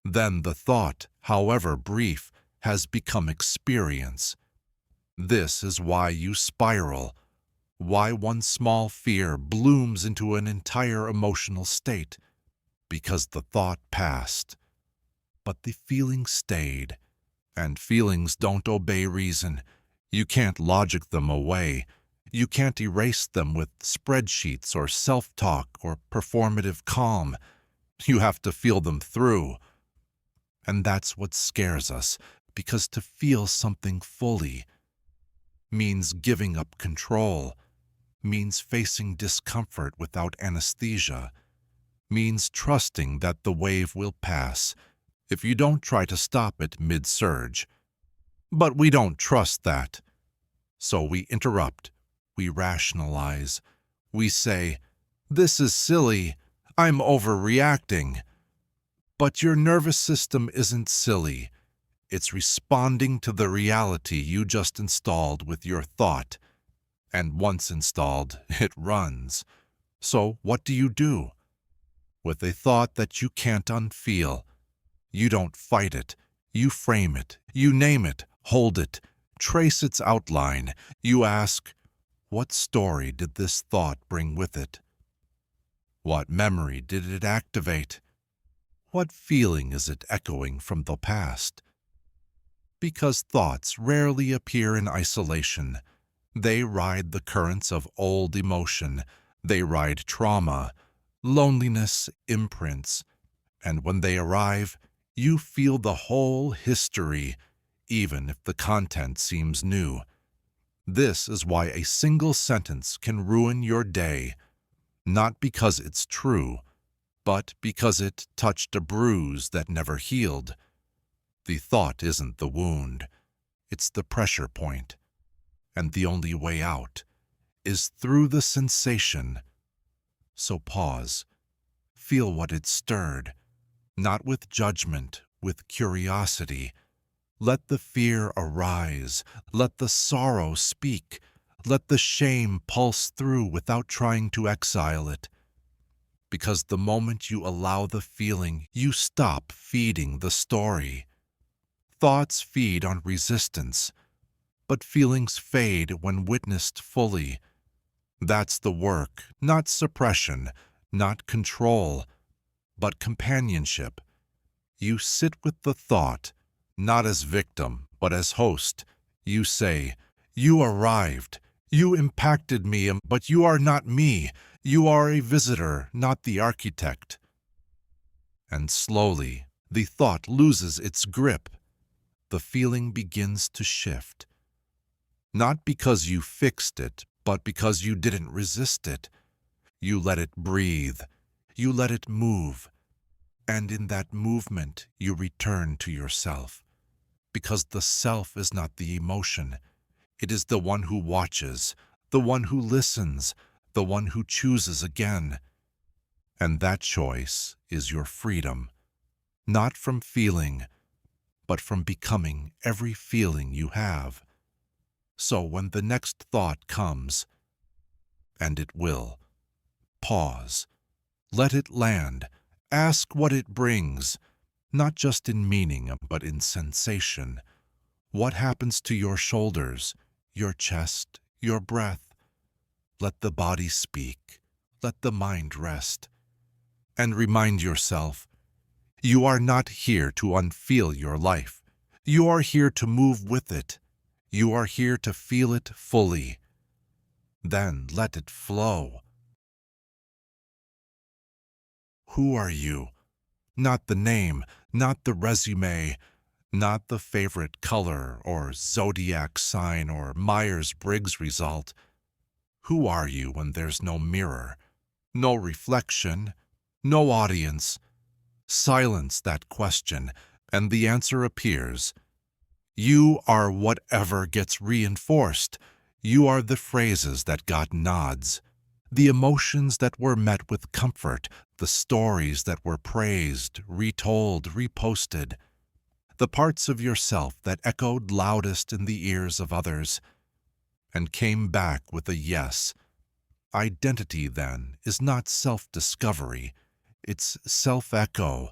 [SPEAKER 1] then the thought, however brief, has become experience. This is why you spiral, why one small fear blooms into an entire emotional state, because the thought passed, but the feeling stayed. And feelings don't obey reason. You can't logic them away. You can't erase them with spreadsheets or self-talk or performative calm. You have to feel them through. And that's what scares us, because to feel something fully means giving up control, means facing discomfort without anesthesia, means trusting that the wave will pass if you don't try to stop it mid-surge. But we don't trust that. So we interrupt, we rationalize, we say, this is silly, I'm overreacting. But your nervous system isn't silly. It's responding to the reality you just installed with your thought. And once installed, it runs. So what do? With a thought that you can't unfeel, you don't fight it. You frame it. You name it. Hold it. Trace its outline. You ask, what story did this thought bring with it? What memory did it activate? What feeling is it echoing from the past? Because thoughts rarely appear in isolation. They ride the currents of old emotion. They ride trauma, loneliness, imprints. And when they arrive, you feel the whole history, even if the content seems new. This is why a single sentence can ruin your day, not because it's true, but because it touched a bruise that never healed. The thought isn't the wound, it's the pressure point. And the only way out is through the sensation. So pause, feel what it stirred, not with judgment, with curiosity. Let the fear arise, let the sorrow speak, let the shame pulse through without trying to exile it. Because the moment you allow the feeling, you stop feeding the story. Thoughts feed on resistance. but feelings fade when witnessed fully. That's the work, not suppression, not control, but companionship. You sit with the thought, not as victim, but as host. You say, "You arrived. You impacted me, but you are not me. You are a visitor, not the architect." And slowly, the thought loses its grip. The feeling begins to shift. Not because you fixed it, but because you didn't resist it. You let it breathe. You let it move. And in that movement, you return to yourself. Because the self is not the emotion. It is the one who watches, the one who listens, the one who chooses again. And that choice is your freedom. Not from feeling, but from becoming every feeling you have. So when the next thought comes, and it will, pause. Let it land. Ask what it brings, not just in meaning, but in sensation. What happens to your shoulders, your chest, your breath? Let the body speak. Let the mind rest. And remind yourself, you are not here to unfeel your life. You are here to move with it. You are here to feel it fully. Then let it flow. Who are you? Not the name, not the resume, not the favorite color or zodiac sign or Myers-Briggs result. Who are you when there's no mirror, no reflection, no audience? Silence that question, and the answer appears. You are whatever gets reinforced. You are the phrases that got nods, the emotions that were met with comfort, the stories that were praised, retold, reposted, the parts of yourself that echoed loudest in the ears of others, and came back with a yes. Identity, then, is not self-discovery. It's self-echo,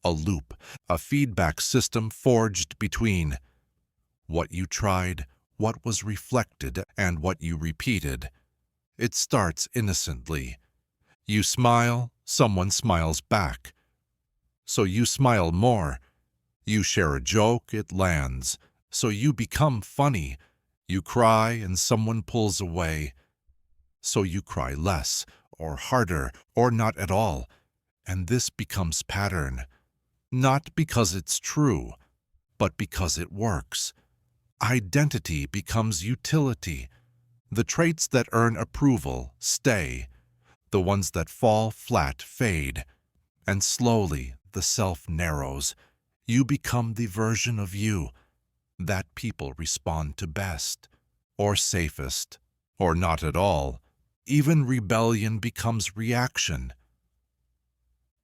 [SPEAKER 1] a loop, a feedback system forged between what you tried, what was reflected, and what you repeated. It starts innocently. You smile, someone smiles back. So you smile more. You share a joke, it lands. So you become funny. You cry and someone pulls away. So you cry less, or harder, or not at all. And this becomes pattern. Not because it's true, but because it works. Identity becomes utility. The traits that earn approval stay. The ones that fall flat fade. And slowly the self narrows. You become the version of you that people respond to best, or safest, or not at all. Even rebellion becomes reaction.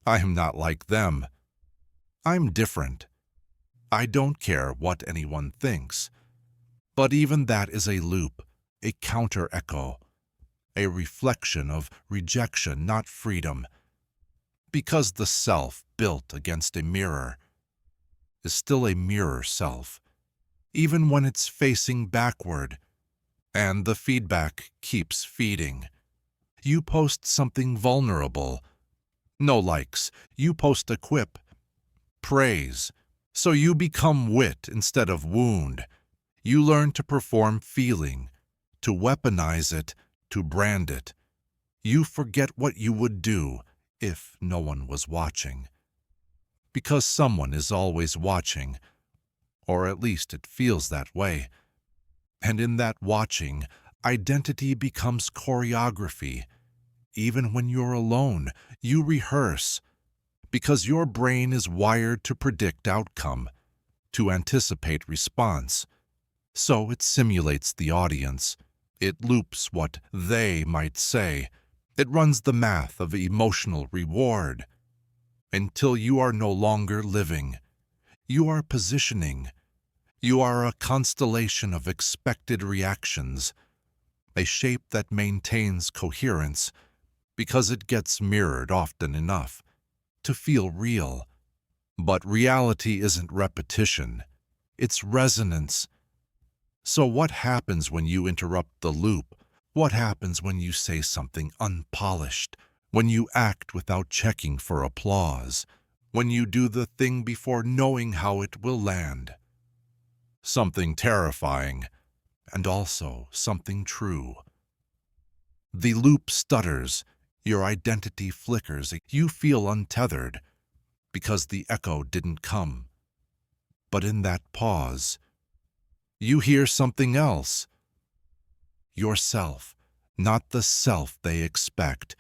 [SPEAKER 1] I am not like them. I'm different. I don't care what anyone thinks. But even that is a loop, a counter-echo, a reflection of rejection, not freedom. Because the self built against a mirror is still a mirror self, even when it's facing backward, and the feedback keeps feeding. You post something vulnerable. No likes. You post a quip. Praise. So you become wit instead of wound. You learn to perform feeling, to weaponize it, to brand it. You forget what you would do if no one was watching. Because someone is always watching, or at least it feels that way. And in that watching, identity becomes choreography. Even when you're alone, you rehearse, because your brain is wired to predict outcome, to anticipate response. So it simulates the audience. It loops what they might say. It runs the math of emotional reward. Until you are no longer living. You are positioning. You are a constellation of expected reactions, a shape that maintains coherence because it gets mirrored often enough to feel real. But reality isn't repetition. It's resonance. So what happens when you interrupt the loop? What happens when you say something unpolished? When you act without checking for applause? When you do the thing before knowing how it will land? Something terrifying, and also something true. The loop stutters, your identity flickers, you feel untethered because the echo didn't come. But in that pause, you hear something else. Yourself, not the self they expect,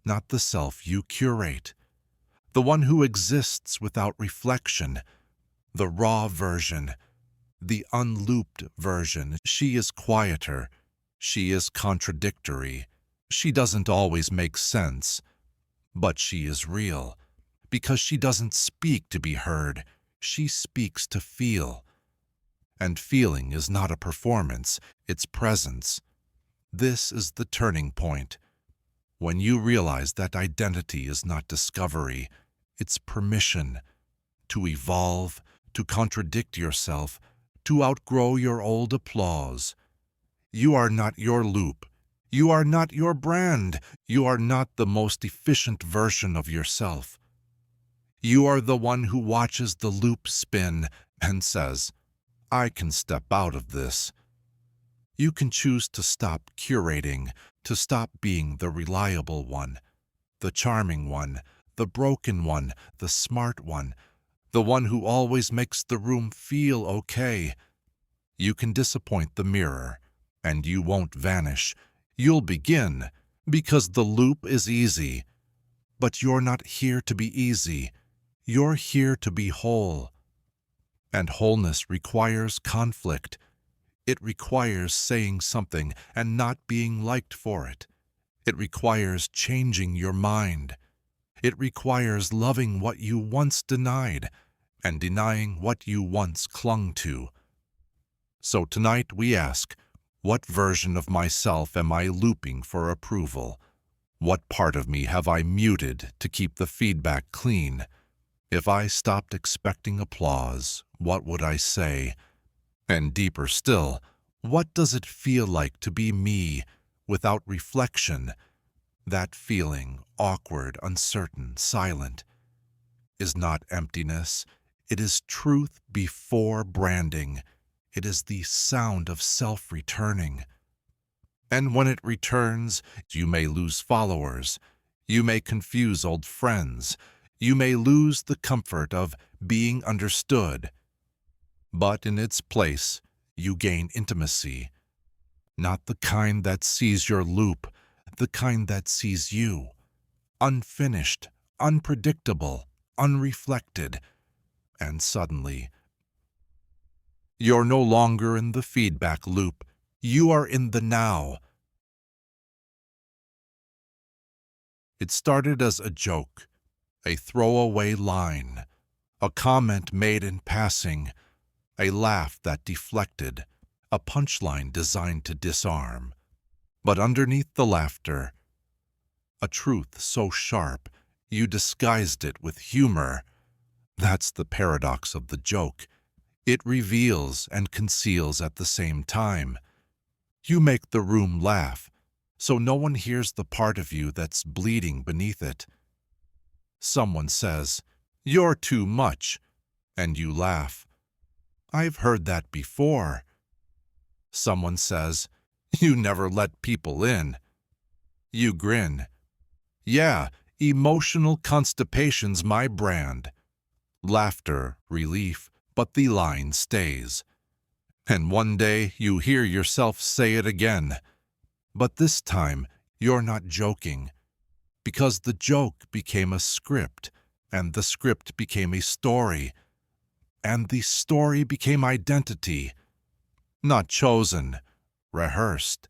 [SPEAKER 1] not the self you curate, the one who exists without reflection, the raw version, the unlooped version. She is quieter, she is contradictory, she doesn't always make sense, but she is real, because she doesn't speak to be heard, she speaks to feel. And feeling is not a performance, it's presence. This is the turning point. When you realize that identity is not discovery, it's permission to evolve, to contradict yourself, to outgrow your old applause. You are not your loop. You are not your brand. You are not the most efficient version of yourself. You are the one who watches the loop spin and says, I can step out of this. You can choose to stop curating, to stop being the reliable one, the charming one, the broken one, the smart one, the one who always makes the room feel okay. You can disappoint the mirror, and you won't vanish. You'll begin, because the loop is easy. But you're not here to be easy. You're here to be whole. And wholeness requires conflict. It requires saying something and not being liked for it. It requires changing your mind. It requires loving what you once denied and denying what you once clung to. So tonight we ask, what version of myself am I looping for approval? What part of me have I muted to keep the feedback clean? If I stopped expecting applause, what would I say? And deeper still, what does it feel like to be me without reflection? That feeling, awkward, uncertain, silent, is not emptiness. It is truth before branding. It is the sound of self returning. And when it returns, you may lose followers. You may confuse old friends. You may lose the comfort of being understood. But in its place, you gain intimacy. Not the kind that sees your loop, the kind that sees you. Unfinished, unpredictable, unreflected. And suddenly, you're no longer in the feedback loop. You are in the now. It started as a joke, a throwaway line, a comment made in passing, a laugh that deflected, a punchline designed to disarm. But underneath the laughter, a truth so sharp, you disguised it with humor. That's the paradox of the joke. It reveals and conceals at the same time. You make the room laugh, so no one hears the part of you that's bleeding beneath it. Someone says, "You're too much," and you laugh. "I've heard that before." Someone says, "You never let people in." You grin. "Yeah, emotional constipation's my brand." Laughter, relief, but the line stays. And one day you hear yourself say it again. But this time you're not joking, because the joke became a script, and the script became a story, and the story became identity. Not chosen, rehearsed,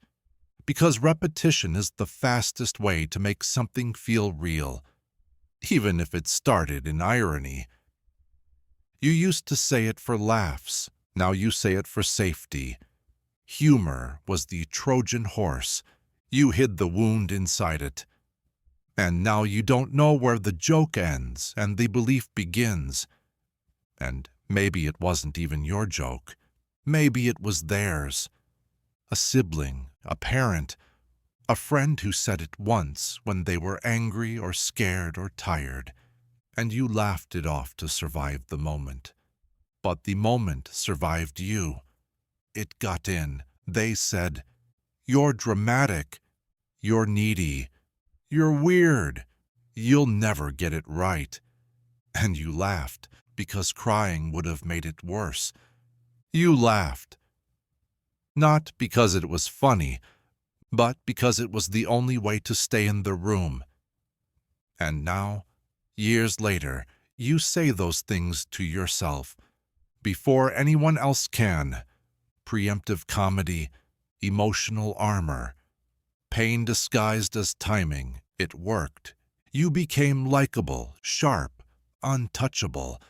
[SPEAKER 1] because repetition is the fastest way to make something feel real, even if it started in irony. You used to say it for laughs, now you say it for safety. Humor was the Trojan horse. You hid the wound inside it. And now you don't know where the joke ends and the belief begins. And maybe it wasn't even your joke. Maybe it was theirs. A sibling, a parent, a friend who said it once when they were angry or scared or tired, and you laughed it off to survive the moment. But the moment survived you. It got in. They said, "You're dramatic. You're needy. You're weird. You'll never get it right." And you laughed because crying would have made it worse. You laughed. Not because it was funny, but because it was the only way to stay in the room. And now, years later, you say those things to yourself before anyone else can. Preemptive comedy, emotional armor, pain disguised as timing. It worked. You became likable, sharp, untouchable,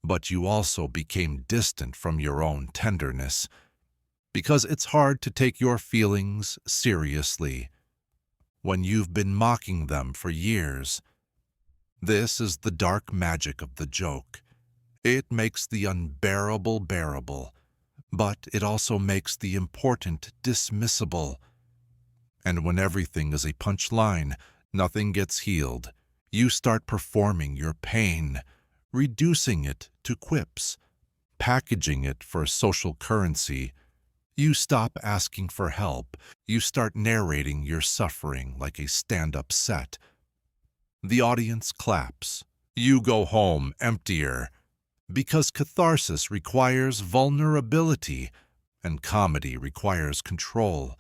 [SPEAKER 1] but you also became distant from your own tenderness, because it's hard to take your feelings seriously when you've been mocking them for years. This is the dark magic of the joke. It makes the unbearable bearable, but it also makes the important dismissible. And when everything is a punchline, nothing gets healed. You start performing your pain, reducing it to quips, packaging it for social currency. You stop asking for help. You start narrating your suffering like a stand-up set. The audience claps. You go home emptier, because catharsis requires vulnerability and comedy requires control.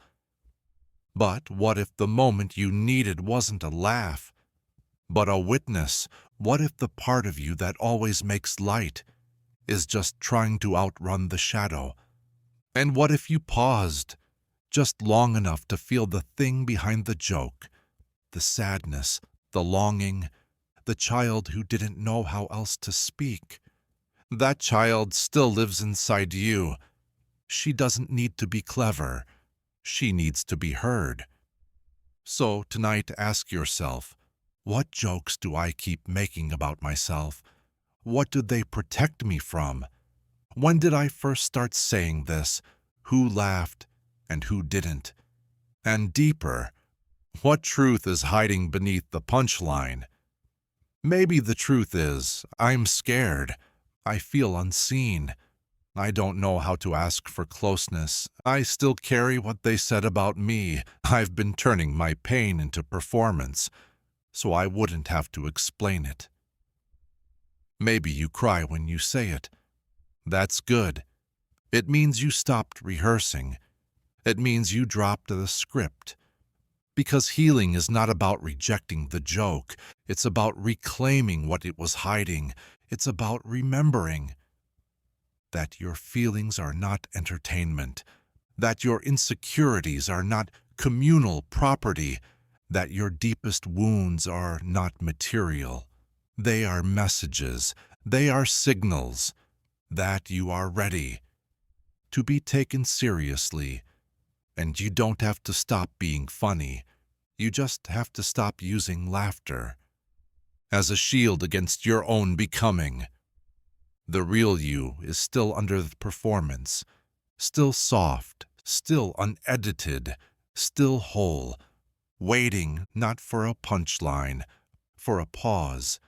[SPEAKER 1] But what if the moment you needed wasn't a laugh, but a witness? What if the part of you that always makes light is just trying to outrun the shadow? And what if you paused just long enough to feel the thing behind the joke, the sadness, the longing, the child who didn't know how else to speak? That child still lives inside you. She doesn't need to be clever. She needs to be heard. So tonight, ask yourself, what jokes do I keep making about myself? What do they protect me from? When did I first start saying this? Who laughed and who didn't? And deeper, what truth is hiding beneath the punchline? Maybe the truth is, I'm scared. I feel unseen. I don't know how to ask for closeness. I still carry what they said about me. I've been turning my pain into performance, so I wouldn't have to explain it. Maybe you cry when you say it. That's good. It means you stopped rehearsing. It means you dropped the script. Because healing is not about rejecting the joke. It's about reclaiming what it was hiding. It's about remembering that your feelings are not entertainment, that your insecurities are not communal property, that your deepest wounds are not material. They are messages. They are signals that you are ready to be taken seriously. And you don't have to stop being funny. You just have to stop using laughter as a shield against your own becoming. The real you is still under the performance, still soft, still unedited, still whole, waiting not for a punchline, for a pause.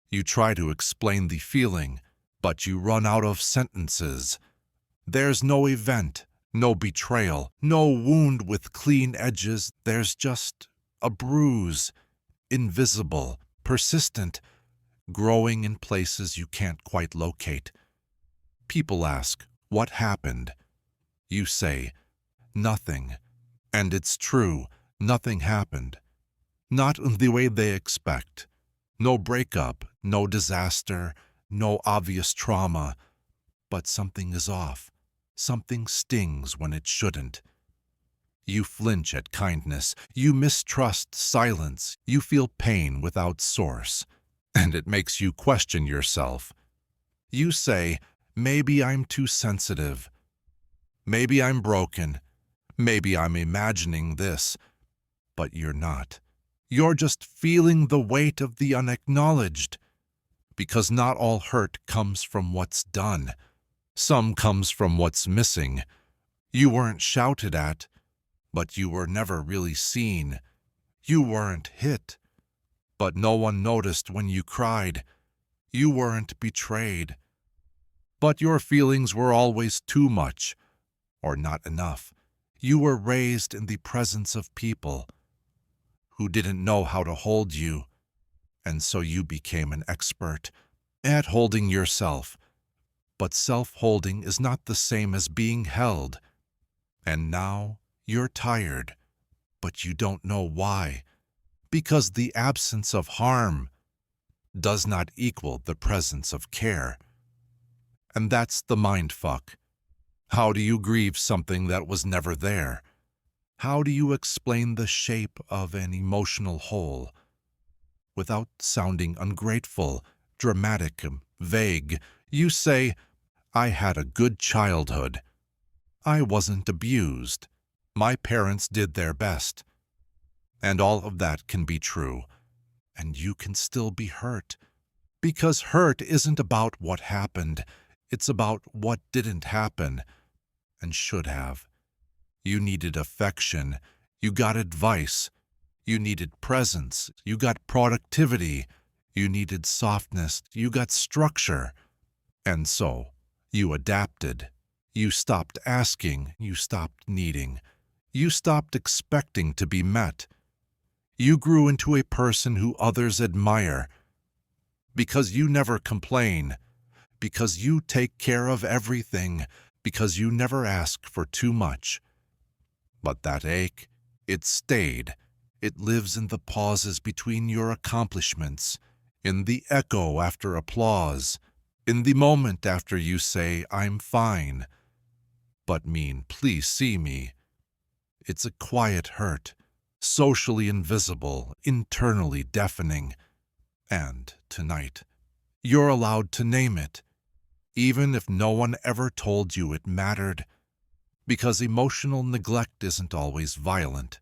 [SPEAKER 1] You try to explain the feeling, but you run out of sentences. There's no event, no betrayal, no wound with clean edges. There's just a bruise, invisible, persistent, growing in places you can't quite locate. People ask, what happened? You say, nothing. And it's true, nothing happened. Not in the way they expect. No breakup, no disaster, no obvious trauma. But something is off. Something stings when it shouldn't. You flinch at kindness. You mistrust silence. You feel pain without source. And it makes you question yourself. You say, maybe I'm too sensitive. Maybe I'm broken. Maybe I'm imagining this. But you're not. You're just feeling the weight of the unacknowledged. Because not all hurt comes from what's done. Some comes from what's missing. You weren't shouted at, but you were never really seen. You weren't hit, but no one noticed when you cried. You weren't betrayed, but your feelings were always too much, or not enough. You were raised in the presence of people who didn't know how to hold you, and so you became an expert at holding yourself. But self-holding is not the same as being held. And now you're tired, but you don't know why. Because the absence of harm does not equal the presence of care. And that's the mindfuck. How do you grieve something that was never there? How do you explain the shape of an emotional whole without sounding ungrateful, dramatic, vague? You say, I had a good childhood. I wasn't abused. My parents did their best. And all of that can be true. And you can still be hurt. Because hurt isn't about what happened. It's about what didn't happen and should have. You needed affection. You got advice. You needed presence. You got productivity. You needed softness. You got structure. And so, you adapted. You stopped asking. You stopped needing. You stopped expecting to be met. You grew into a person who others admire. Because you never complain. Because you take care of everything. Because you never ask for too much. But that ache, it stayed. It lives in the pauses between your accomplishments, in the echo after applause, in the moment after you say, I'm fine, but mean, please see me. It's a quiet hurt, socially invisible, internally deafening. And tonight, you're allowed to name it, even if no one ever told you it mattered. Because emotional neglect isn't always violent.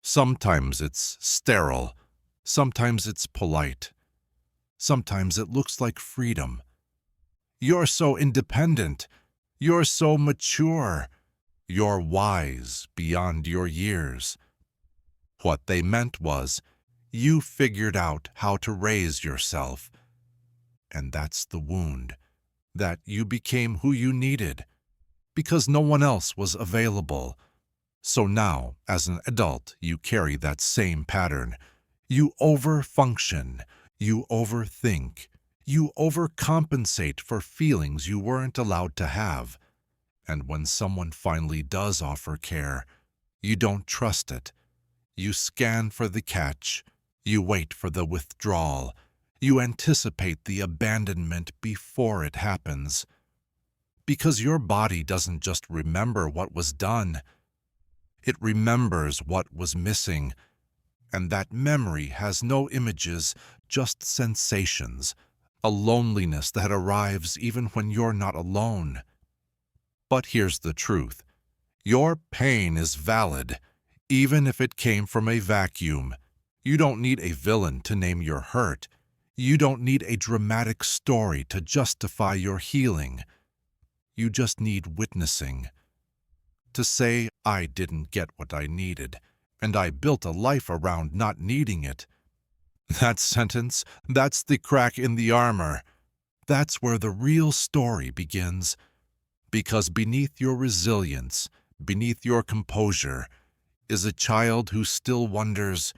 [SPEAKER 1] Sometimes it's sterile. Sometimes it's polite. Sometimes it looks like freedom. You're so independent. You're so mature. You're wise beyond your years. What they meant was, you figured out how to raise yourself. And that's the wound, that you became who you needed. Because no one else was available. So now, as an adult, you carry that same pattern. You overfunction, you overthink, you overcompensate for feelings you weren't allowed to have. And when someone finally does offer care, you don't trust it. You scan for the catch, you wait for the withdrawal, you anticipate the abandonment before it happens. Because your body doesn't just remember what was done. It remembers what was missing. And that memory has no images, just sensations, a loneliness that arrives even when you're not alone. But here's the truth. Your pain is valid, even if it came from a vacuum. You don't need a villain to name your hurt. You don't need a dramatic story to justify your healing. You just need witnessing. To say, I didn't get what I needed, and I built a life around not needing it. That sentence, that's the crack in the armor. That's where the real story begins. Because beneath your resilience, beneath your composure, is a child who still wonders,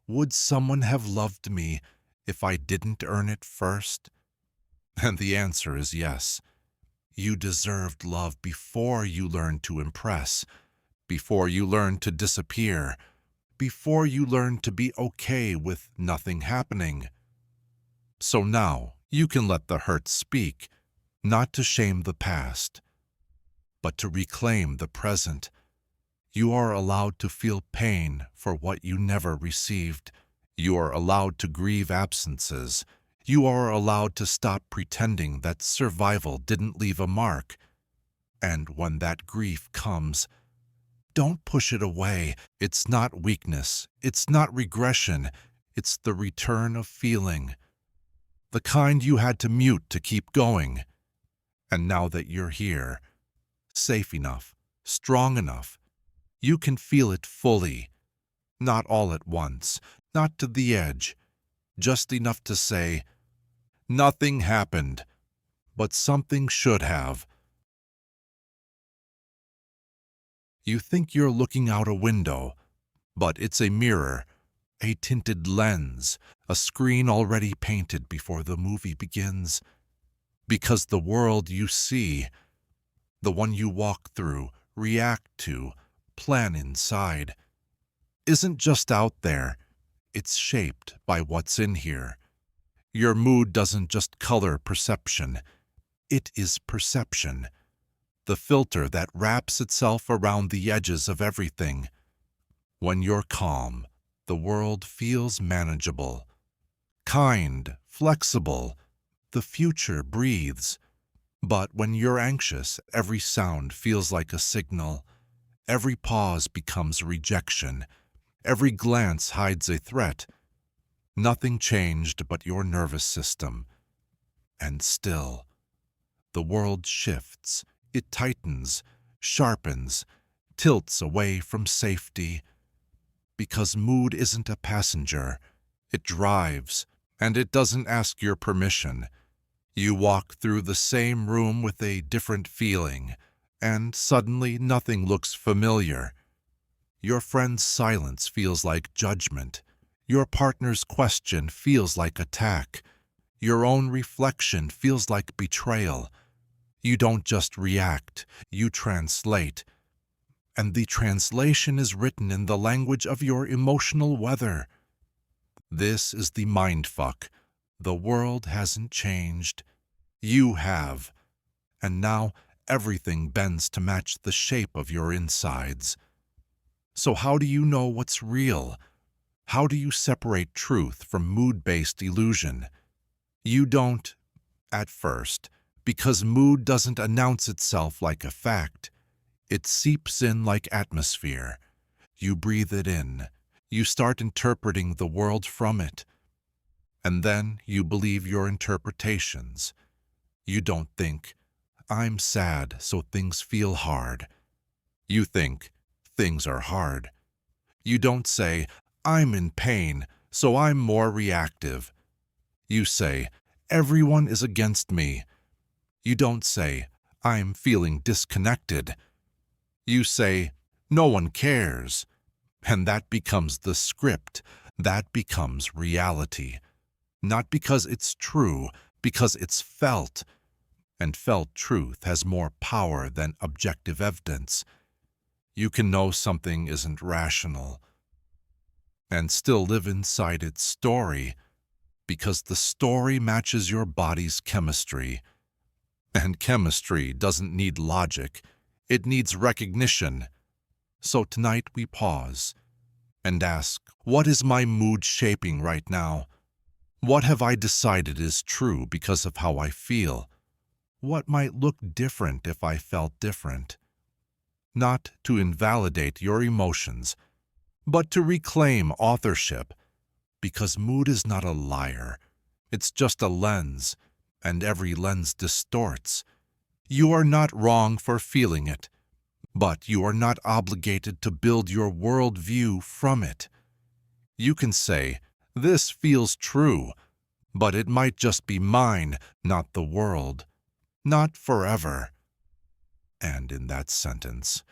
[SPEAKER 1] would someone have loved me if I didn't earn it first? And the answer is yes. You deserved love before you learned to impress, before you learned to disappear, before you learned to be okay with nothing happening. So now you can let the hurt speak, not to shame the past, but to reclaim the present. You are allowed to feel pain for what you never received. You are allowed to grieve absences. You are allowed to stop pretending that survival didn't leave a mark. And when that grief comes, don't push it away. It's not weakness. It's not regression. It's the return of feeling. the kind you had to mute to keep going. And now that you're here, safe enough, strong enough, you can feel it fully, not all at once, not to the edge, just enough to say, nothing happened, but something should have. You think you're looking out a window, but it's a mirror, a tinted lens, a screen already painted before the movie begins. Because the world you see, the one you walk through, react to, plan inside, isn't just out there, it's shaped by what's in here. Your mood doesn't just color perception, it is perception, the filter that wraps itself around the edges of everything. When you're calm, the world feels manageable, kind, flexible, the future breathes. But when you're anxious, every sound feels like a signal. Every pause becomes rejection. Every glance hides a threat. Nothing changed but your nervous system. And still, the world shifts. It tightens, sharpens, tilts away from safety. Because mood isn't a passenger. It drives, and it doesn't ask your permission. You walk through the same room with a different feeling, and suddenly nothing looks familiar. Your friend's silence feels like judgment. Your partner's question feels like attack. Your own reflection feels like betrayal. You don't just react, you translate. And the translation is written in the language of your emotional weather. This is the mindfuck. The world hasn't changed. You have. And now everything bends to match the shape of your insides. So how do you know what's real? How do you separate truth from mood-based illusion? You don't, at first, because mood doesn't announce itself like a fact. It seeps in like atmosphere. You breathe it in. You start interpreting the world from it. And then you believe your interpretations. You don't think, I'm sad, so things feel hard. You think, things are hard. You don't say, I'm in pain, so I'm more reactive. You say, everyone is against me. You don't say, I'm feeling disconnected. You say, no one cares. And that becomes the script. That becomes reality. Not because it's true, because it's felt. And felt truth has more power than objective evidence. You can know something isn't rational and still live inside its story, because the story matches your body's chemistry. And chemistry doesn't need logic, it needs recognition. So tonight we pause and ask, what is my mood shaping right now? What have I decided is true because of how I feel? What might look different if I felt different? Not to invalidate your emotions, but to reclaim authorship, because mood is not a liar. It's just a lens, and every lens distorts. You are not wrong for feeling it, but you are not obligated to build your worldview from it. You can say, this feels true, but it might just be mine, not the world, not forever. And in that sentence,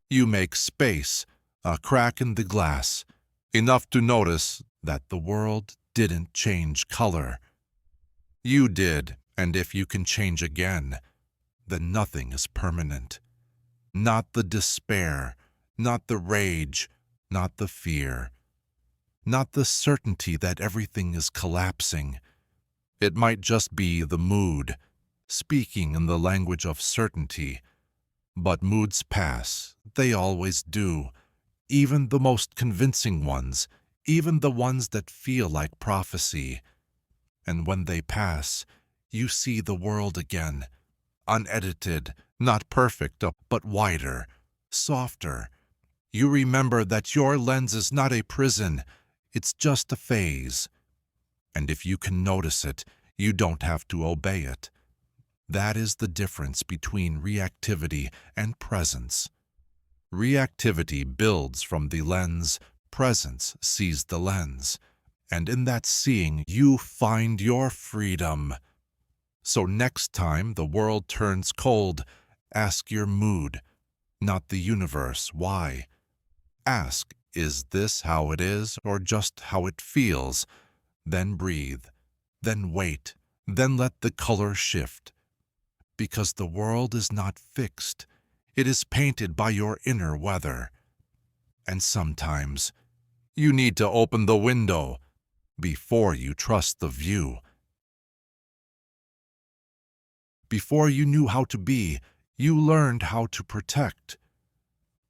[SPEAKER 1] you make space, a crack in the glass, enough to notice that the world didn't change color. You did, and if you can change again, then nothing is permanent. Not the despair, not the rage, not the fear, not the certainty that everything is collapsing. It might just be the mood, speaking in the language of certainty. But moods pass, they always do, even the most convincing ones, even the ones that feel like prophecy. And when they pass, you see the world again, unedited, not perfect, but wider, softer. You remember that your lens is not a prison, it's just a phase. And if you can notice it, you don't have to obey it. That is the difference between reactivity and presence. Reactivity builds from the lens, presence sees the lens, and in that seeing you find your freedom. So next time the world turns cold, ask your mood, not the universe, why. Ask, is this how it is or just how it feels? Then breathe, then wait, then let the color shift. Because the world is not fixed, it is painted by your inner weather. And sometimes you need to open the window before you trust the view. Before you knew how to be, you learned how to protect.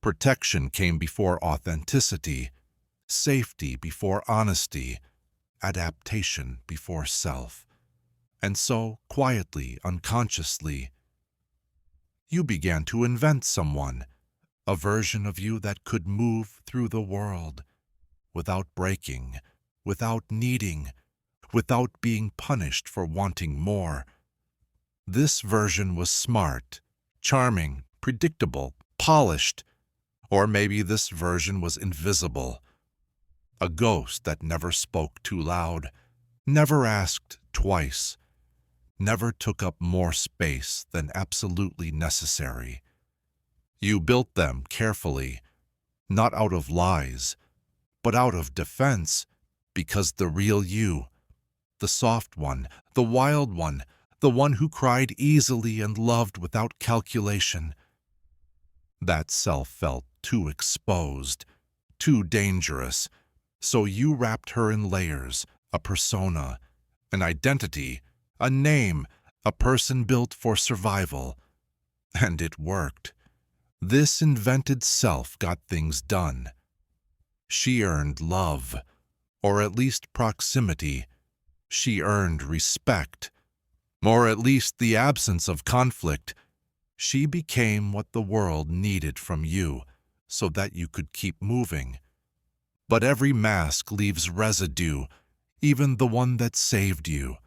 [SPEAKER 1] Protection came before authenticity, safety before honesty, adaptation before self. And so, quietly, unconsciously, you began to invent someone, a version of you that could move through the world without breaking, without needing, without being punished for wanting more. This version was smart, charming, predictable, polished, or maybe this version was invisible, a ghost that never spoke too loud, never asked twice, never took up more space than absolutely necessary. You built them carefully, not out of lies, but out of defense, because the real you, the soft one, the wild one, the one who cried easily and loved without calculation, that self felt too exposed, too dangerous, so you wrapped her in layers, a persona, an identity, a name, a person built for survival. And it worked. This invented self got things done. She earned love, or at least proximity. She earned respect, or at least the absence of conflict. She became what the world needed from you, so that you could keep moving. But every mask leaves residue, even the one that saved you.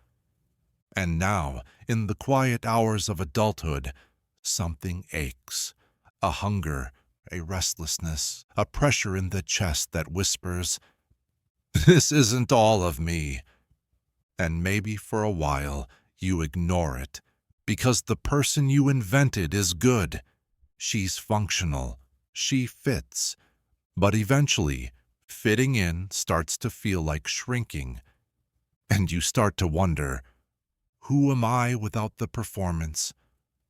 [SPEAKER 1] And now, in the quiet hours of adulthood, something aches, a hunger, a restlessness, a pressure in the chest that whispers, "This isn't all of me." And maybe for a while you ignore it, because the person you invented is good. She's functional, she fits, but eventually, fitting in starts to feel like shrinking, and you start to wonder, who am I without the performance?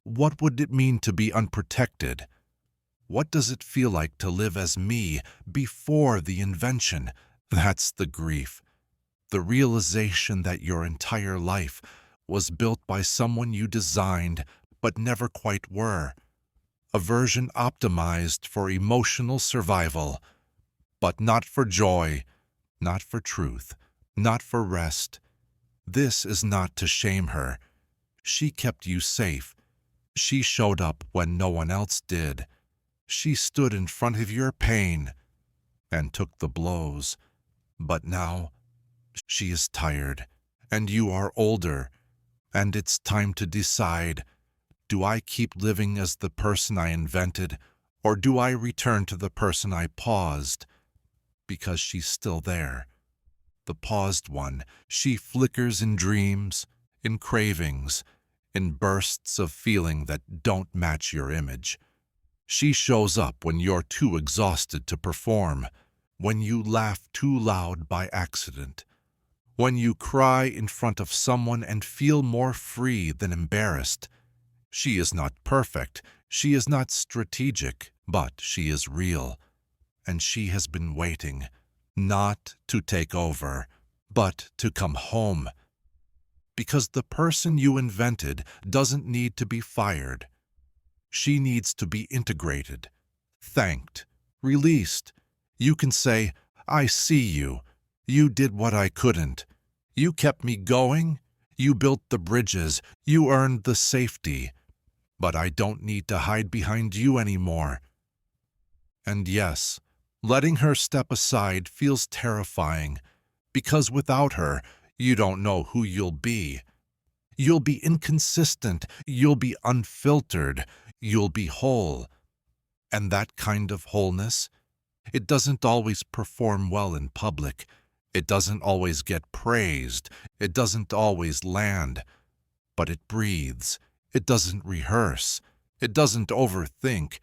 [SPEAKER 1] What would it mean to be unprotected? What does it feel like to live as me before the invention? That's the grief, the realization that your entire life was built by someone you designed but never quite were, a version optimized for emotional survival, but not for joy, not for truth, not for rest. This is not to shame her. She kept you safe. She showed up when no one else did. She stood in front of your pain and took the blows. But now she is tired, and you are older, and it's time to decide, do I keep living as the person I invented, or do I return to the person I paused? Because she's still there. The paused one, she flickers in dreams, in cravings, in bursts of feeling that don't match your image. She shows up when you're too exhausted to perform, when you laugh too loud by accident, when you cry in front of someone and feel more free than embarrassed. She is not perfect, she is not strategic, but she is real. And she has been waiting, not to take over, but to come home. Because the person you invented doesn't need to be fired. She needs to be integrated, thanked, released. You can say, I see you. You did what I couldn't. You kept me going. You built the bridges. You earned the safety. But I don't need to hide behind you anymore. And yes, letting her step aside feels terrifying, because without her, You don't know who you'll be. You'll be inconsistent, you'll be unfiltered, you'll be whole. And that kind of wholeness, it doesn't always perform well in public. It doesn't always get praised. It doesn't always land. But it breathes. It doesn't rehearse. It doesn't overthink.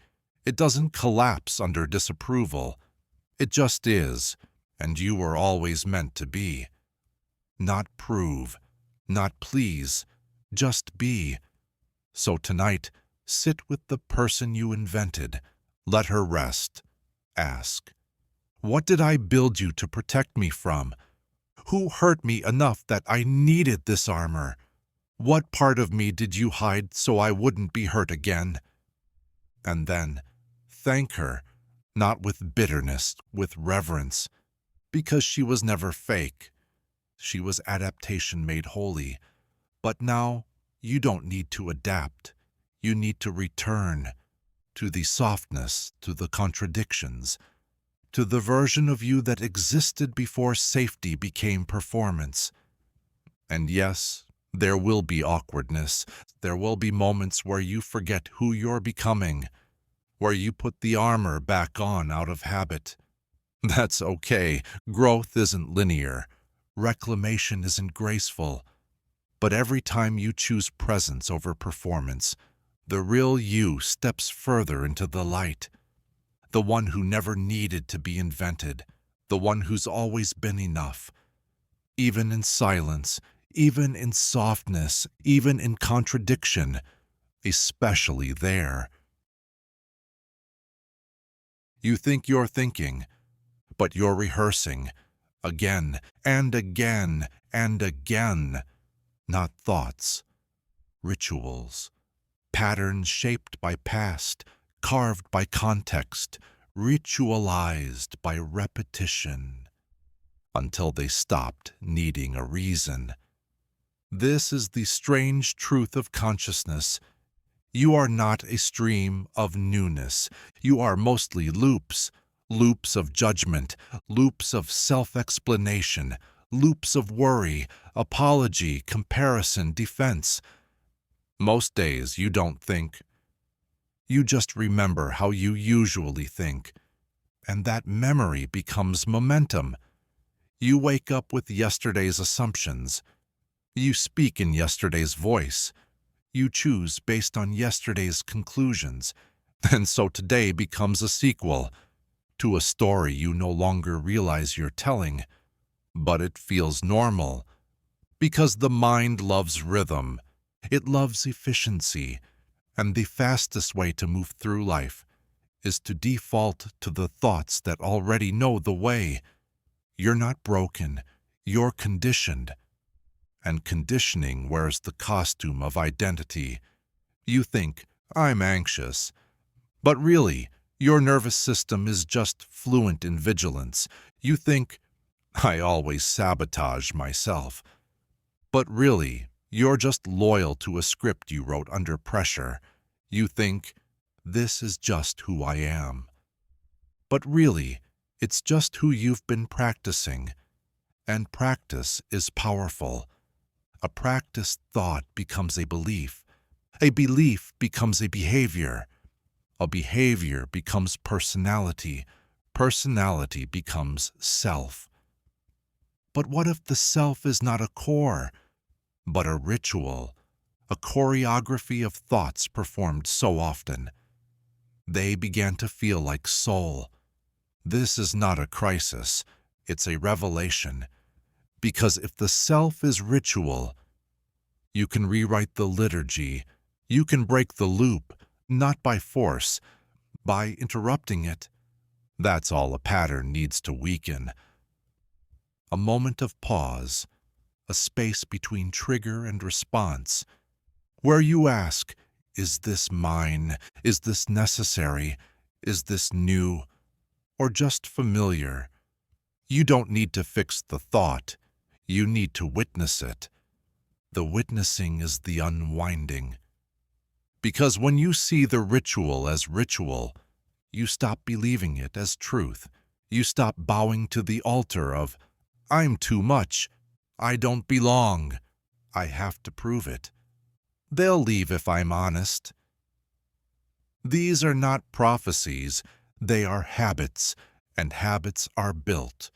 [SPEAKER 1] It doesn't collapse under disapproval. It just is, and you were always meant to be. Not prove, not please, just be. So tonight, sit with the person you invented. Let her rest. Ask, what did I build you to protect me from? Who hurt me enough that I needed this armor? What part of me did you hide so I wouldn't be hurt again? And then, thank her, not with bitterness, with reverence, because she was never fake. She was adaptation made holy. But now, you don't need to adapt. You need to return to the softness, to the contradictions, to the version of you that existed before safety became performance. And yes, there will be awkwardness. There will be moments where you forget who you're becoming, where you put the armor back on out of habit. That's okay. Growth isn't linear. Reclamation isn't graceful. But every time you choose presence over performance, the real you steps further into the light. The one who never needed to be invented. The one who's always been enough. Even in silence, even in softness, even in contradiction, especially there. You think you're thinking, but you're rehearsing, again and again and again. Not thoughts, rituals, patterns shaped by past, carved by context, ritualized by repetition, until they stopped needing a reason. This is the strange truth of consciousness. You are not a stream of newness. You are mostly loops, loops of judgment, loops of self-explanation, loops of worry, apology, comparison, defense. Most days you don't think. You just remember how you usually think, and that memory becomes momentum. You wake up with yesterday's assumptions. You speak in yesterday's voice. You choose based on yesterday's conclusions, and so today becomes a sequel to a story you no longer realize you're telling. But it feels normal, because the mind loves rhythm, it loves efficiency, and the fastest way to move through life is to default to the thoughts that already know the way. You're not broken, you're conditioned. And conditioning wears the costume of identity. You think, I'm anxious. But really, your nervous system is just fluent in vigilance. You think, I always sabotage myself. But really, you're just loyal to a script you wrote under pressure. You think, this is just who I am. But really, it's just who you've been practicing. And practice is powerful. A practiced thought becomes a belief becomes a behavior becomes personality becomes self. But what if the self is not a core, but a ritual, a choreography of thoughts performed so often? They began to feel like soul. This is not a crisis, it's a revelation. Because if the self is ritual, you can rewrite the liturgy, you can break the loop, not by force, by interrupting it. That's all a pattern needs to weaken. A moment of pause, a space between trigger and response, where you ask, is this mine? Is this necessary? Is this new? Or just familiar? You don't need to fix the thought. You need to witness it. The witnessing is the unwinding. Because when you see the ritual as ritual, you stop believing it as truth. You stop bowing to the altar of, I'm too much, I don't belong. I have to prove it. They'll leave if I'm honest. These are not prophecies, they are habits, and habits are built,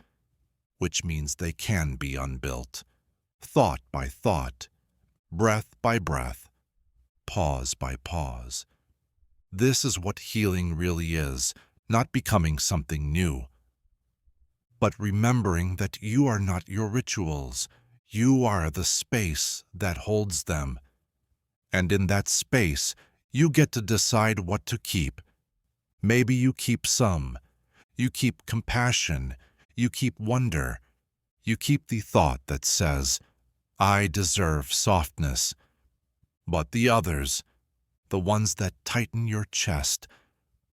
[SPEAKER 1] which means they can be unbuilt. Thought by thought, breath by breath, pause by pause. This is what healing really is, not becoming something new, but remembering that you are not your rituals. You are the space that holds them. And in that space, you get to decide what to keep. Maybe you keep some. You keep compassion. You keep wonder. You keep the thought that says, I deserve softness. But the others, the ones that tighten your chest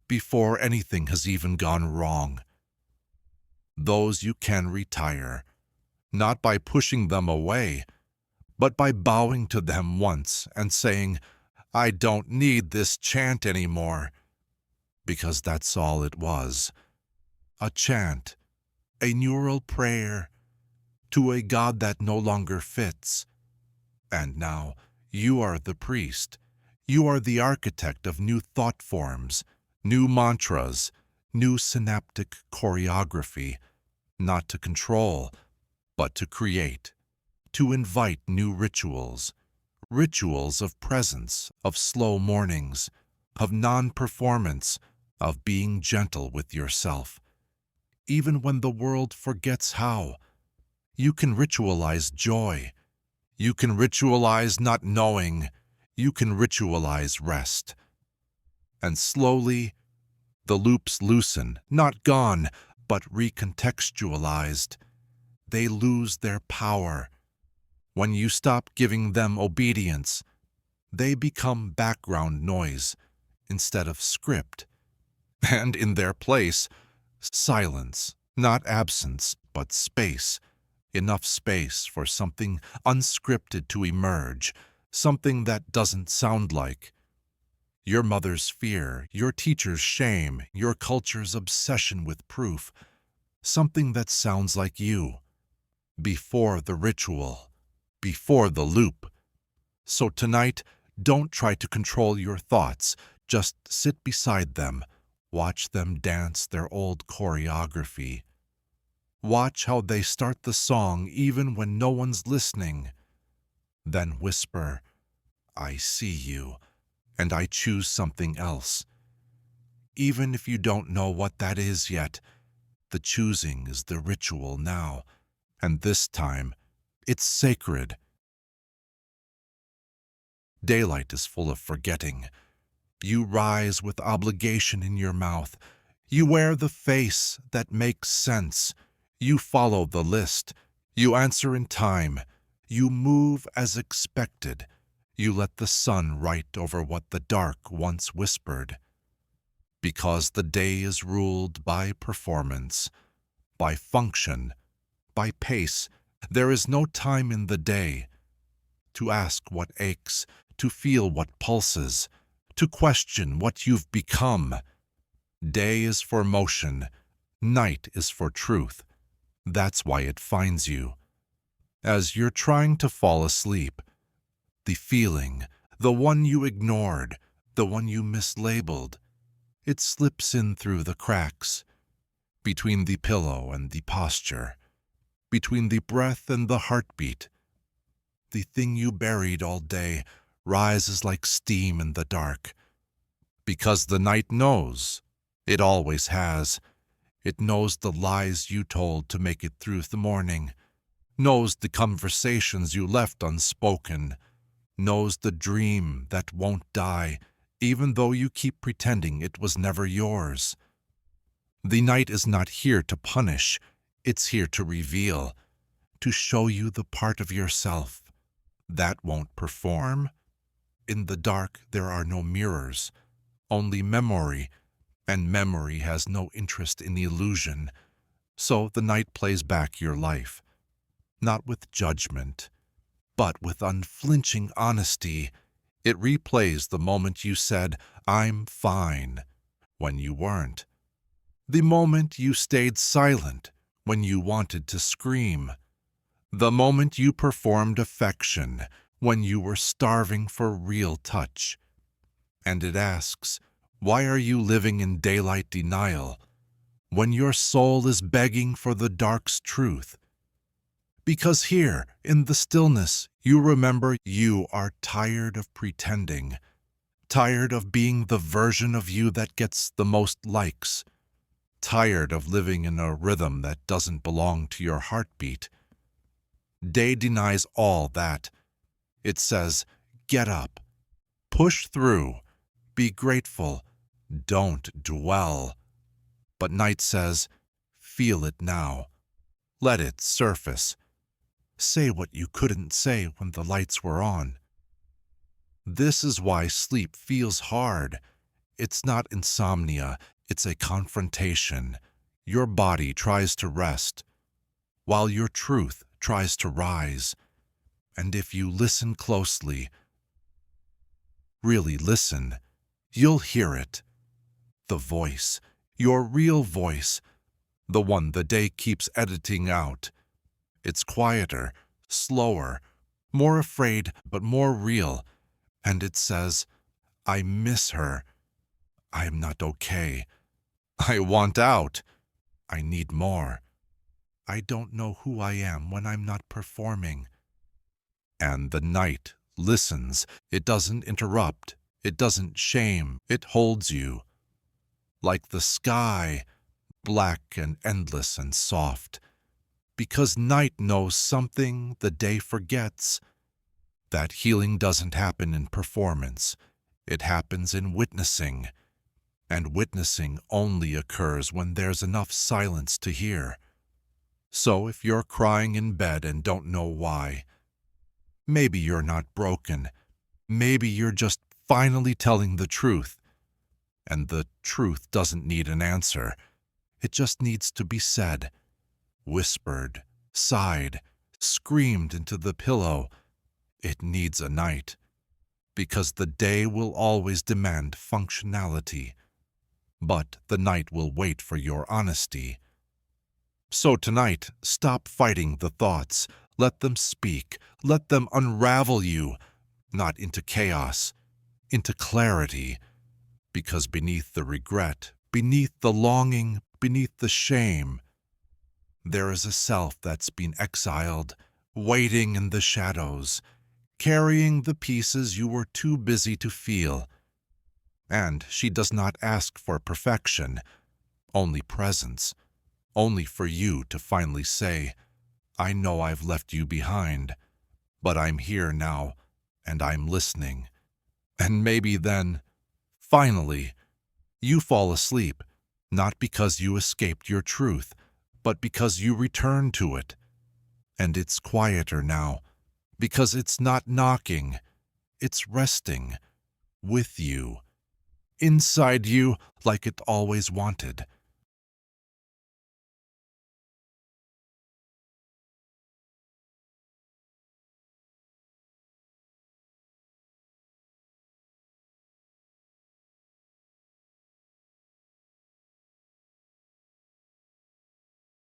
[SPEAKER 1] before anything has even gone wrong, those you can retire, not by pushing them away, but by bowing to them once and saying, I don't need this chant anymore, because that's all it was, a chant, a neural prayer to a God that no longer fits. And now you are the priest. You are the architect of new thought forms, new mantras, new synaptic choreography, not to control, but to create, to invite new rituals, rituals of presence, of slow mornings, of non-performance, of being gentle with yourself. Even when the world forgets how, you can ritualize joy. You can ritualize not knowing. You can ritualize rest. And slowly, the loops loosen, not gone, but recontextualized. They lose their power. When you stop giving them obedience, they become background noise instead of script. And in their place, silence, not absence, but space. Enough space for something unscripted to emerge, something that doesn't sound like your mother's fear, your teacher's shame, your culture's obsession with proof, something that sounds like you, before the ritual, before the loop. So tonight, don't try to control your thoughts, just sit beside them, watch them dance their old choreography. Watch how they start the song even when no one's listening. Then whisper, I see you, and I choose something else. Even if you don't know what that is yet, the choosing is the ritual now, and this time, it's sacred. Daylight is full of forgetting. You rise with obligation in your mouth. You wear the face that makes sense. You follow the list. You answer in time. You move as expected. You let the sun write over what the dark once whispered. Because the day is ruled by performance, by function, by pace, there is no time in the day to ask what aches, to feel what pulses, to question what you've become. Day is for motion. Night is for truth. That's why it finds you. As you're trying to fall asleep, the feeling, the one you ignored, the one you mislabeled, it slips in through the cracks, between the pillow and the posture, between the breath and the heartbeat. The thing you buried all day rises like steam in the dark, because the night knows. It always has. It knows the lies you told to make it through the morning, knows the conversations you left unspoken, knows the dream that won't die, even though you keep pretending it was never yours. The night is not here to punish, it's here to reveal, to show you the part of yourself that won't perform. In the dark there are no mirrors, only memory, and memory has no interest in illusion. So the night plays back your life, not with judgment, but with unflinching honesty. It replays the moment you said, I'm fine, when you weren't. The moment you stayed silent when you wanted to scream. The moment you performed affection when you were starving for real touch. And it asks, why are you living in daylight denial when your soul is begging for the dark's truth? Because here, in the stillness, you remember you are tired of pretending, tired of being the version of you that gets the most likes, tired of living in a rhythm that doesn't belong to your heartbeat. Day denies all that. It says, get up, push through, be grateful, don't dwell. But night says, feel it now, let it surface. Say what you couldn't say when the lights were on. This is why sleep feels hard. It's not insomnia, it's a confrontation. Your body tries to rest, while your truth tries to rise. And if you listen closely, really listen, you'll hear it. The voice, your real voice, the one the day keeps editing out. It's quieter, slower, more afraid, but more real. And it says, I miss her. I am not okay. I want out. I need more. I don't know who I am when I'm not performing. And the night listens. It doesn't interrupt. It doesn't shame. It holds you. Like the sky, black and endless and soft. Because night knows something the day forgets. That healing doesn't happen in performance. It happens in witnessing. And witnessing only occurs when there's enough silence to hear. So if you're crying in bed and don't know why, maybe you're not broken. Maybe you're just finally telling the truth. And the truth doesn't need an answer. It just needs to be said, whispered, sighed, screamed into the pillow. It needs a night. Because the day will always demand functionality. But the night will wait for your honesty. So tonight, stop fighting the thoughts. Let them speak. Let them unravel you, not into chaos, into clarity. Because beneath the regret, beneath the longing, beneath the shame, there is a self that's been exiled, waiting in the shadows, carrying the pieces you were too busy to feel. And she does not ask for perfection, only presence, only for you to finally say, I know I've left you behind, but I'm here now, and I'm listening. And maybe then, finally, you fall asleep, not because you escaped your truth, but because you returned to it. And it's quieter now, because it's not knocking, it's resting with you. Inside you like it always wanted.